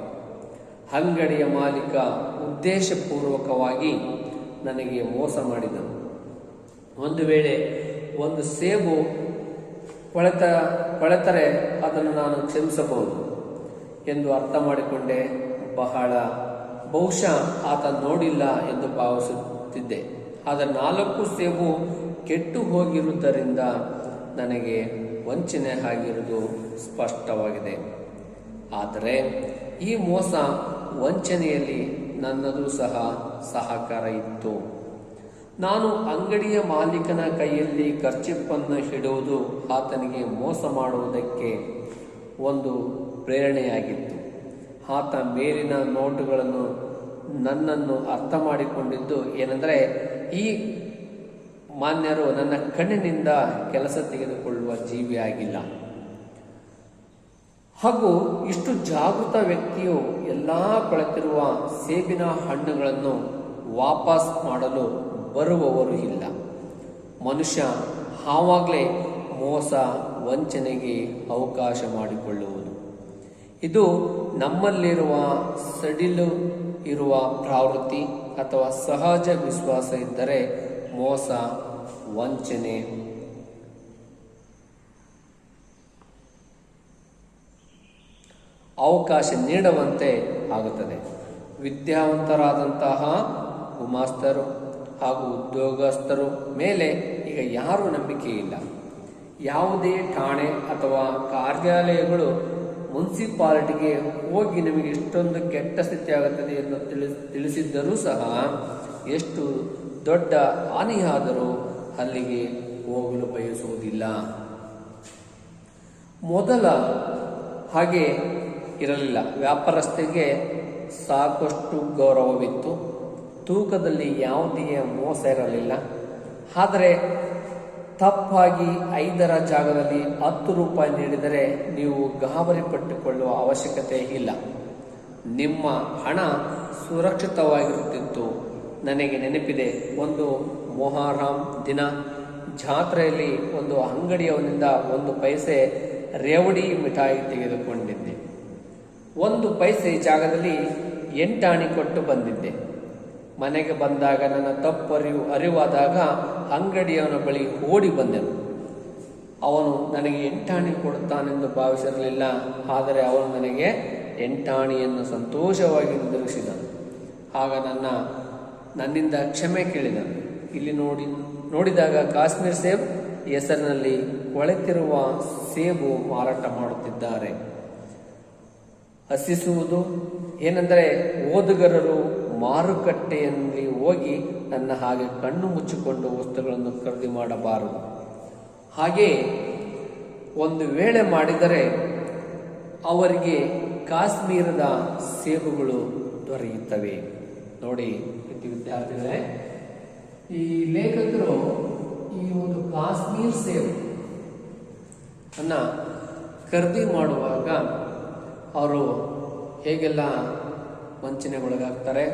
ಅಂಗಡಿಯ ಮಾಲೀಕ ಉದ್ದೇಶಪೂರ್ವಕವಾಗಿ ನನಗೆ ಮೋಸ ಮಾಡಿದನು. ಒಂದು ವೇಳೆ ಒಂದು ಸೇಬು ಕೊಳೆತರೆ ಅದನ್ನು ನಾನು ಕ್ಷಮಿಸಬಹುದು ಎಂದು ಅರ್ಥ ಮಾಡಿಕೊಂಡೆ. ಬಹುಶಃ ಆತ ನೋಡಿಲ್ಲ ಎಂದು ಭಾವಿಸುತ್ತಿದ್ದೆ. ಆದರೆ 4 ಸೇಬು ಕೆಟ್ಟು ಹೋಗಿರುವುದರಿಂದ ನನಗೆ ವಂಚನೆ ಆಗಿರುವುದು ಸ್ಪಷ್ಟವಾಗಿದೆ. ಆದರೆ ಈ ಮೋಸ ವಂಚನೆಯಲ್ಲಿ ನನ್ನದು ಸಹ ಸಹಕಾರ ಇತ್ತು. ನಾನು ಅಂಗಡಿಯ ಮಾಲೀಕನ ಕೈಯಲ್ಲಿ ಕರ್ಚಿಪ್ಪನ್ನು ಹಿಡುವುದು ಆತನಿಗೆ ಮೋಸ ಮಾಡುವುದಕ್ಕೆ ಒಂದು ಪ್ರೇರಣೆಯಾಗಿತ್ತು. ಆತ ಮೇಲಿನ ನೋಟುಗಳನ್ನು ನನ್ನನ್ನು ಅರ್ಥ ಮಾಡಿಕೊಂಡಿದ್ದು ಏನೆಂದರೆ, ಈ ಮಾನ್ಯರು ನನ್ನ ಕಣ್ಣಿನಿಂದ ಕೆಲಸ ತೆಗೆದುಕೊಳ್ಳುವ ಜೀವಿಯಾಗಿಲ್ಲ. ಹಾಗೂ ಇಷ್ಟು ಜಾಗೃತ ವ್ಯಕ್ತಿಯು ಎಲ್ಲ ಕೊಳೆತಿರುವ ಸೇಬಿನ ಹಣ್ಣುಗಳನ್ನು ವಾಪಸ್ ಮಾಡಲು ಬರುವವರು ಇಲ್ಲ. ಮನುಷ್ಯ ಆವಾಗಲೇ ಮೋಸ ವಂಚನೆಗೆ ಅವಕಾಶ ಮಾಡಿಕೊಳ್ಳುವುದು. ಇದು ನಮ್ಮಲ್ಲಿರುವ ಸಡಿಲು ಇರುವ ಪ್ರವೃತ್ತಿ ಅಥವಾ ಸಹಜ ವಿಶ್ವಾಸ ಇದ್ದರೆ ಮೋಸ ವಂಚನೆ ಅವಕಾಶ ನೀಡುವಂತೆ ಆಗುತ್ತದೆ. ವಿದ್ಯಾವಂತರಾದಂತಹ ಗುಮಾಸ್ತರು ಹಾಗೂ ಉದ್ಯೋಗಸ್ಥರು ಮೇಲೆ ಈಗ ಯಾರೂ ನಂಬಿಕೆ ಇಲ್ಲ. ಯಾವುದೇ ಠಾಣೆ ಅಥವಾ ಕಾರ್ಯಾಲಯಗಳು ಮುನ್ಸಿಪಾಲಿಟಿಗೆ ಹೋಗಿ ನಿಮಗೆ ಇಷ್ಟೊಂದು ಕೆಟ್ಟ ಸ್ಥಿತಿ ಆಗುತ್ತದೆ ಎಂದು ತಿಳಿಸಿದ್ದರೂ ಸಹ ಎಷ್ಟು ದೊಡ್ಡ ಹಾನಿಯಾದರೂ ಅಲ್ಲಿಗೆ ಹೋಗಲು ಬಯಸುವುದಿಲ್ಲ. ಮೊದಲ ಹಾಗೆ ಇರಲಿಲ್ಲ. ವ್ಯಾಪಾರಸ್ಥರಿಗೆ ಸಾಕಷ್ಟು ಗೌರವವಿತ್ತು. ತೂಕದಲ್ಲಿ ಯಾವುದೇ ಮೋಸ ಇರಲಿಲ್ಲ. ಆದರೆ ತಪ್ಪಾಗಿ 5ರ ಜಾಗದಲ್ಲಿ 10 ರೂಪಾಯಿ ನೀಡಿದರೆ ನೀವು ಗಾಬರಿ ಪಟ್ಟುಕೊಳ್ಳುವ ಅವಶ್ಯಕತೆ ಇಲ್ಲ. ನಿಮ್ಮ ಹಣ ಸುರಕ್ಷಿತವಾಗಿರುತ್ತಿತ್ತು. ನನಗೆ ನೆನಪಿದೆ, ಒಂದು ಮೊಹರಂ ದಿನ ಜಾತ್ರೆಯಲ್ಲಿ ಒಂದು ಅಂಗಡಿಯವನಿಂದ 1 ಪೈಸೆ ರೇವಡಿ ಮಿಠಾಯಿ ತೆಗೆದುಕೊಂಡಿದ್ದೆ. 1 ಪೈಸೆ ಜಾಗದಲ್ಲಿ 8 ಆಣೆ ಕೊಟ್ಟು ಬಂದಿದ್ದೆ. ಮನೆಗೆ ಬಂದಾಗ ನನ್ನ ತಪ್ಪು ಅರಿವಾದಾಗ ಅಂಗಡಿಯವನ ಬಳಿ ಓಡಿ ಬಂದೆನು. ಅವನು ನನಗೆ 8 ಆಣೆ ಕೊಡುತ್ತಾನೆಂದು ಭಾವಿಸಿರಲಿಲ್ಲ. ಆದರೆ ಅವನು ನನಗೆ 8 ಆಣೆಯನ್ನು ಸಂತೋಷವಾಗಿ ನಿರೀಕ್ಷಿಸಿದನು. ಆಗ ನನ್ನಿಂದ ಕ್ಷಮೆ ಕೇಳಿದನು. ಇಲ್ಲಿ ನೋಡಿದಾಗ ಕಾಶ್ಮೀರ್ ಸೇಬ್ ಹೆಸರಿನಲ್ಲಿ ಕೊಳೆತಿರುವ ಸೇಬು ಮಾರಾಟ ಮಾಡುತ್ತಿದ್ದಾರೆ. ಹಸಿಸುವುದು ಏನೆಂದರೆ, ಓದುಗರರು ಮಾರುಕಟ್ಟೆಯಲ್ಲಿ ಹೋಗಿ ನನ್ನ ಹಾಗೆ ಕಣ್ಣು ಮುಚ್ಚಿಕೊಂಡು ವಸ್ತುಗಳನ್ನು ಖರೀದಿ ಮಾಡಬಾರದು. ಹಾಗೆ ಒಂದು ವೇಳೆ ಮಾಡಿದರೆ ಅವರಿಗೆ ಕಾಶ್ಮೀರದ ಸೇಬುಗಳು ದೊರೆಯುತ್ತವೆ. ನೋಡಿ ವಿದ್ಯಾರ್ಥಿಗಳೇ, ಈ ಲೇಖಕರು ಈ ಒಂದು ಕಾಶ್ಮೀರ್ ಸೇಬು ಅನ್ನ ಖರೀದಿ ಮಾಡುವಾಗ ಅವರು ಹೇಗೆಲ್ಲ ವಂಚನೆಗೊಳಗಾಗ್ತಾರೆ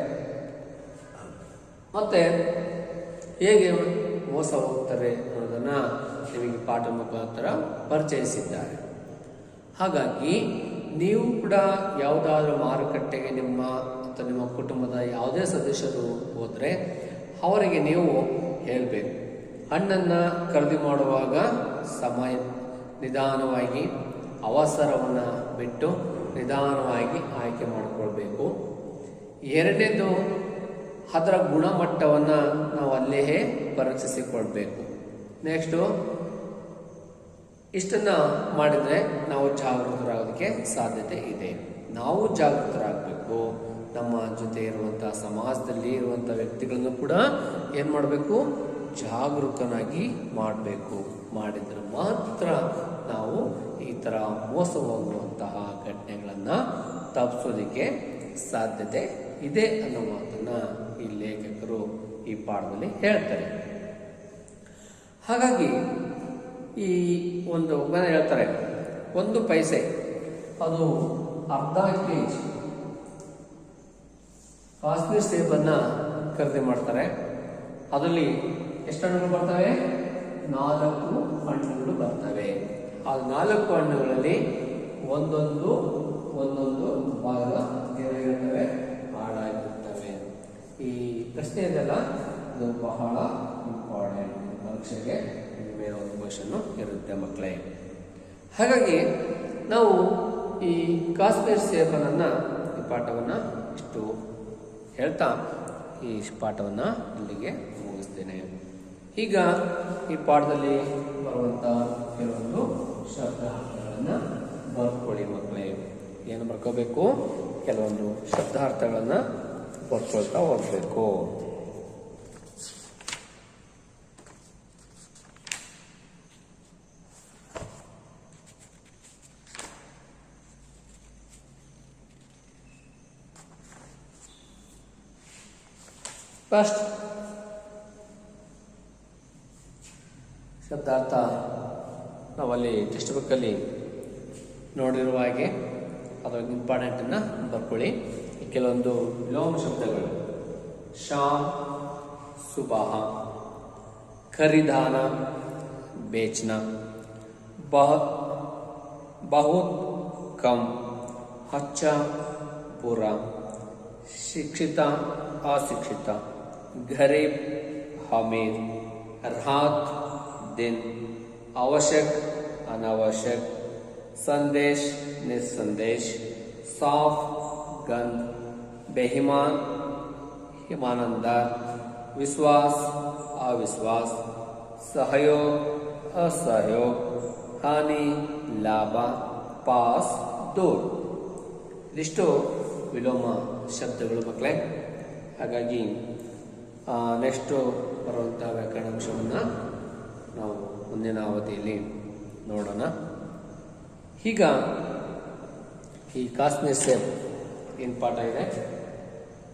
ಮತ್ತೆ ಹೇಗೆ ಮೋಸ ಹೋಗ್ತಾರೆ ಅನ್ನೋದನ್ನ ನಿಮಗೆ ಪಾಠ ಮುಖಾಂತರ ಪರಿಚಯಿಸಿದ್ದಾರೆ. ಹಾಗಾಗಿ ನೀವು ಕೂಡ ಯಾವುದಾದ್ರೂ ಮಾರುಕಟ್ಟೆಗೆ ನಿಮ್ಮ ಅಥವಾ ನಿಮ್ಮ ಕುಟುಂಬದ ಯಾವುದೇ ಸದಸ್ಯರು ಹೋದರೆ ಅವರಿಗೆ ನೀವು ಹೇಳಬೇಕು, ಹಣ್ಣನ್ನು ಖರೀದಿ ಮಾಡುವಾಗ ನಿಧಾನವಾಗಿ ಅವಸರವನ್ನು ಬಿಟ್ಟು ನಿಧಾನವಾಗಿ ಆಯ್ಕೆ ಮಾಡಿಕೊಳ್ಬೇಕು. ಎರಡನೇದು, ಅದರ ಗುಣಮಟ್ಟವನ್ನು ನಾವು ಅಲ್ಲೇ ಪರೀಕ್ಷಿಸಿಕೊಳ್ಬೇಕು. ನೆಕ್ಸ್ಟು, ಇಷ್ಟನ್ನು ಮಾಡಿದರೆ ನಾವು ಜಾಗೃತರಾಗೋದಕ್ಕೆ ಸಾಧ್ಯತೆ ಇದೆ. ನಾವು ಜಾಗೃತರಾಗಬೇಕು. ನಮ್ಮ ಜೊತೆ ಇರುವಂಥ ಸಮಾಜದಲ್ಲಿ ಇರುವಂಥ ವ್ಯಕ್ತಿಗಳನ್ನು ಕೂಡ ಏನು ಮಾಡಬೇಕು, ಜಾಗರೂಕನಾಗಿ ಮಾಡಬೇಕು. ಮಾಡಿದರೆ ಮಾತ್ರ ನಾವು ಈ ಥರ ಮೋಸ ಹೋಗುವಂತಹ ಘಟನೆಗಳನ್ನು ತಪ್ಪಿಸೋದಕ್ಕೆ ಸಾಧ್ಯತೆ ಇದೆ ಅನ್ನೋ ಮಾತನ್ನು ಈ ಲೇಖಕರು ಈ ಪಾಠದಲ್ಲಿ ಹೇಳ್ತಾರೆ. ಹಾಗಾಗಿ ಈ ಒಂದು ಹೇಳ್ತಾರೆ, 1 ಪೈಸೆ ಅದು ಅರ್ಧ ಕೆಜಿ ಕಾಶ್ಮೀರ್ ಸೇಬನ್ನು ಖರೀದಿ ಮಾಡ್ತಾರೆ. ಅದರಲ್ಲಿ ಎಷ್ಟು ಹಣ್ಣುಗಳು ಬರ್ತವೆ? 4 ಹಣ್ಣುಗಳು ಬರ್ತವೆ. ಆ 4 ಹಣ್ಣುಗಳಲ್ಲಿ ಒಂದೊಂದು ಭಾಗ ಏನಾಗಿರ್ತವೆ, ಹಾಳಾಗಿರ್ತವೆ. ಈ ಪ್ರಶ್ನೆ ಇದೆಲ್ಲ ಇದು ಬಹಳ ಇಂಪಾರ್ಟೆಂಟ್. ಪರೀಕ್ಷೆಗೆ ಮೇಲೆ ಒಂದು ಕ್ವಶನ್ ಇರುತ್ತೆ ಮಕ್ಕಳೇ. ಹಾಗಾಗಿ ನಾವು ಈ ಕಾಶ್ಮೀರ್ ಸೇಬನ್ನು ಈ ಪಾಠವನ್ನು ಇಷ್ಟು ಹೇಳ್ತಾ ಈ ಪಾಠವನ್ನು ಇಲ್ಲಿಗೆ ಮುಗಿಸ್ತೇನೆ. ಈಗ ಈ ಪಾಠದಲ್ಲಿ ಬರುವಂಥ ಕೆಲವೊಂದು ಶಬ್ದಾರ್ಥಗಳನ್ನು ಬರ್ಕೊಳ್ಳಿ ಮಕ್ಕಳೇ. ಏನು ಬರ್ಕೋಬೇಕು? ಕೆಲವೊಂದು ಶಬ್ದಾರ್ಥಗಳನ್ನು ಬರ್ಕೊಳ್ತಾ ಹೋಗಬೇಕು. ಫಸ್ಟ್ ಶಬ್ದಾರ್ಥ ನಾವಲ್ಲಿ ಟೆಕ್ಸ್ಟ್ ಬುಕ್ಕಲ್ಲಿ ನೋಡಿರುವ ಹಾಗೆ ಅದರ ಇಂಪಾರ್ಟೆಂಟನ್ನು ಬರ್ಕೊಳ್ಳಿ. ಕೆಲವೊಂದು ವಿಲೋಮ ಶಬ್ದಗಳು: ಶಾಮ್, ಸುಬಹ, ಖರೀದಾನ, ಬೇಚ್ನಾ, ಬಹುತ್ ಕಮ್, अच्छा बुरा, ಶಿಕ್ಷಿತ ಅಶಿಕ್ಷಿತ, गरीब अमीर, रात दिन, आवश्यक अनावश्यक, संदेश निसंदेश, साफ गंध, बेईमान ईमानदार, विश्वास अविश्वास, सहयोग असहयोग, हानि लाभ, पास दूर. ಇದಿಷ್ಟು ವಿಲೋಮ ಶಬ್ದಗಳು ಮಕ್ಕಳೇ. ಹಾಗಾಗಿ ನೆಕ್ಸ್ಟು ಬರುವಂಥ ವ್ಯಾಕರಣಾಂಶವನ್ನು ನಾವು ಮುಂದಿನ ಅವಧಿಯಲ್ಲಿ ನೋಡೋಣ. ಈಗ ಈ ಕಾಶ್ಮೀರ್ ಸೇಬ್ ಏನು ಪಾಠ ಇದೆ,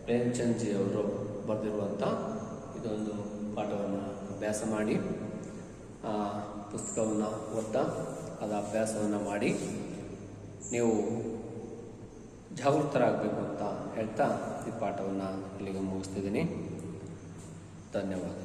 ಪ್ರೇಮಚಂದ್ ಜಿ ಅವರು ಬರೆದಿರುವಂಥ ಇದೊಂದು ಪಾಠವನ್ನು ಅಭ್ಯಾಸ ಮಾಡಿ, ಪುಸ್ತಕವನ್ನು ಓದ್ತಾ ಅದು ಅಭ್ಯಾಸವನ್ನು ಮಾಡಿ ನೀವು ಜಾಗೃತರಾಗಬೇಕು ಅಂತ ಹೇಳ್ತಾ ಈ ಪಾಠವನ್ನು ಇಲ್ಲಿಗೆ ಮುಗಿಸ್ತಿದ್ದೀನಿ. ಧನ್ಯವಾದ.